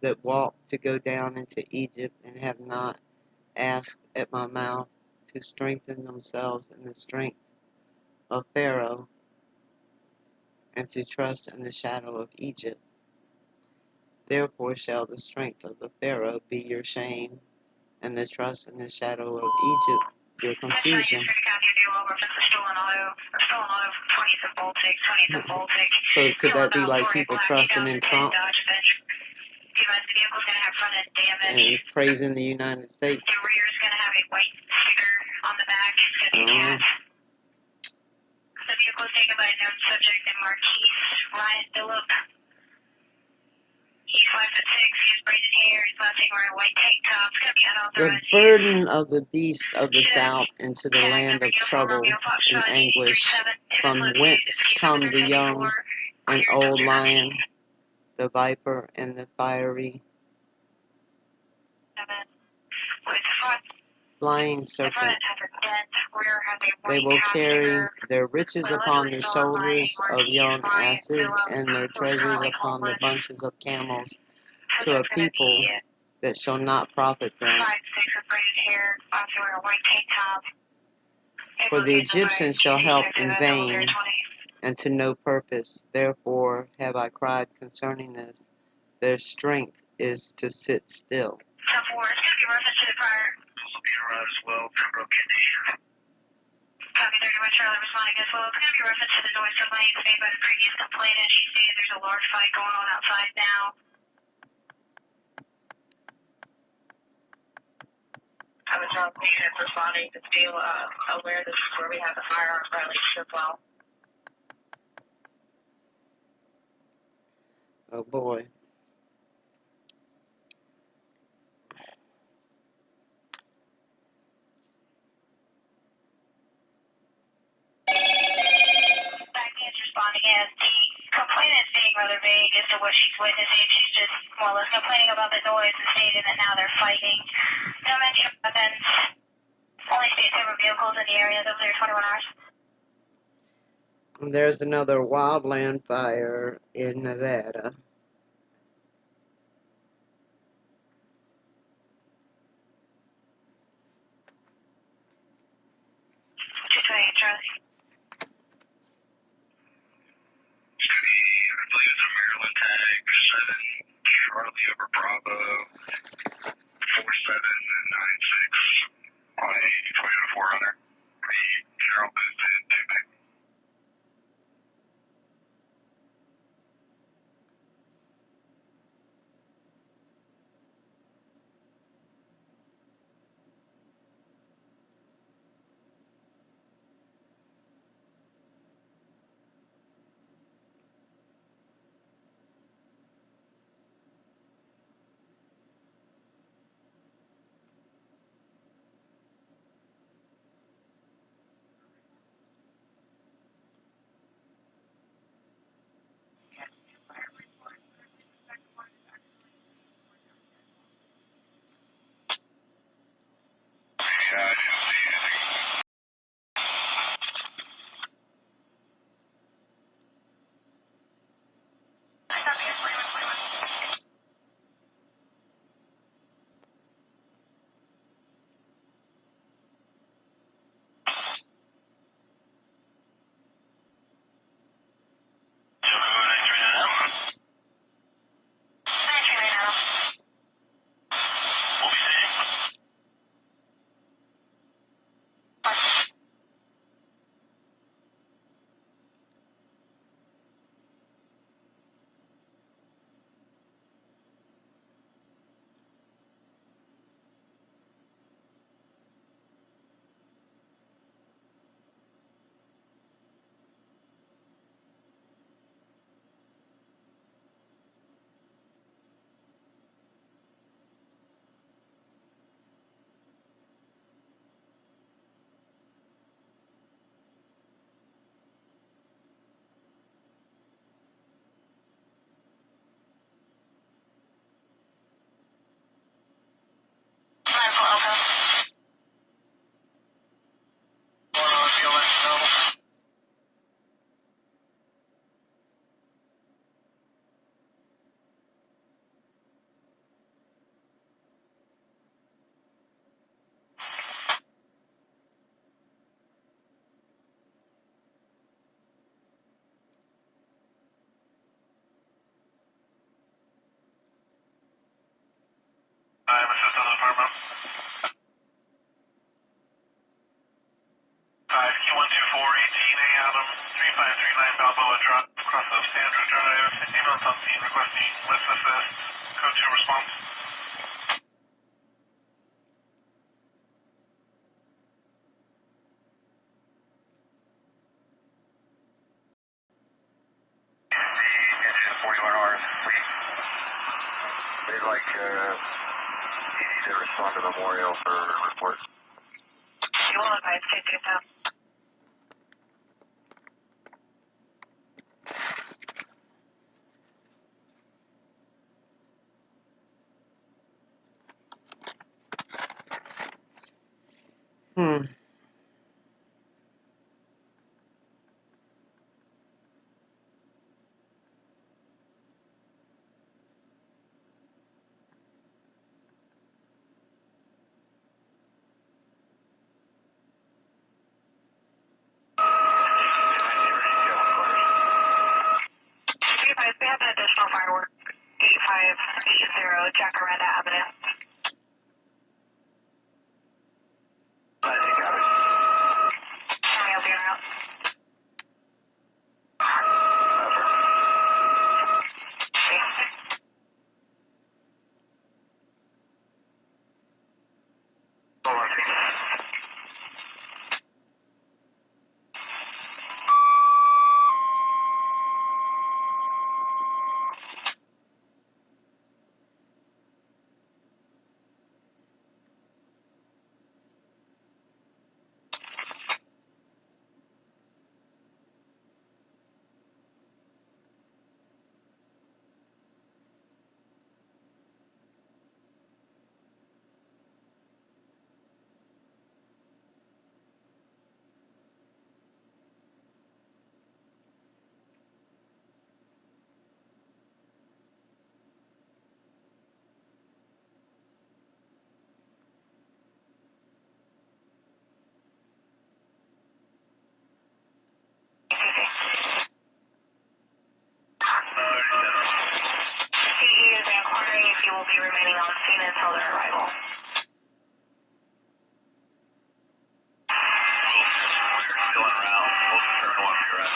[SPEAKER 1] that walk to go down into Egypt, and have not asked at my mouth to strengthen themselves in the strength of Pharaoh, and to trust in the shadow of Egypt. Therefore shall the strength of the Pharaoh be your shame, and the trust in the shadow of Egypt your confusion. So could that be like people trusting in Trump and praising the United States?
[SPEAKER 4] The rear is going to have a white sticker on the back. It's going to be cat. The vehicle is taken by a known subject named Marquise Ryan Phillip. He's 5'6", he has braided hair, he's last seen wearing a white tank top. It's going to be unauthorized.
[SPEAKER 1] The burden of the beast of the south into the land of trouble and anguish, from whence come the young and old lion, the viper and the fiery flying serpent. They will carry their riches upon the shoulders of young asses, and their treasures upon the bunches of camels, to a people that shall not profit them. For the Egyptians shall help in vain, and to no purpose. Therefore have I cried concerning this. Their strength is to sit still.
[SPEAKER 4] 10-4, it's going to be reference to the prior.
[SPEAKER 12] Will be around as well, Pembroke condition.
[SPEAKER 4] Copy 31 Charlie responding as well. It's going to be reference to the noise complaints made by the previous complainant. She stated there's a large fight going on outside now. I was on patient responding to feel aware this is where we have the firearm violation as well.
[SPEAKER 1] Oh boy.
[SPEAKER 4] Backhand's responding as the complainant is being rather vague as to what she's witnessing. She's just more or less complaining about the noise and stating that now they're fighting. No mention of weapons. Only states there were vehicles in the area that was there 21 hours.
[SPEAKER 1] There's another wildland fire in Nevada.
[SPEAKER 4] Charlie.
[SPEAKER 12] I believe it's a Maryland tag, 7 Charlie over Bravo, 4796 on a Toyota 400. The Carroll moved in 2 back. I'm assistant on Farmer. 5Q12418A Adam, 3539 Balboa Drive, across of Sandra Drive, ambulance on scene requesting lift assist, code 2 response. The engine 41 hours, please. They'd like ED to respond to Memorial for report.
[SPEAKER 4] You will advise 50,000.
[SPEAKER 1] Hmm.
[SPEAKER 4] We have an additional firework 8580 Jacaranda Avenue. arrival.
[SPEAKER 12] We're still en route. We'll determine once you're ready.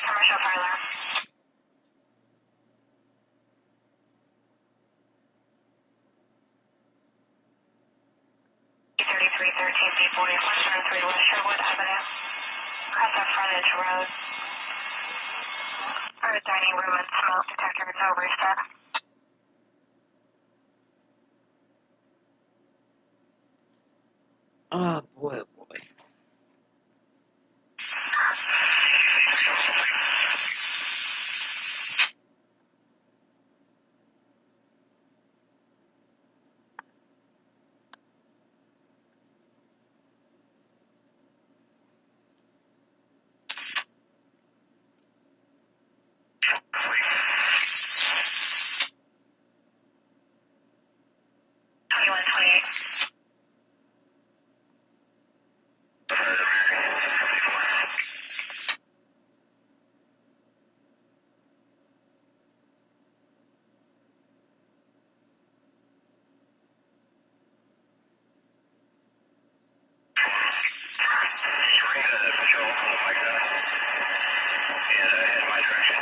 [SPEAKER 4] Commercial parlor. 3313B40, 103 West Sherwood Avenue. Crescent Frontage Road. Our dining room and smoke detector is overset.
[SPEAKER 1] Oh, boy, oh, boy.
[SPEAKER 12] Bring the patrol on the mic down and head in my direction.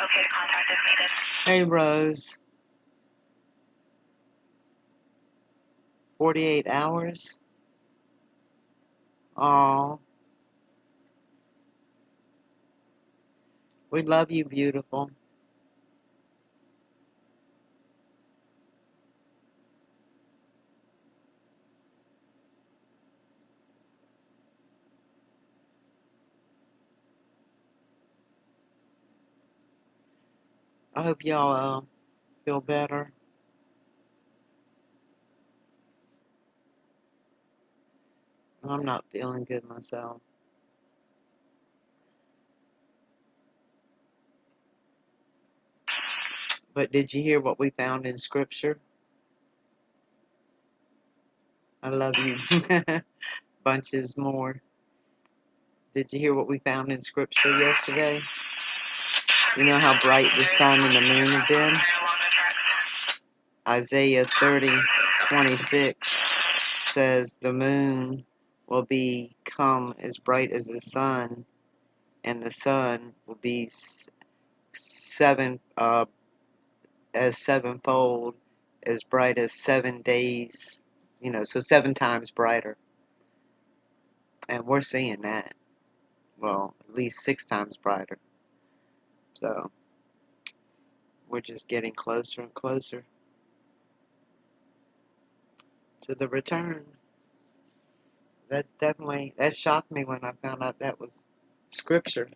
[SPEAKER 4] Okay to contact if needed.
[SPEAKER 1] Hey, Rose. 48 hours? Aw. We love you, beautiful. I hope y'all feel better. I'm not feeling good myself. But did you hear what we found in Scripture? I love you. Bunches more. Did you hear what we found in Scripture yesterday? You know how bright the sun and the moon have been? Isaiah 30:26 says the moon will become as bright as the sun, and the sun will be sevenfold as bright as 7 days, so 7 times brighter. And we're seeing that. Well, at least 6 times brighter. So we're just getting closer and closer to the return. That shocked me when I found out that was Scripture,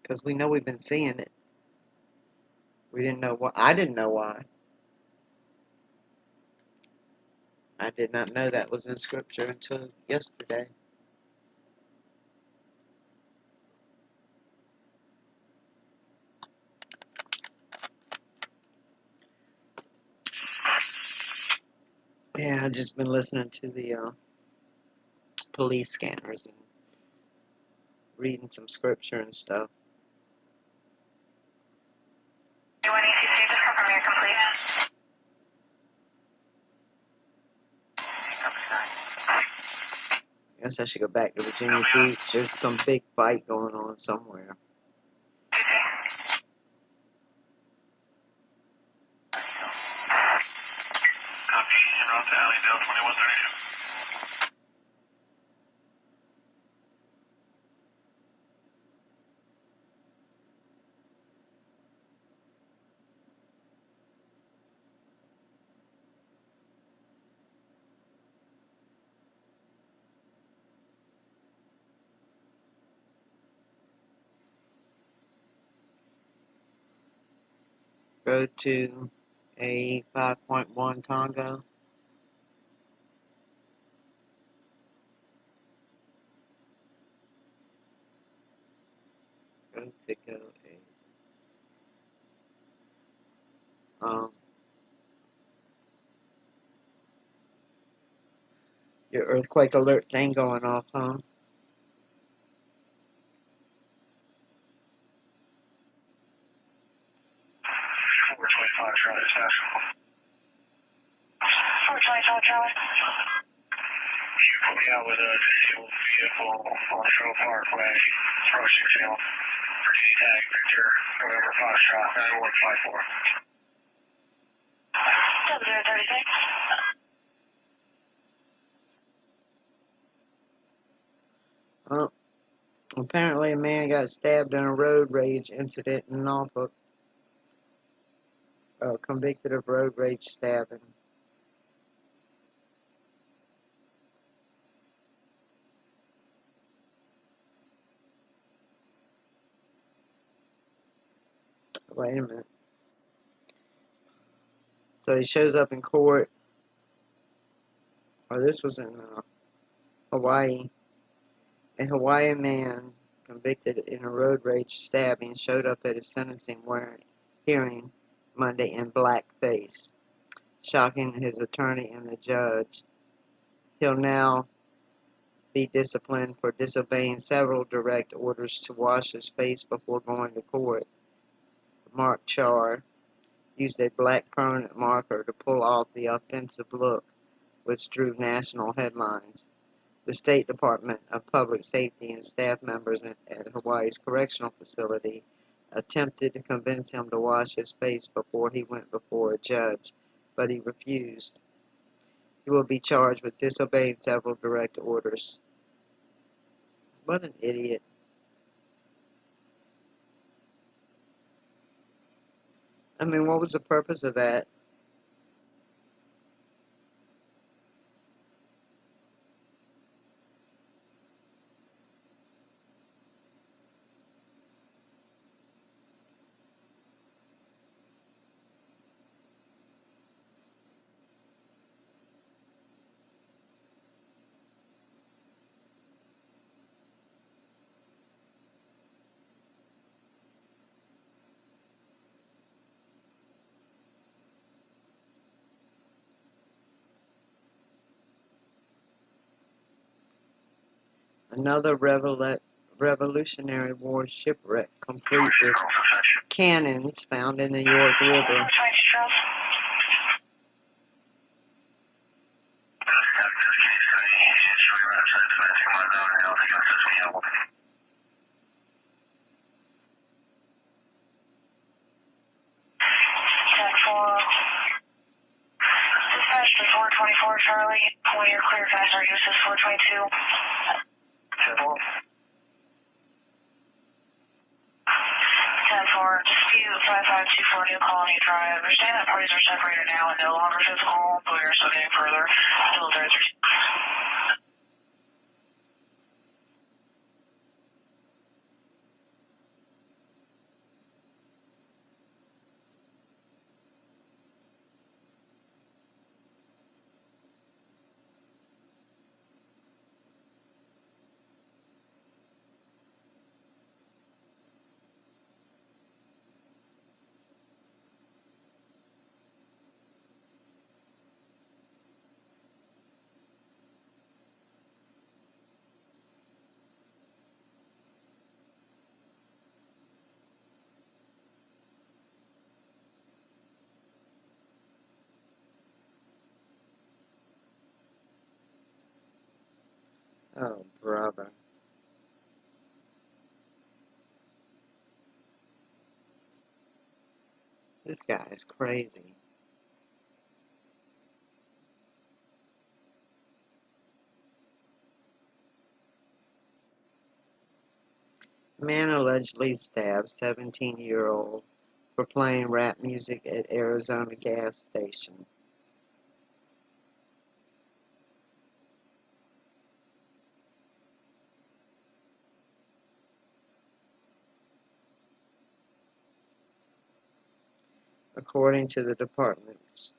[SPEAKER 1] because we know we've been seeing it. We didn't know why. I didn't know why. I did not know that was in Scripture until yesterday. Yeah, I've just been listening to the police scanners and reading some scripture and stuff.
[SPEAKER 4] You want ECC, just confirm your complete.
[SPEAKER 1] I guess I should go back to Virginia Beach. There's some big fight going on somewhere.
[SPEAKER 12] Copy, en route to Allendale 2132.
[SPEAKER 1] Go to a 5.1 Tonga. Go to your earthquake alert thing going off, huh?
[SPEAKER 12] Charlie, National.
[SPEAKER 4] 425 Charlie.
[SPEAKER 12] You put me out with a disabled vehicle on Show Parkway, approaching field. Virginia Tag, Victor, November Foxtrot, 9154.
[SPEAKER 4] 0036.
[SPEAKER 1] Well, apparently a man got stabbed in a road rage incident in Norfolk. Convicted of road rage stabbing. Wait a minute. So he shows up in court. Oh, this was in Hawaii. A Hawaiian man convicted in a road rage stabbing showed up at his sentencing hearing Monday in blackface, shocking his attorney and the judge. He'll now be disciplined for disobeying several direct orders to wash his face before going to court. Mark Char used a black permanent marker to pull off the offensive look, which drew national headlines. The State Department of Public Safety and staff members at Hawaii's correctional facility attempted to convince him to wash his face before he went before a judge, but he refused. He will be charged with disobeying several direct orders. What an idiot. I mean, what was the purpose of that? Another Revolutionary War shipwreck, complete with cannons found in the York River.
[SPEAKER 4] Dispatch to 424 Charlie. When you're clear, faster uses 422. 10-4, dispute 5524 New Colony Drive. Understand that parties are separated now and no longer physical, but we are still getting further. Still there.
[SPEAKER 1] Oh, brother. This guy is crazy. Man allegedly stabbed 17-year-old for playing rap music at Arizona gas station. According to the department's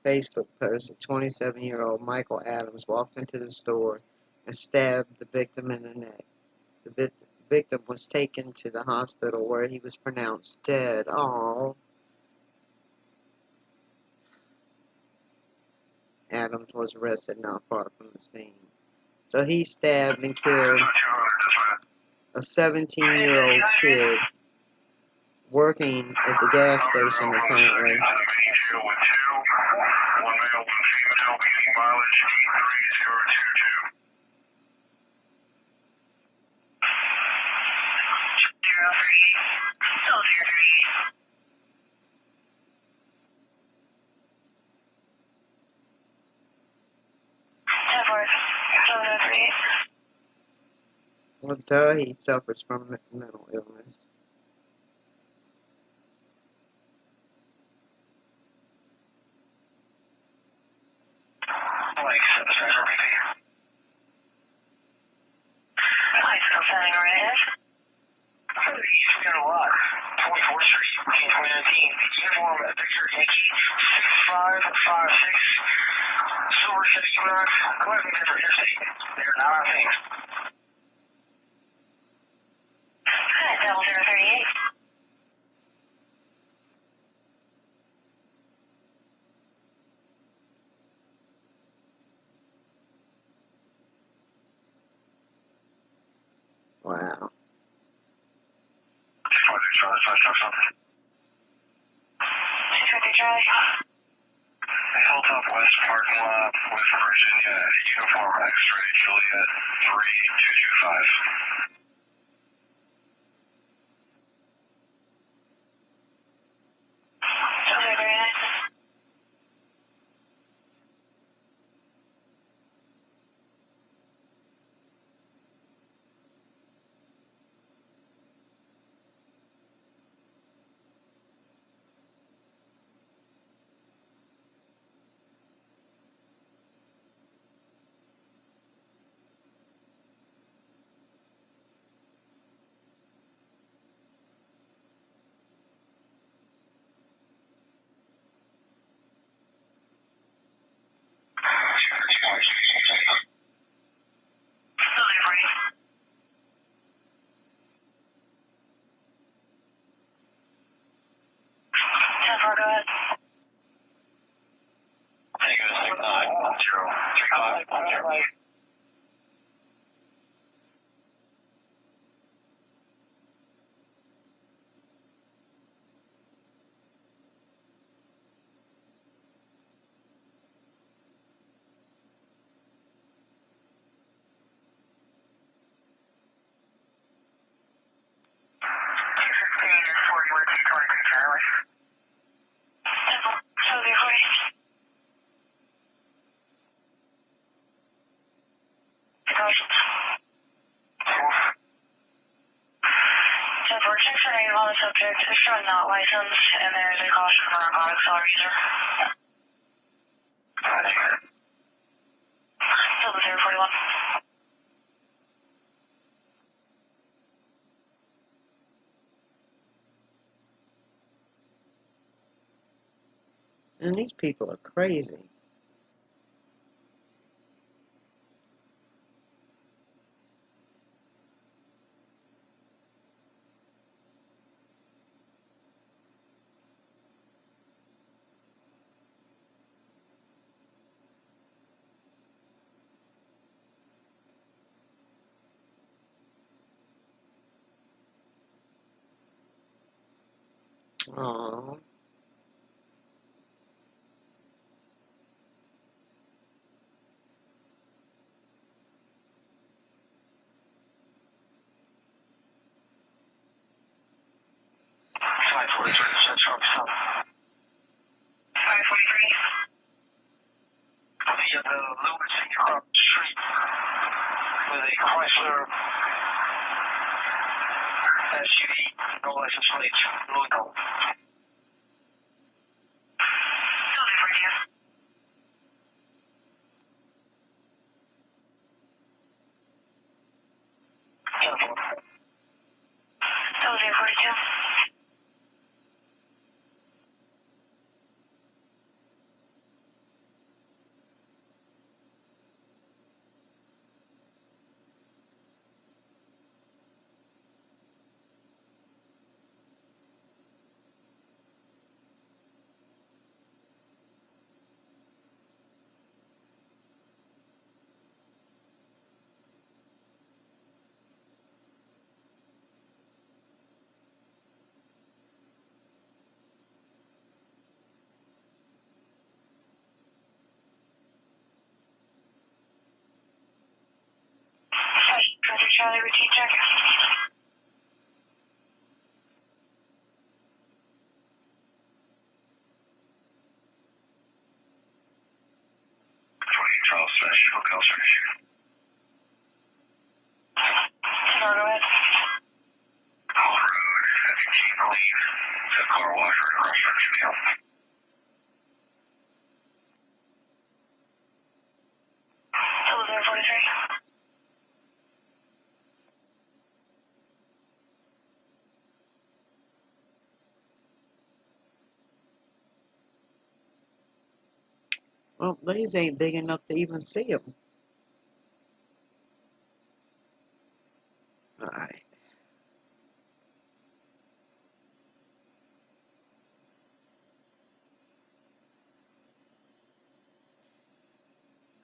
[SPEAKER 1] Facebook post, a 27-year-old Michael Adams walked into the store and stabbed the victim in the neck. The victim was taken to the hospital where he was pronounced dead. Oh. Adams was arrested not far from the scene. So he stabbed and killed a 17-year-old kid working at the gas station, apparently. Well, duh, he suffers from mental illness. Wow.
[SPEAKER 12] Hilltop West parking lot with Virginia Uniform X-ray Juliet 3225. Unfortunately, on the subject is shown not licensed, and there is a caution for narcotics on user. Still the 041.
[SPEAKER 1] And these people are crazy. Aww.
[SPEAKER 4] 543.
[SPEAKER 12] Yeah, the Lewis in your up the street with a Chrysler SUV, no license plates, Louisville.
[SPEAKER 4] Still there for you. Still there for you. Roger, Charlie, routine check.
[SPEAKER 12] Charles Fish, Hotel Fish.
[SPEAKER 4] Go ahead.
[SPEAKER 12] Hall Road, 15 leave. The car wash right across from you.
[SPEAKER 4] Still there 43.
[SPEAKER 1] Well, these ain't big enough to even see them. All right.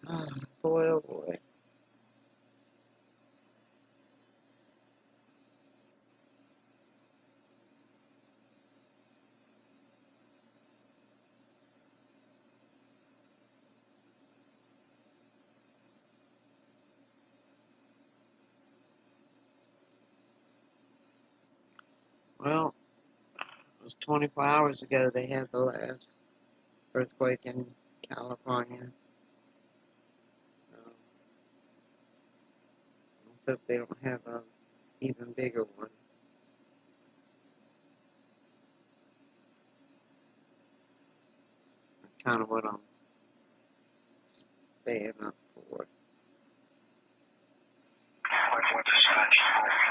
[SPEAKER 1] Ah, boy, oh boy. Well, it was 24 hours ago they had the last earthquake in California. Let's hope they don't have a even bigger one. That's kind of what I'm staying up for.
[SPEAKER 12] What dispatch?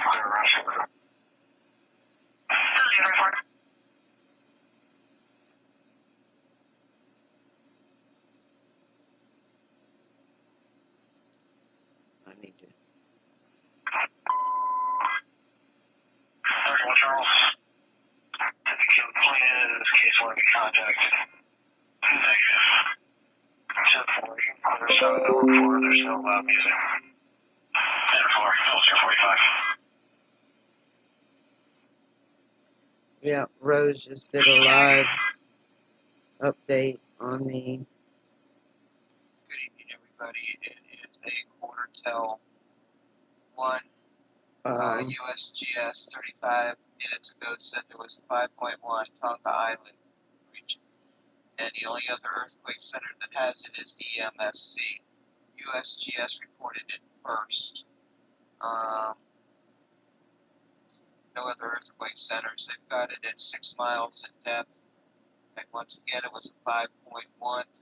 [SPEAKER 12] Clear rush.
[SPEAKER 4] Still there 44.
[SPEAKER 1] I need to.
[SPEAKER 12] 31 Charles. Did the kill plan in this case want to be contacted? Negative. Except for you. There's no report. There's no loud music. 10-4, filter 45.
[SPEAKER 1] Yeah, Rose just did a live update on the.
[SPEAKER 13] Good evening, everybody. It is a quarter till 1. USGS 35 minutes ago said there was 5.1 Tonga Island region. And the only other earthquake center that has it is EMSC. USGS reported it first. No other earthquake centers. They've got it at 6 miles in depth. And once again, it was a 5.1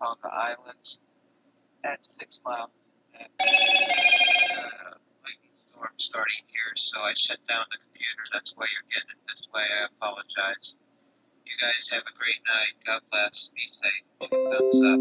[SPEAKER 13] Tonga Islands at 6 miles in depth. Lightning storm starting here, so I shut down the computer. That's why you're getting it this way. I apologize. You guys have a great night. God bless. Be safe. 2 thumbs up.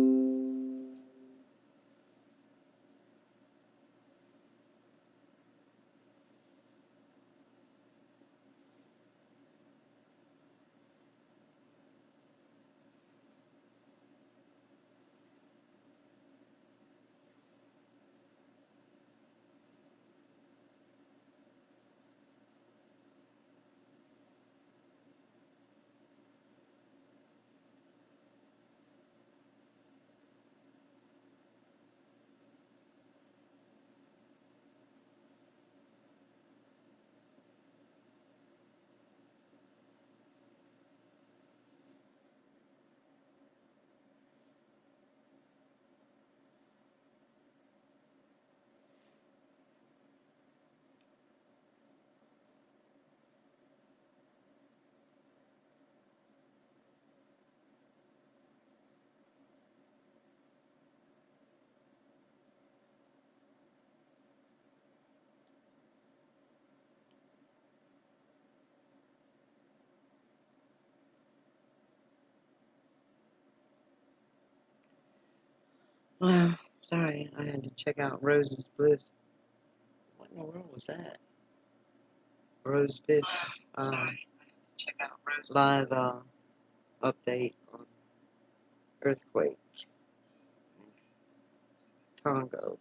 [SPEAKER 1] Sorry, I had to check out Rose's Bliss. What in the world was that? Rose Bliss live update on earthquake. Tonga.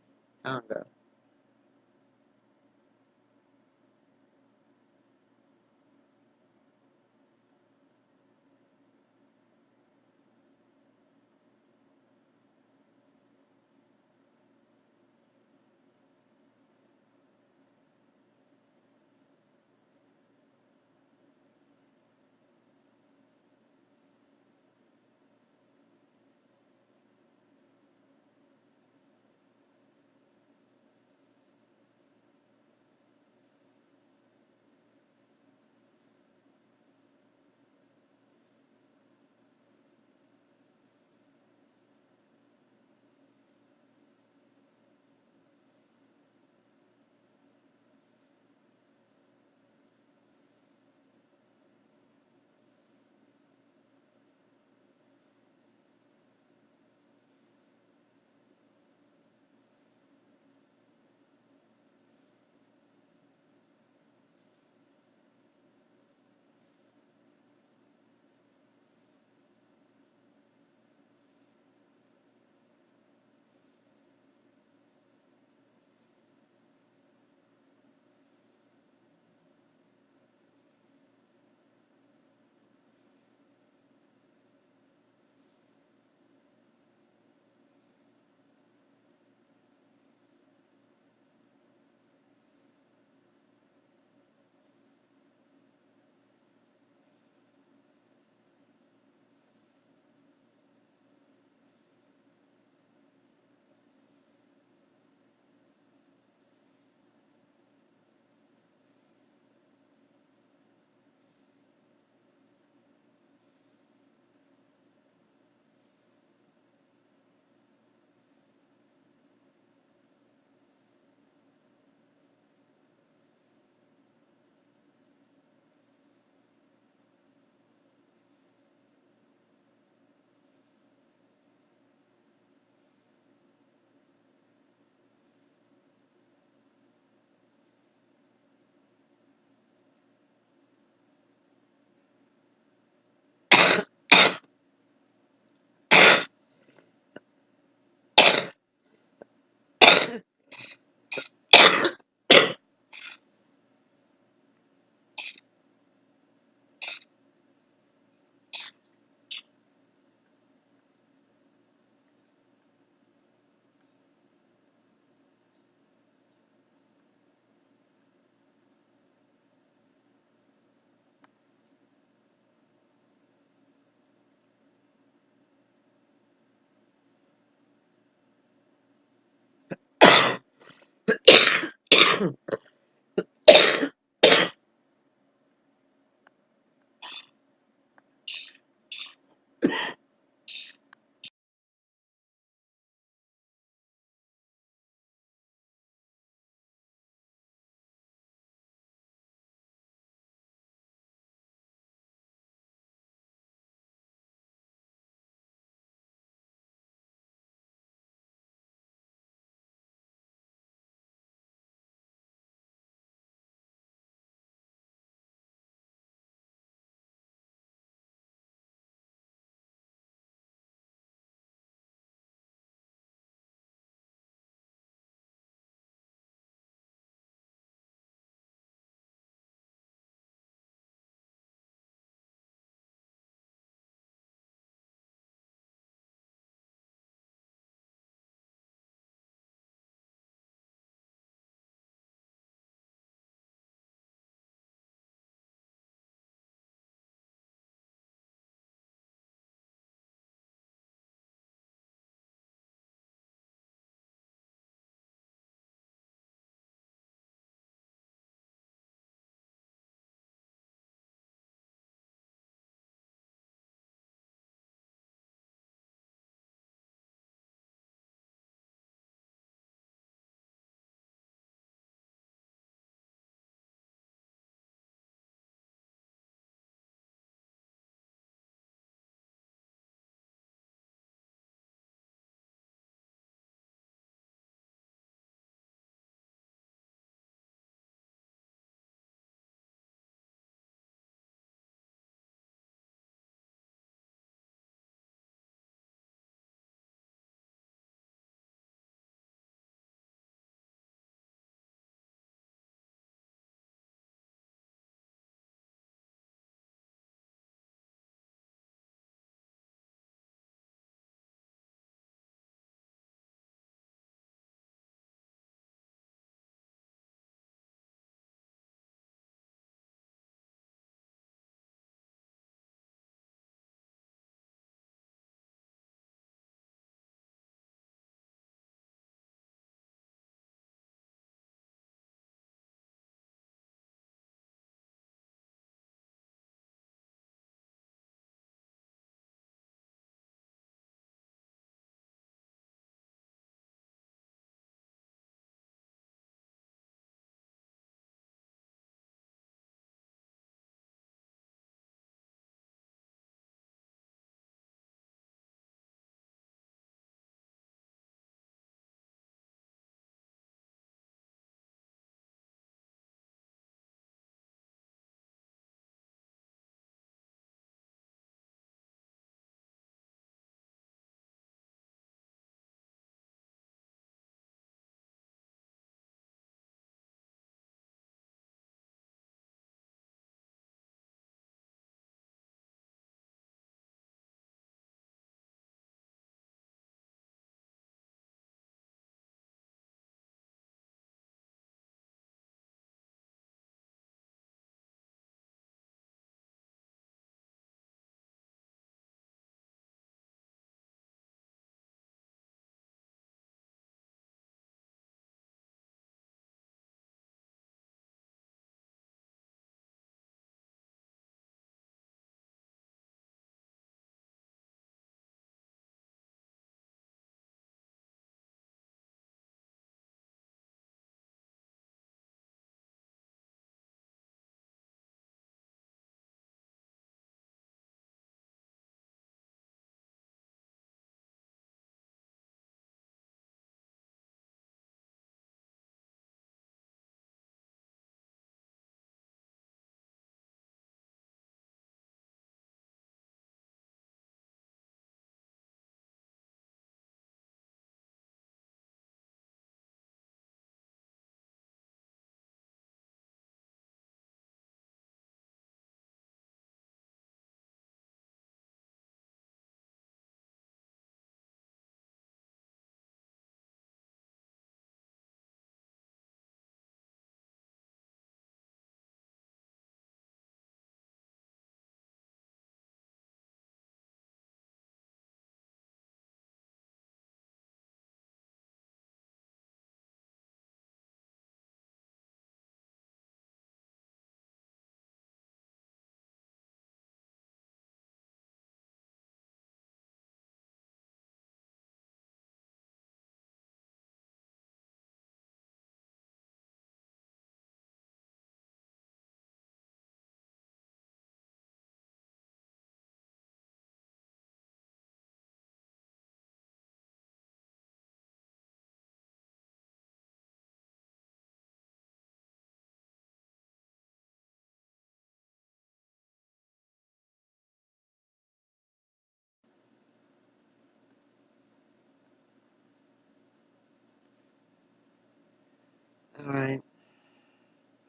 [SPEAKER 1] All right.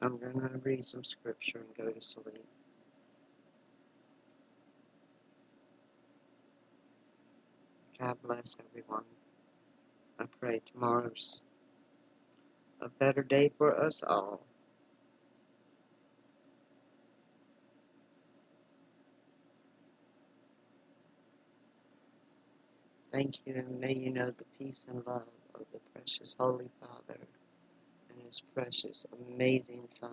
[SPEAKER 1] I'm going to read some scripture and go to sleep. God bless everyone. I pray tomorrow's a better day for us all. Thank you, and may you know the peace and love of the precious Holy Father and His precious, amazing Son,